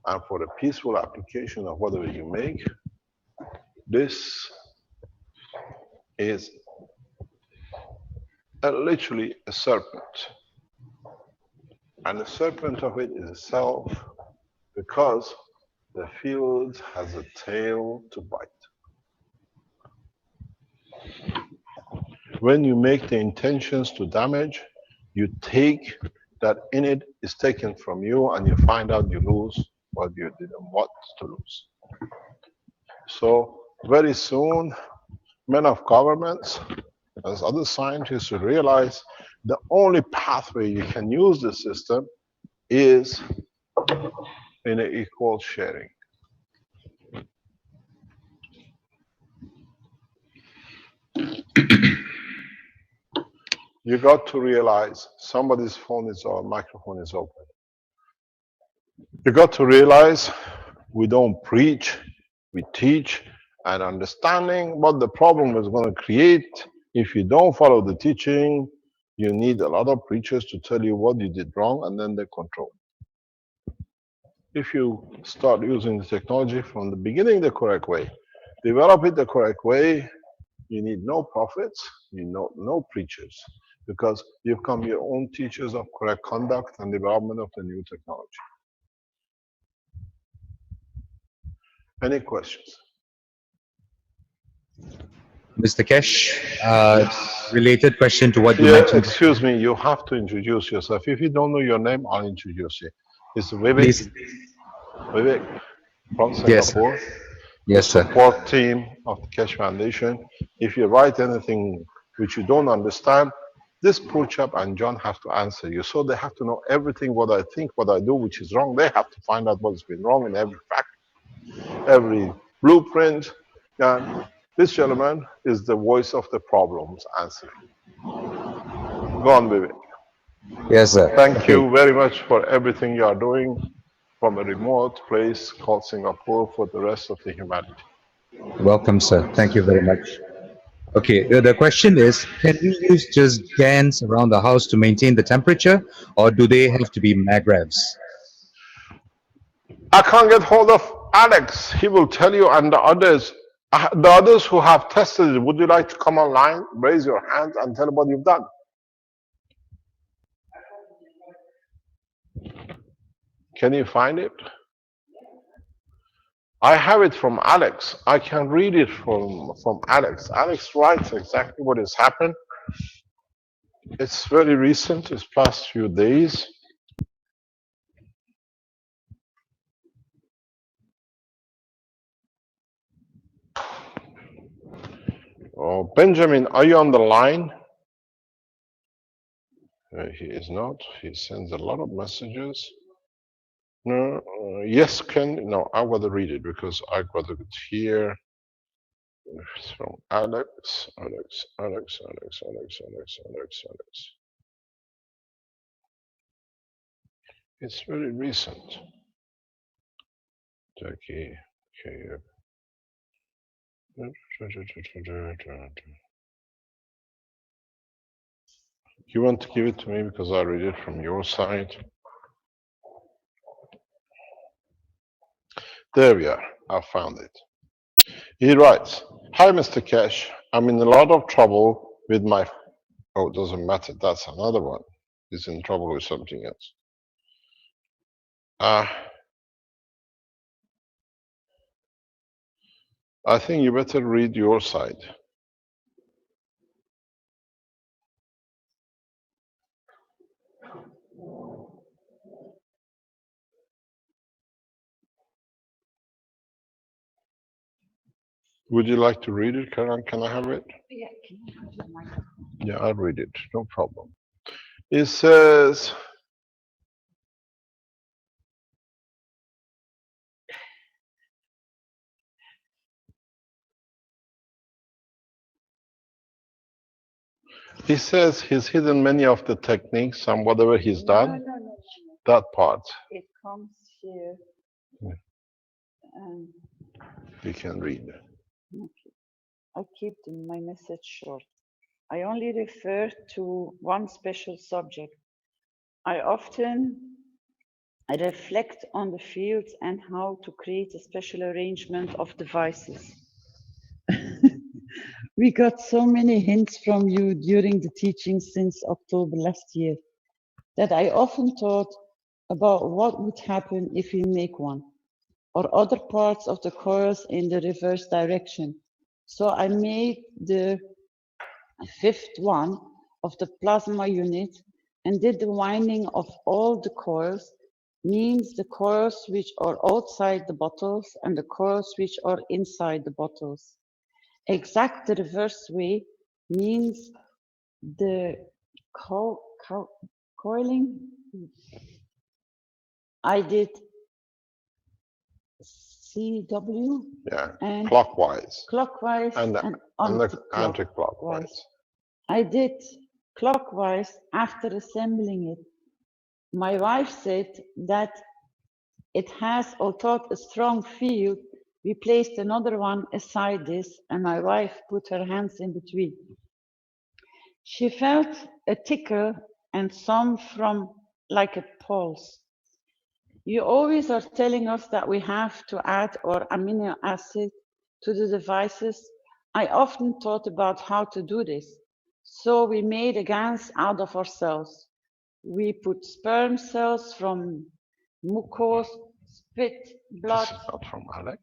and for the peaceful application of whatever you make, this is literally a serpent. And the serpent of it is a self, because the field has a tail to bite. When you make the intentions to damage, you take that in it is taken from you, and you find out you lose what you didn't want to lose. So very soon, men of governments, as other scientists will realize, the only pathway you can use the system is in an equal sharing. You got to realize somebody's phone is or microphone is open. You got to realize we don't preach, we teach, and understanding what the problem is going to create. If you don't follow the teaching, you need a lot of preachers to tell you what you did wrong, and then they control. If you start using the technology from the beginning the correct way, develop it the correct way, you need no prophets, you need no preachers, because you become your own teachers of correct conduct and development of the new technology. Any questions? Mr. Keshe, related question to what you Yeah, mentioned. excuse me, you have to introduce yourself. If you don't know your name, I'll introduce you. It's Vivek. Please. Vivek from Yes. Singapore. Yes, The sir. support team of the Keshe Foundation. If you write anything which you don't understand, this Pruchap and John have to answer you. So they have to know everything, what I think, what I do, which is wrong. They have to find out what's been wrong in every fact, every blueprint. And this gentleman is the voice of the problems answering. Go on, Vivek. Yes, sir. Thank Okay. you very much for everything you are doing from a remote place called Singapore for the rest of the humanity. Welcome, sir. Thank you very much. Okay, the question is, can we use just GANs around the house to maintain the temperature, or do they have to be magrevs? I can't get hold of Alex. He will tell you, and the others who have tested it, would you like to come online, raise your hand and tell what you've done? Can you find it? I have it from Alex. I can read it from Alex. Alex writes exactly what has happened. It's very recent, it's past few days. Oh, Benjamin, are you on the line? He is not. He sends a lot of messages. No, yes, Ken. No, I got to read it because I got it here. It's from Alex. It's very recent. Jackie. Okay. You want to give it to me because I read it from your side? There we are. I found it. He writes, "Hi, Mr. Cash. I'm in a lot of trouble with my..." Oh, it doesn't matter. That's another one. He's in trouble with something else. I think you better read your side. Would you like to read it, Karen? Can I have it? Yeah, can you have your microphone? Yeah, I'll read it. No problem. It says, he's hidden many of the techniques and whatever he's done, No. that part. It comes here. Yeah. Um, You can read. okay. I keep my message short. I only refer to one special subject. I often reflect on the fields and how to create a special arrangement of devices. We got so many hints from you during the teaching since October last year that I often thought about what would happen if we make one, or other parts of the coils in the reverse direction. So I made the fifth one of the plasma unit and did the winding of all the coils, means the coils which are outside the bottles and the coils which are inside the bottles. Exact the reverse way means the coiling. I did CW Yeah, and clockwise clockwise and anti-clockwise. I did clockwise after assembling it. My wife said that it has, although a strong field, we placed another one aside this, and my wife put her hands in between. She felt a tickle and some from like a pulse. You always are telling us that we have to add our amino acid to the devices. I often thought about how to do this. So we made a GANs out of ourselves. We put sperm cells from mucous, spit, blood. This is not from Alex.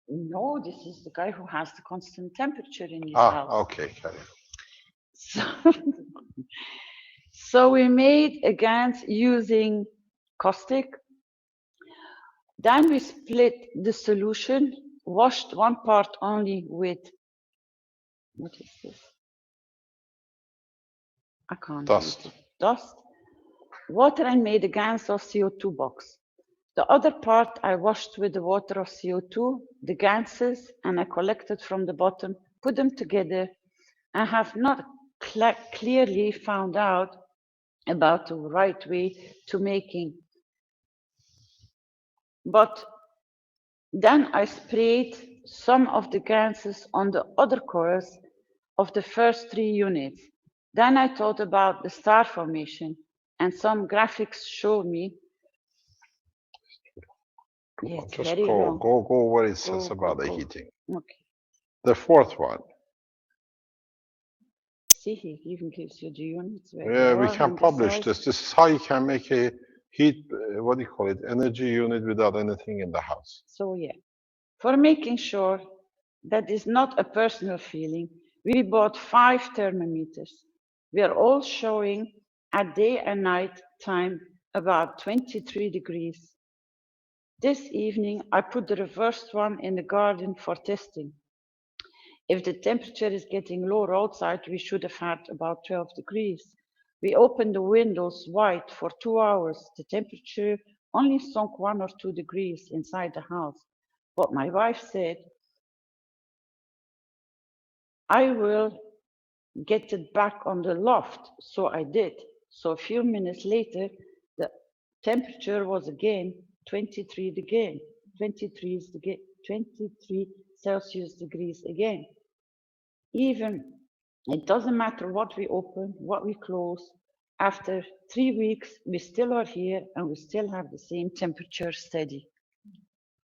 No, this is the guy who has the constant temperature in his house. Okay, carry So, on. so we made a GANs using caustic. Then we split the solution, washed one part only with, what is this? I can't Dust. read it. Dust. Water and made a GANs of CO2 box. The other part I washed with the water of CO2, the ganses, and I collected from the bottom, put them together. I have not clearly found out about the right way to making. But then I sprayed some of the ganses on the other coils of the first 3 units. Then I thought about the star formation, and some graphics show me. Yeah, it's Just very long. go what it says about the heating. Okay. The fourth one. See, he even gives you the units. where Yeah, they we are can and the publish size. this. This is how you can make a heat, what do you call it, energy unit without anything in the house. So yeah, for making sure that is not a personal feeling, we bought 5 thermometers. We are all showing at day and night time about 23 degrees. This evening, I put the reversed one in the garden for testing. If the temperature is getting lower outside, we should have had about 12 degrees. We opened the windows wide for 2 hours. The temperature only sunk 1 or 2 degrees inside the house. But my wife said, I will get it back on the loft. So I did. So a few minutes later, the temperature was again 23 Celsius degrees again. Even it doesn't matter what we open, what we close. After 3 weeks, we still are here and we still have the same temperature steady.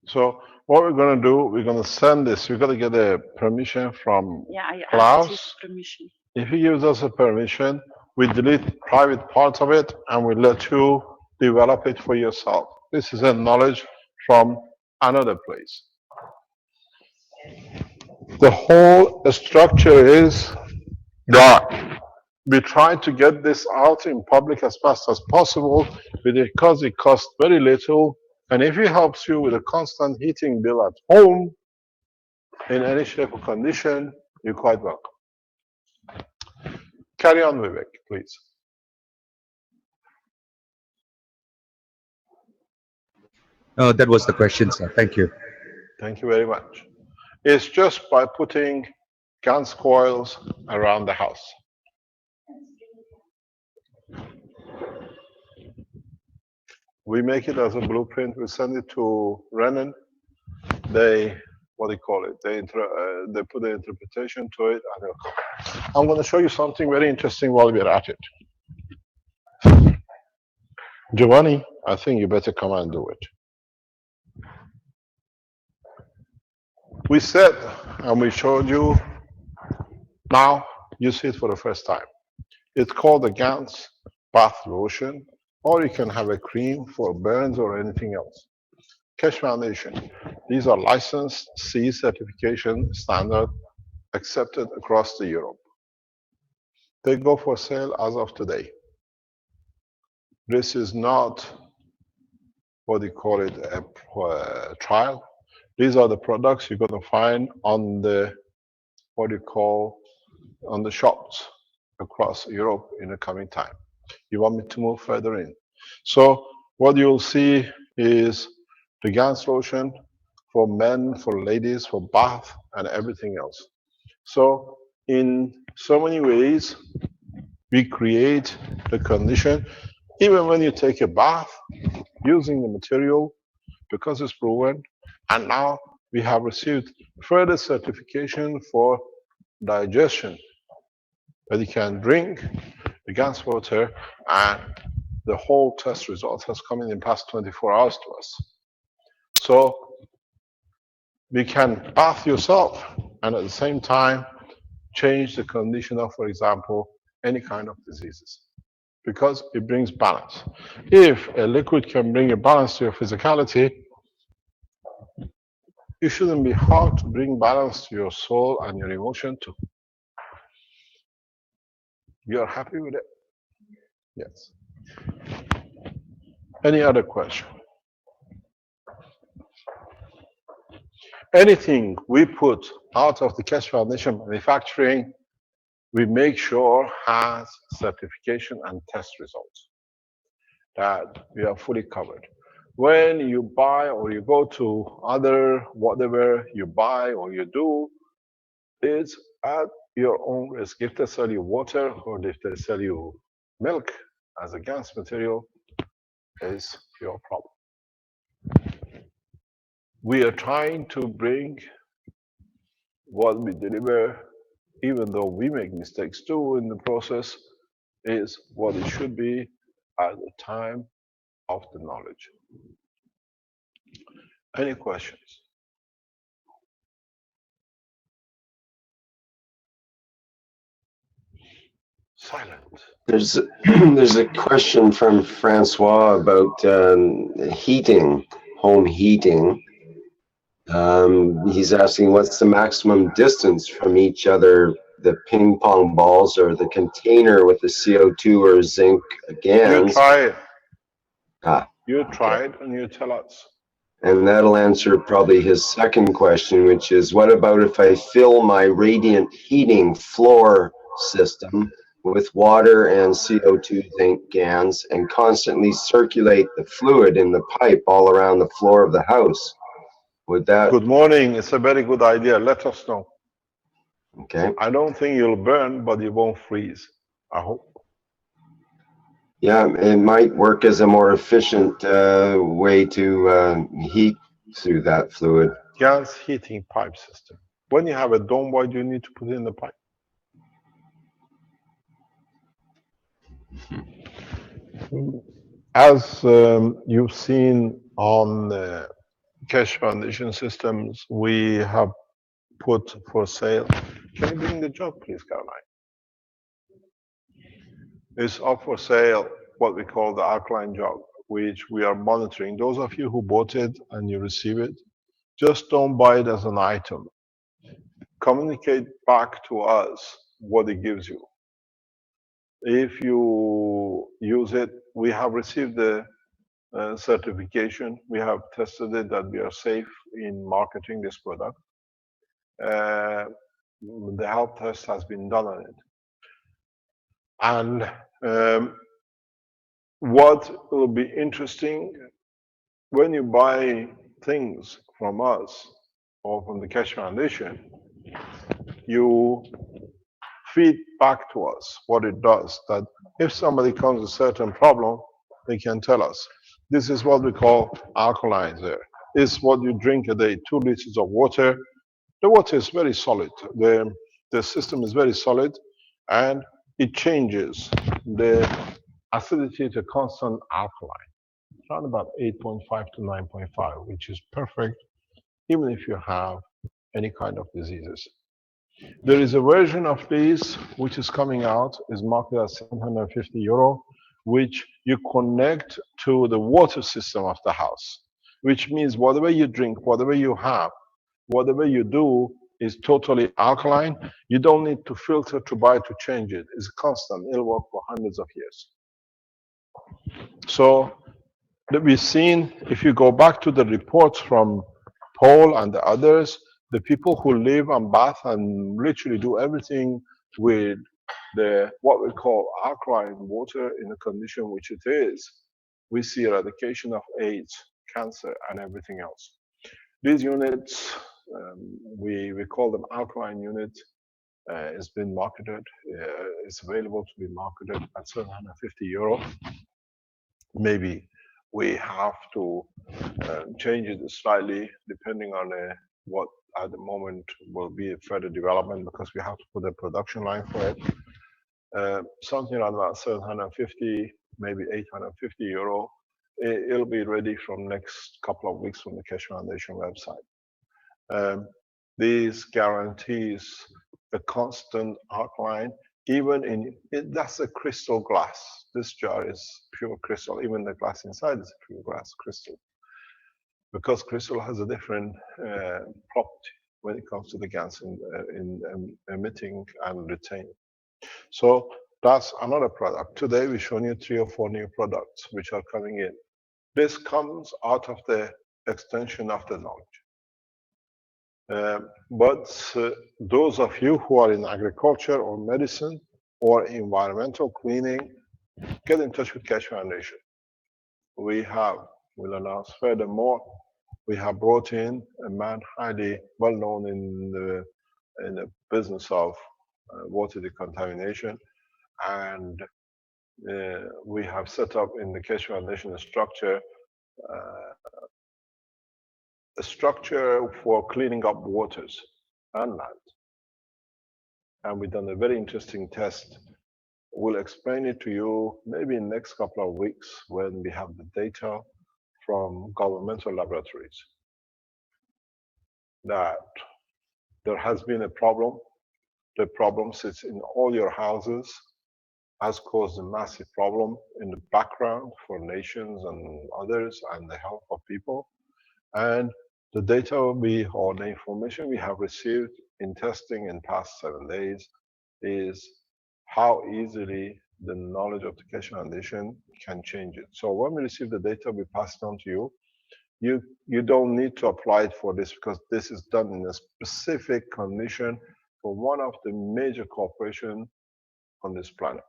So what we're going to do, we're going to send this. We've got to get a permission from Yeah, I Klaus. asked his permission. If he gives us a permission, we delete private parts of it and we let you develop it for yourself. This is a knowledge from another place. The whole structure is that we try to get this out in public as fast as possible because it costs very little. And if it helps you with a constant heating bill at home, in any shape or condition, you're quite welcome. Carry on, Vivek, please. That was the question, sir. Thank you. Thank you very much. It's just by putting GANS coils around the house. We make it as a blueprint. We send it to Renan. They, what do you call it? They put the interpretation to it. And I'm going to show you something very interesting while we're at it. Giovanni, I think you better come and do it. We said, and we showed you, now you see it for the first time. It's called the GANS bath lotion, or you can have a cream for burns or anything else. Keshe Foundation, these are licensed CE certification standard accepted across the Europe. They go for sale as of today. This is not, what do you call it, a trial. These are the products you're going to find on the, what do you call, on the shops across Europe in the coming time. You want me to move further in? So what you'll see is the GANS lotion for men, for ladies, for bath, and everything else. So in so many ways, we create the condition, even when you take a bath, using the material, because it's proven, and now we have received further certification for digestion, that you can drink the GANS water, and the whole test result has come in the past 24 hours to us. So we can bath yourself and at the same time change the condition of, for example, any kind of diseases, because it brings balance. If a liquid can bring a balance to your physicality, it shouldn't be hard to bring balance to your soul and your emotion too. You're happy with it? Yes. Any other question? Anything we put out of the Keshe Foundation manufacturing, we make sure has certification and test results, that we are fully covered. When you buy or you go to other, whatever you buy or you do, it's at your own risk. If they sell you water or if they sell you milk as a GANS material, is your problem. We are trying to bring what we deliver, even though we make mistakes too in the process, is what it should be at the time of the knowledge. Any questions? Silent. There's a question from Francois about heating, home heating. He's asking what's the maximum distance from each other, the ping pong balls or the container with the CO2 or zinc GANS. You try it. Ah, You try it and you tell us. and that'll answer probably his second question, which is what about if I fill my radiant heating floor system with water and CO2 zinc GANs and constantly circulate the fluid in the pipe all around the floor of the house. Would that, Good morning. It's a very good idea. Let us know. okay? I don't think you'll burn, but you won't freeze. I hope. Yeah, it might work as a more efficient way to heat through that fluid. Gas heating pipe system. When you have a dome, why do you need to put it in the pipe? As you've seen on the Keshe Foundation systems, we have put for sale. Can you bring the jug, please, Caroline? It's up for sale, what we call the alkaline jug, which we are monitoring. Those of you who bought it and you receive it, just don't buy it as an item. Communicate back to us what it gives you. If you use it, we have received the certification. We have tested it that we are safe in marketing this product. The health test has been done on it. And what will be interesting, when you buy things from us or from the Keshe Foundation, you feed back to us what it does, that if somebody comes with a certain problem, they can tell us. This is what we call alkalizer. It's what you drink a day, 2 liters of water. The water is very solid. The system is very solid, and it changes the acidity to constant alkaline, around about 8.5 to 9.5, which is perfect, even if you have any kind of diseases. There is a version of this which is coming out, is marketed at €750, which you connect to the water system of the house, which means whatever you drink, whatever you have, whatever you do is totally alkaline. You don't need to filter to buy to change it. It's constant. It'll work for hundreds of years. So that we've seen, if you go back to the reports from Paul and the others, the people who live and bath and literally do everything with the what we call alkaline water in the condition which it is, we see eradication of AIDS, cancer, and everything else. These units, we call them alkaline units. It's been marketed. It's available to be marketed at €750. Maybe we have to change it slightly depending on what at the moment will be a further development, because we have to put a production line for it. Something around about 750, maybe €850. It'll be ready from next couple of weeks from the Keshe Foundation website. These guarantees a constant alkaline, even in it. That's a crystal glass. This jar is pure crystal. Even the glass inside is pure glass crystal, because crystal has a different property when it comes to the gas in emitting and retaining. So that's another product. Today we've shown you 3 or 4 new products which are coming in. This comes out of the extension of the knowledge. But those of you who are in agriculture or medicine or environmental cleaning, get in touch with Keshe Foundation. We'll announce furthermore, we have brought in a man highly well known in the business of water decontamination, and we have set up in the Keshe Foundation a structure for cleaning up waters and land. And we've done a very interesting test. We'll explain it to you maybe in the next couple of weeks when we have the data from governmental laboratories, that there has been a problem. The problem sits in all your houses, has caused a massive problem in the background for nations and others and the health of people. And the data or the information we have received in testing in past 7 days is how easily the knowledge of the Keshe Foundation can change it. So when we receive the data, we pass it on to you. You don't need to apply it for this, because this is done in a specific condition for one of the major corporations on this planet.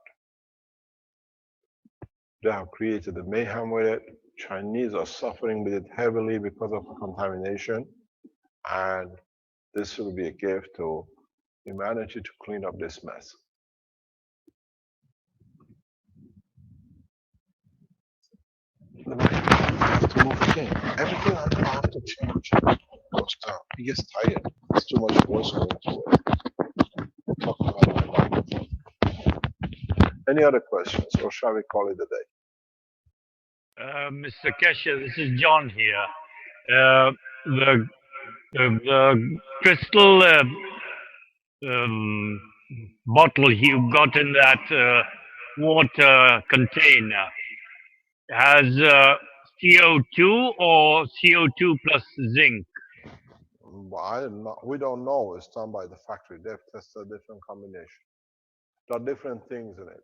They have created a mayhem with it. Chinese are suffering with it heavily because of contamination. And this will be a gift to humanity to clean up this mess. I have to move again. Everything I have to change goes down. He gets tired. It's too much voice going to it. Talk about my microphone. Any other questions, or shall we call it a day? Mr. Kesha, this is John here. The crystal bottle you got in that water container has CO2 or CO2 plus zinc? Well, we don't know. It's done by the factory. They've tested a different combination. There are different things in it.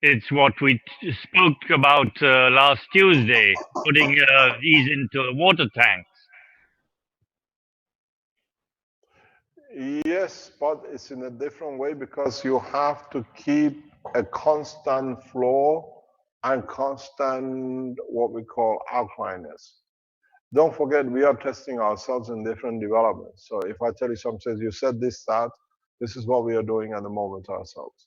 It's what we spoke about last Tuesday, putting these into water tanks. Yes, but it's in a different way because you have to keep a constant flow and constant what we call alkalineness. Don't forget, we are testing ourselves in different developments. So if I tell you something, you said this, that, this is what we are doing at the moment ourselves.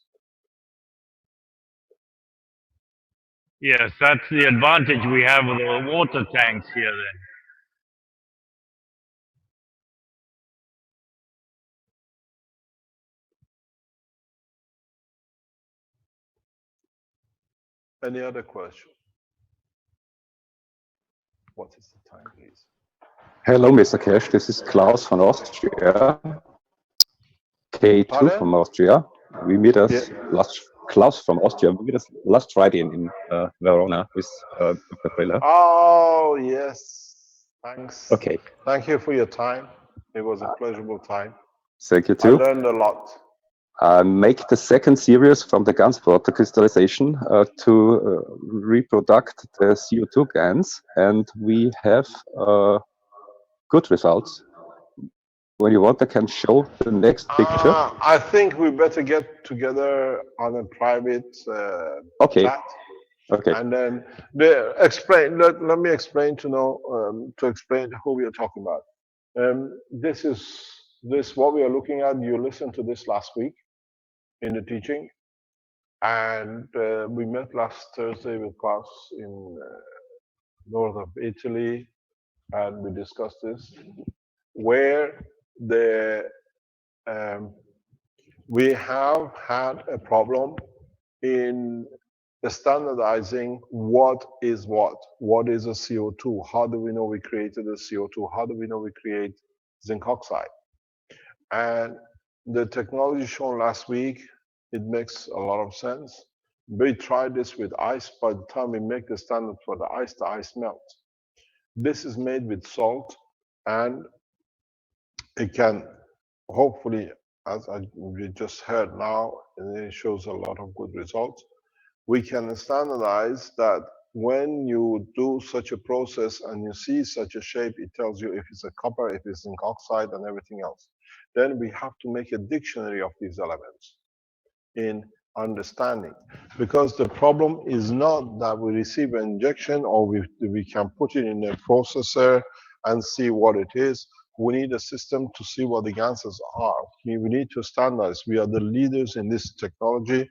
Yes, that's the advantage we have with the water tanks here then. Any other question? What is the time, please? Hello, Mr. Cash. This is Klaus from Austria. K2 Pardon? from Austria. We meet us Yeah. Klaus from Austria. We meet us last Friday in Verona with Dr. Briller. Oh, yes. Thanks. Okay. Thank you for your time. It was a pleasurable time. Thank you I too. learned a lot. Make the second series from the Ganzwater crystallization to reproduct the CO2 GANs, and we have good results. When you want, I can show the next picture. I think we better get together on a private Okay. chat. Okay. And then explain. Let me explain to explain who we are talking about. This what we are looking at. You listened to this last week in the teaching, and we met last Thursday with class in north of Italy, and we discussed this, where we have had a problem in standardizing what is a CO2, how do we know we created a CO2, how do we know we create zinc oxide. And the technology shown last week, it makes a lot of sense. We tried this with ice. By the time we make the standard for the ice melts. This is made with salt, and it can hopefully, as we just heard now, and it shows a lot of good results. We can standardize that when you do such a process and you see such a shape, it tells you if it's a copper, if it's zinc oxide, and everything else. Then we have to make a dictionary of these elements in understanding, because the problem is not that we receive an injection or we can put it in a processor and see what it is. We need a system to see what the gases are. We need to standardize. We are the leaders in this technology,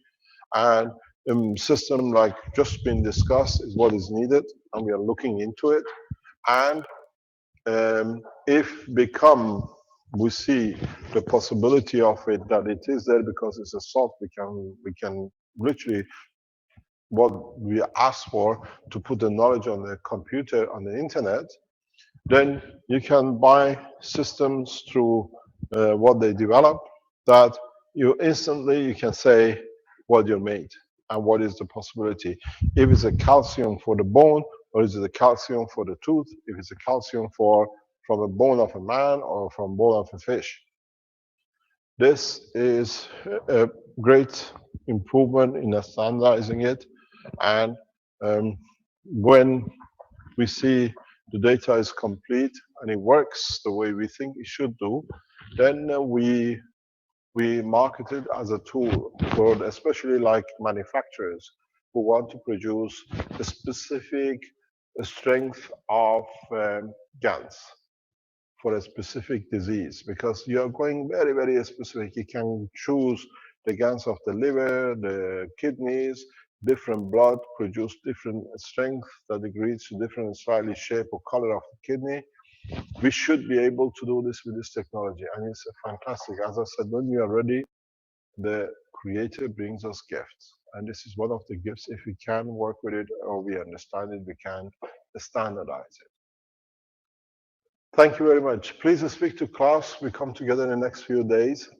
and a system like just been discussed is what is needed, and we are looking into it. And if we see the possibility of it, that it is there because it's a salt, we can literally, what we ask for, to put the knowledge on the computer, on the internet, then you can buy systems through what they develop, that you can say what you made and what is the possibility. If it's a calcium for the bone, or is it a calcium for the tooth, if it's a calcium from a bone of a man or from bone of a fish. This is a great improvement in standardizing it. And when we see the data is complete and it works the way we think it should do, then we market it as a tool for especially like manufacturers who want to produce a specific strength of GANs for a specific disease, because you are going very, very specific. You can choose the GANs of the liver, the kidneys, different blood produce different strength that agrees to different slightly shape or color of the kidney. We should be able to do this with this technology, and it's fantastic. As I said, when we are ready, the creator brings us gifts, and this is one of the gifts. If we can work with it or we understand it, we can standardize it. Thank you very much. Please speak to class. We come together in the next few days,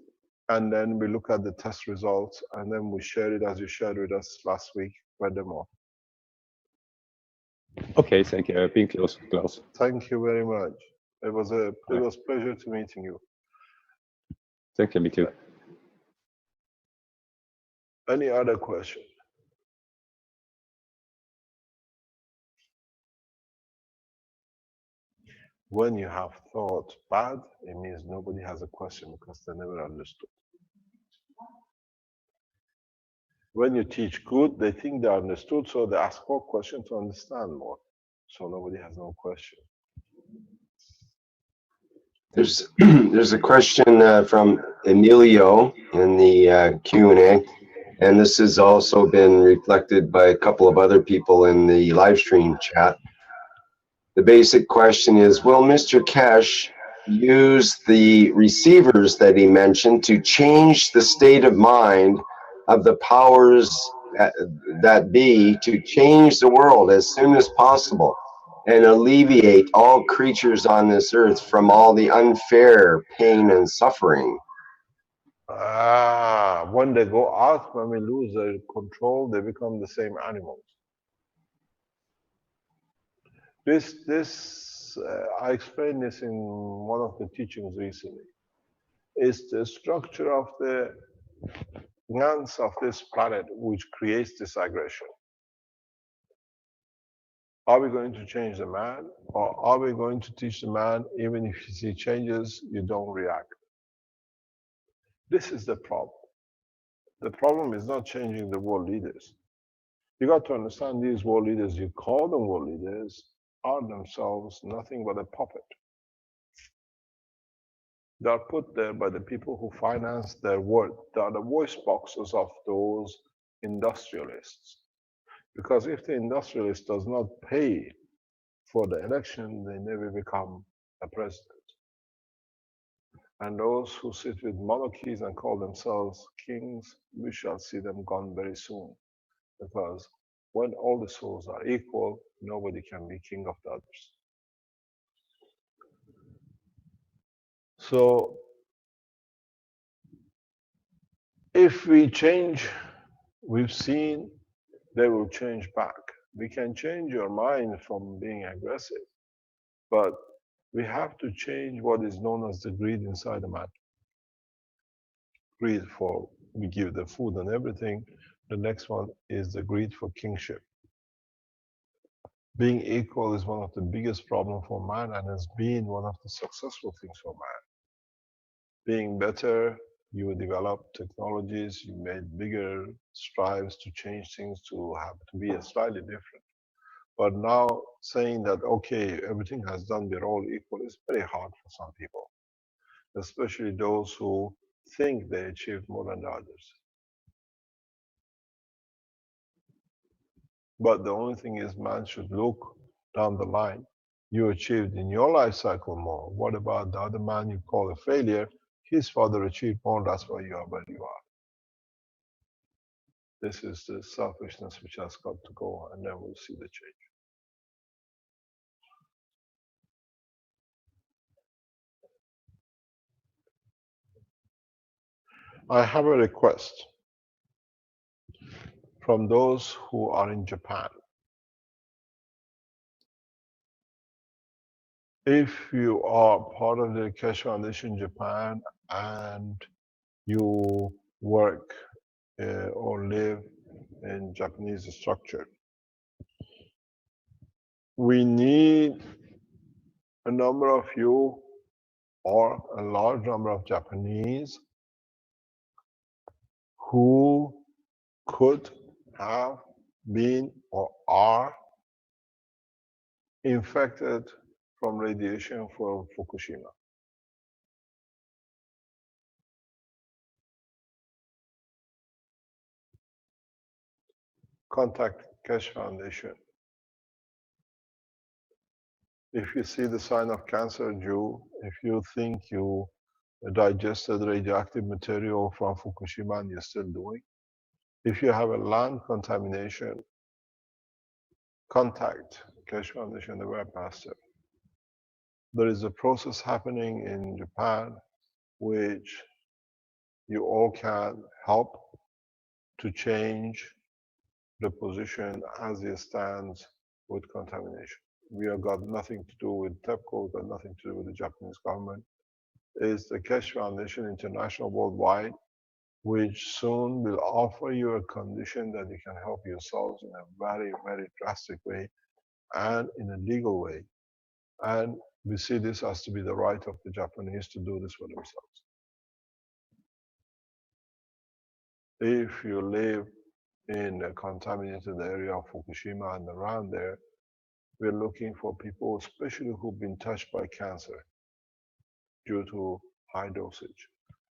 and then we look at the test results, and then we share it as you shared with us last week. Furthermore. Okay, thank you. Being close, Klaus. Thank you very much. It was a pleasure to meeting you. Thank you, me too. Any other question? When you have thought bad, it means nobody has a question because they never understood. When you teach good, they think they understood, so they ask more questions to understand more. So nobody has no question. There's a question from Emilio in the Q&A, and this has also been reflected by a couple of other people in the live stream chat. The basic question is, will Mr. Keshe use the receivers that he mentioned to change the state of mind of the powers that be to change the world as soon as possible and alleviate all creatures on this earth from all the unfair pain and suffering? When they go out, when we lose their control, they become the same animals. I explained this in one of the teachings recently. It's the structure of the GANs of this planet which creates this aggression. Are we going to change the man, or are we going to teach the man, even if you see changes, you don't react? This is the problem. The problem is not changing the world leaders. You got to understand, these world leaders, you call them world leaders, are themselves nothing but a puppet. They are put there by the people who finance their work. They are the voice boxes of those industrialists. Because if the industrialist does not pay for the election, they never become a president. And those who sit with monarchies and call themselves kings, we shall see them gone very soon. Because when all the souls are equal, nobody can be king of the others. So, if we change, we've seen they will change back. We can change your mind from being aggressive, but we have to change what is known as the greed inside the man. Greed for, we give the food and everything. The next one is the greed for kingship. Being equal is one of the biggest problems for man, and has been one of the successful things for man. Being better, you develop technologies, you made bigger strives to change things to be slightly different. But now saying that, okay, everything has done, we're all equal, is very hard for some people, especially those who think they achieved more than the others. But the only thing is, man should look down the line. You achieved in your life cycle more. What about the other man you call a failure? His father achieved more, that's why you are where you are. This is the selfishness which has got to go, and then we'll see the change. I have a request from those who are in Japan. If you are part of the Keshe Foundation Japan and you work or live in Japanese structure, we need a number of you or a large number of Japanese who could have been or are infected from radiation from Fukushima. Contact Keshe Foundation. If you see the sign of cancer due, if you think you digested radioactive material from Fukushima and you're still doing, if you have a land contamination, contact Keshe Foundation, the web pastor. There is a process happening in Japan which you all can help to change the position as it stands with contamination. We have got nothing to do with TEPCO, got nothing to do with the Japanese government. It's the Keshe Foundation International Worldwide, which soon will offer you a condition that you can help yourselves in a very, very drastic way and in a legal way. And we see this as to be the right of the Japanese to do this for themselves. If you live in a contaminated area of Fukushima and around there, we're looking for people, especially who've been touched by cancer due to high dosage,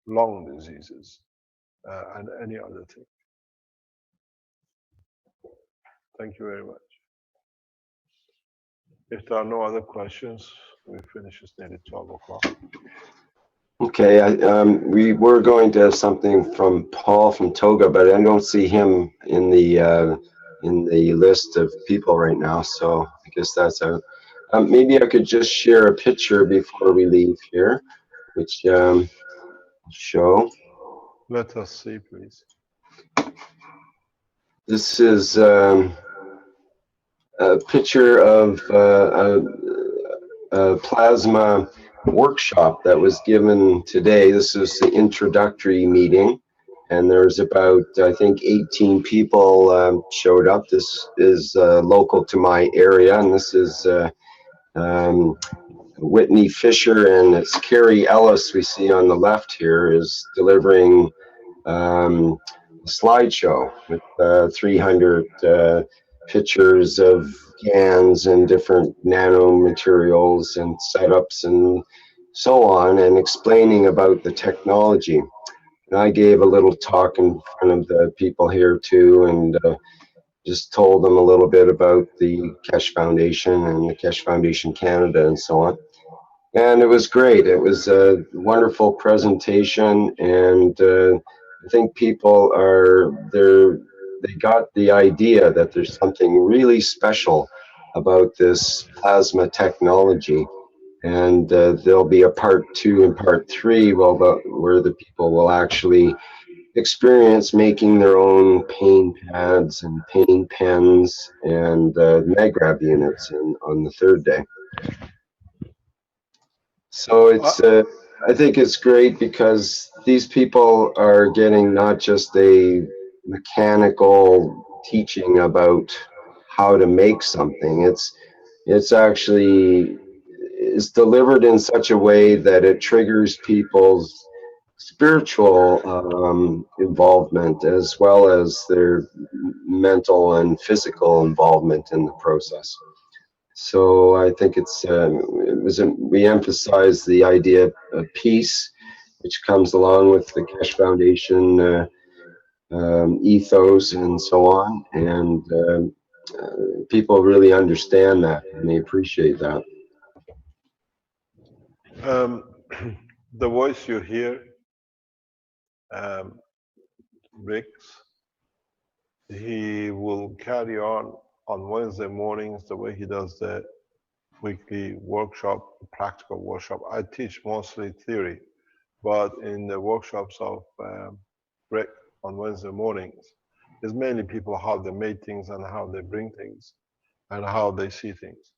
lung diseases, and any other thing. Thank you very much. If there are no other questions, we finish. It's nearly 12 o'clock. Okay, we were going to have something from Paul from Toga, but I don't see him in the list of people right now, so I guess that's out. Maybe I could just share a picture before we leave here, which show. Let us see, please. This is a picture of a plasma workshop that was given today. This is the introductory meeting, and there's about, I think, 18 people showed up. This is local to my area, and this is Whitney Fisher, and it's Carrie Ellis we see on the left here is delivering a slideshow with 300 pictures of GANs and different nanomaterials and setups and so on, and explaining about the technology. And I gave a little talk in front of the people here too, and just told them a little bit about the Keshe Foundation and the Keshe Foundation Canada and so on. And it was great. It was a wonderful presentation, and I think people they got the idea that there's something really special about this plasma technology. And there'll be a part 2 and part 3 where the people will actually experience making their own pain pads and pain pens and MagGrab units on the 3rd day. So it's I think it's great because these people are getting not just a mechanical teaching about how to make something. It's actually delivered in such a way that it triggers people's spiritual involvement as well as their mental and physical involvement in the process. So I think we emphasize the idea of peace, which comes along with the Keshe Foundation ethos and so on, and people really understand that and they appreciate that. The voice you hear, Ricks, he will carry on Wednesday mornings the way he does the weekly workshop, practical workshop. I teach mostly theory, but in the workshops of Rick on Wednesday mornings, it's mainly people how they made things and how they bring things and how they see things.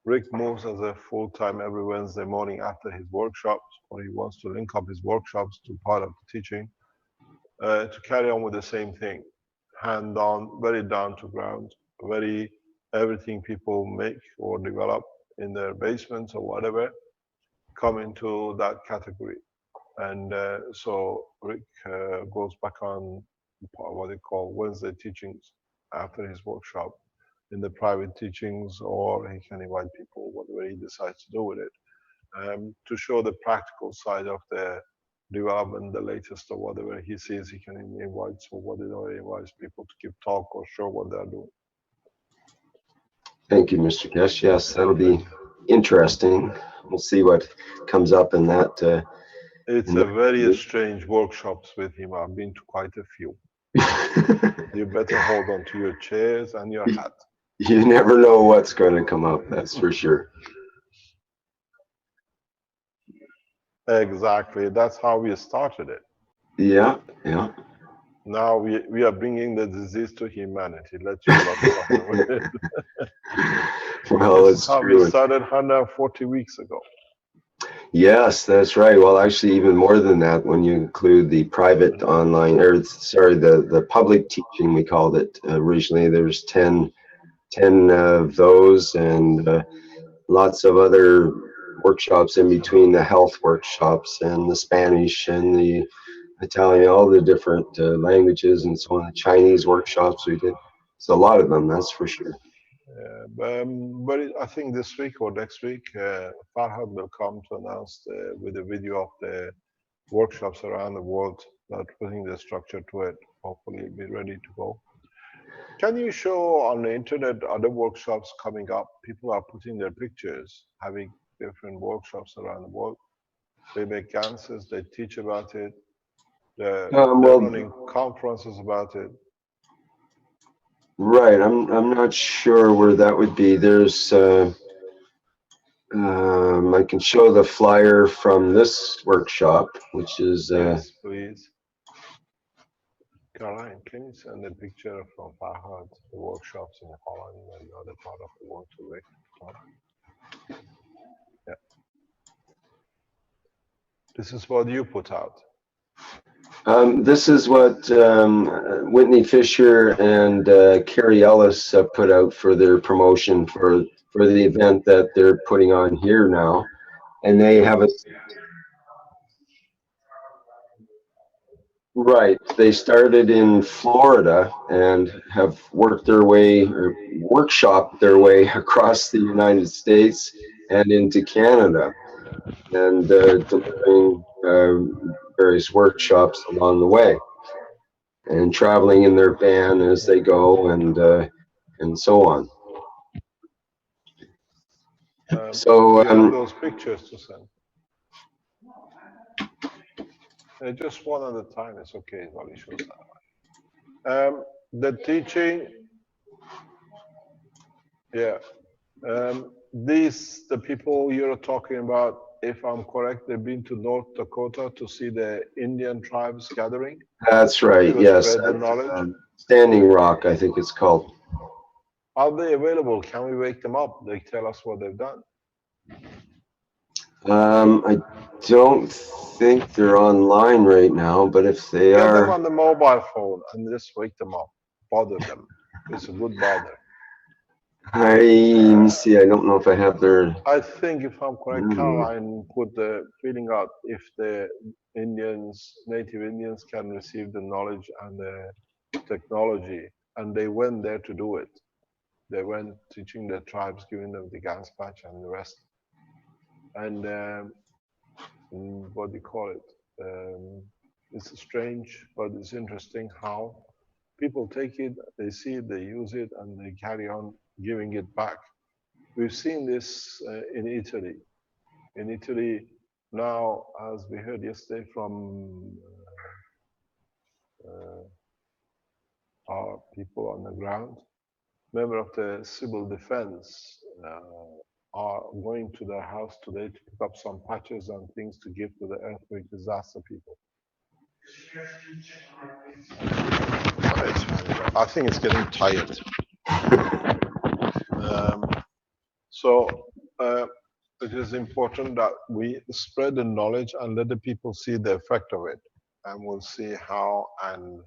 Rick moves as a full-time every Wednesday morning after his workshops, or he wants to link up his workshops to part of the teaching, to carry on with the same thing, hand-on, very down to ground, very everything people make or develop in their basements or whatever come into that category. And so Rick goes back on what they call Wednesday teachings after his workshop in the private teachings, or he can invite people, whatever he decides to do with it, to show the practical side of the development, the latest or whatever he sees he can invite. So whatever he invites people to give talk or show what they're doing. Thank you, Mr. Kesh. Yes, that'll be interesting. We'll see what comes up in that. It's a very strange workshops with him. I've been to quite a few. You better hold on to your chairs and your hat. You never know what's going to come up, that's for sure. Exactly. That's how we started it. Yeah, yeah. Now we are bringing the disease to humanity. Let's suffer with it. Well, This is it's how true. we started 140 weeks ago. Yes, that's right. Well, actually, even more than that, when you include the private online, or sorry, the public teaching, we called it originally. There's 10 of those, and lots of other workshops in between, the health workshops and the Spanish and the Italian, all the different languages and so on, the Chinese workshops we did. It's a lot of them, that's for sure. I think this week or next week, Farhad will come to announce with a video of the workshops around the world that putting the structure to it. Hopefully be ready to go. Can you show on the internet other workshops coming up? People are putting their pictures, having different workshops around the world. They make answers, they teach about it. They're running conferences about it. Right, I'm not sure where that would be. There's I can show the flyer from this workshop, which is Yes, please. Caroline, can you send a picture from Farhad, the workshops in Holland and the other part of the world to Rick? Yeah. This is what you put out. this is what Whitney Fisher and Carrie Ellis put out for their promotion for the event that they're putting on here now, and they have a right. They started in Florida and have worked their way or workshopped their way across the United States and into Canada, and delivering various workshops along the way, and traveling in their van as they go, and so on. So you have those pictures to send. Just one at a time. It's okay while he shows that. The teaching. Yeah. The people you're talking about, if I'm correct, they've been to North Dakota to see the Indian tribes gathering. That's right. Yes. Spread the knowledge. Standing Rock, I think it's called. Are they available? Can we wake them up? They tell us what they've done. I don't think they're online right now, but if they Get are, them on the mobile phone and just wake them up. Bother them. It's a good bother. let me see. I don't know if I have their. I think, if I'm correct, Caroline put the feeling out if the Indians, native Indians, can receive the knowledge and the technology, and they went there to do it. They went teaching the tribes, giving them the Gans patch and the rest. And what do you call it? It's strange, but it's interesting how people take it, they see it, they use it, and they carry on giving it back. We've seen this in Italy. In Italy now, as we heard yesterday from our people on the ground, member of the civil defense are going to their house today to pick up some patches and things to give to the earthquake disaster people. I think it's getting tired. So it is important that we spread the knowledge and let the people see the effect of it, and we'll see how and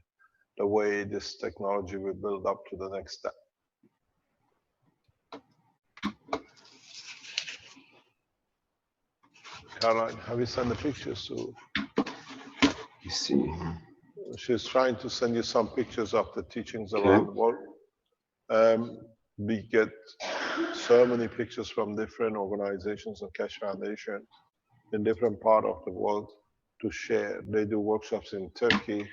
the way this technology will build up to the next step. Caroline, have you sent the pictures to? You see here. She's trying to send you some pictures of the teachings Okay. around the world. We get so many pictures from different organizations of Keshe Foundation in different part of the world to share. They do workshops in Turkey.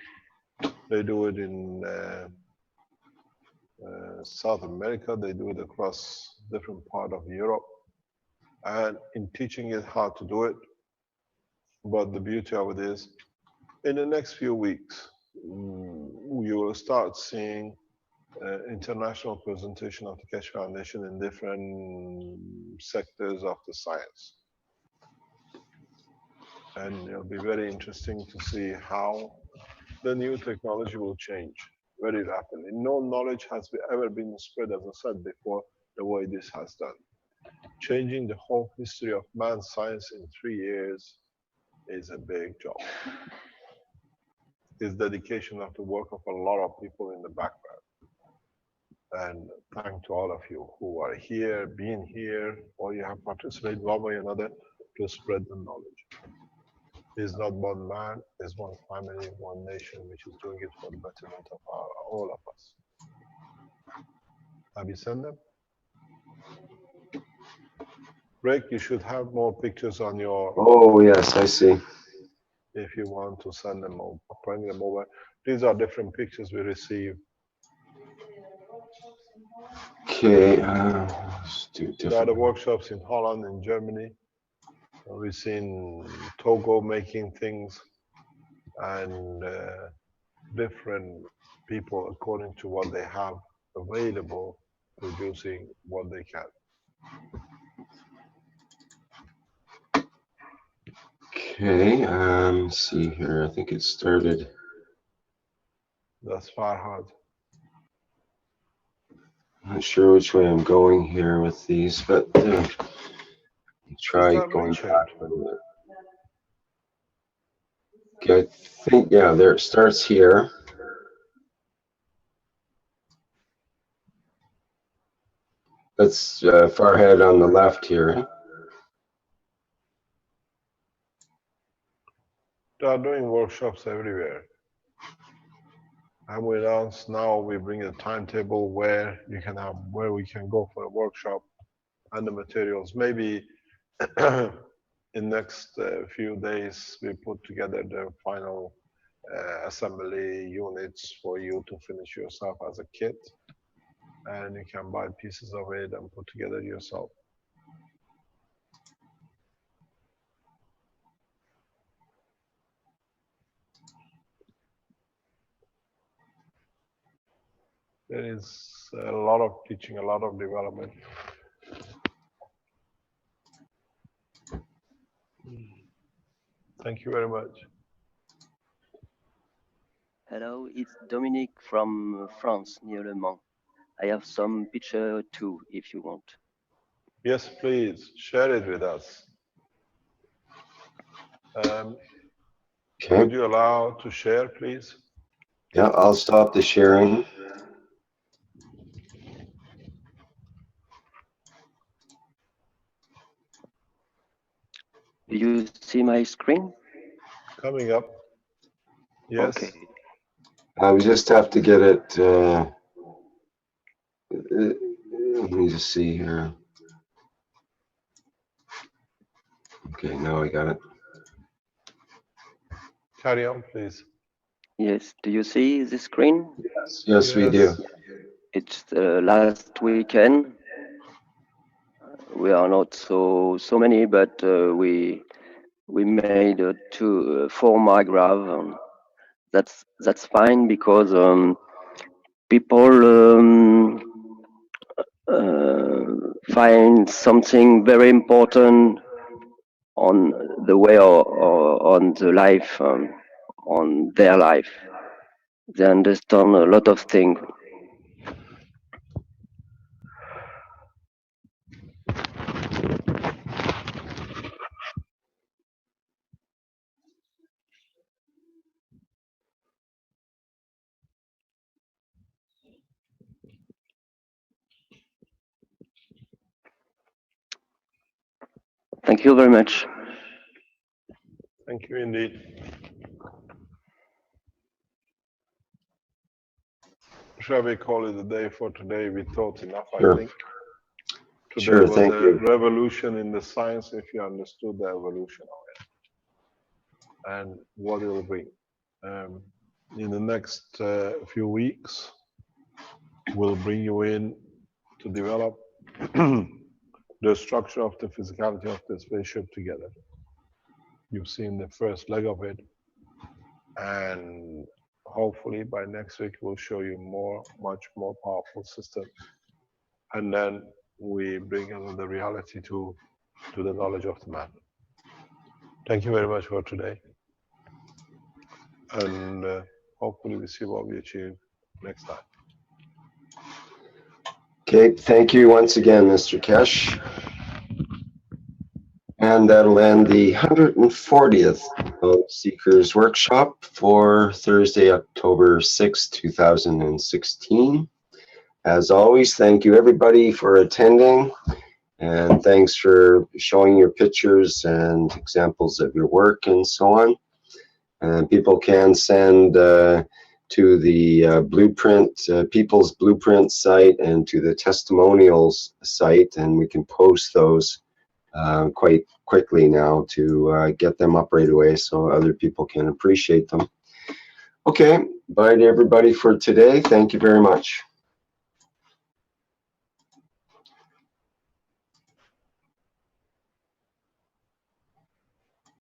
They do it in South America. They do it across different part of Europe. And in teaching it how to do it. But the beauty of it is, in the next few weeks, you will start seeing international presentation of the Keshe Foundation in different sectors of the science. And it'll be very interesting to see how the new technology will change very rapidly. No knowledge has ever been spread, as I said before, the way this has done. Changing the whole history of man's science in 3 years is a big job. It's dedication of the work of a lot of people in the background. And thank to all of you who are here, being here, or you have participated one way or another to spread the knowledge. It's not one man, it's one family, one nation, which is doing it for the betterment of all of us. Have you sent them? Rick, you should have more pictures on your, Oh, yes, I see. if you want to send them over, bring them over. These are different pictures we received. Okay, let's do There are the different. workshops in Holland and Germany. We've seen Togo making things and different people according to what they have available, producing what they can. Okay, let's see here. I think it started. That's Farhad. Not sure which way I'm going here with these, but try Is that going Richard? back a little bit. Okay, I think, yeah, there it starts here. That's Farhad on the left here. They are doing workshops everywhere. And with us now, we bring a timetable where you can have, where we can go for a workshop and the materials. Maybe in next few days, we put together the final assembly units for you to finish yourself as a kit. And you can buy pieces of it and put together yourself. There is a lot of teaching, a lot of development. Thank you very much. Hello, it's Dominique from France, near Le Mans. I have some picture too, if you want. Yes, please, share it with us. Okay. Would you allow to share, please? Yeah, I'll stop the sharing. Do you see my screen? Coming up. Yes. Okay. We just have to get it. Let me just see here. Okay, now I got it. Carry on, please. Yes, do you see the screen? Yes, we do. It's last weekend. We are not so many, but we made 4 MyGrav. That's fine because people find something very important on the way or on the life, on their life. They understand a lot of things. Thank you very much. Thank you indeed. Shall we call it a day for today? We thought enough, Sure. I think. Today Sure, was thank a you. revolution in the science, if you understood the evolution of it and what it will bring. In the next few weeks, we'll bring you in to develop the structure of the physicality of the spaceship together. You've seen the first leg of it, and hopefully by next week we'll show you much more powerful system. And then we bring in the reality to the knowledge of the man. Thank you very much for today. And hopefully we see what we achieve next time. Okay, thank you once again, Mr. Kesh. And that'll end the 140th Seekers Workshop for Thursday, October 6, 2016. As always, thank you everybody for attending, and thanks for showing your pictures and examples of your work and so on. And people can send to the Blueprint, People's Blueprint site and to the Testimonials site, and we can post those quite quickly now to get them up right away so other people can appreciate them. Okay, bye to everybody for today. Thank you very much.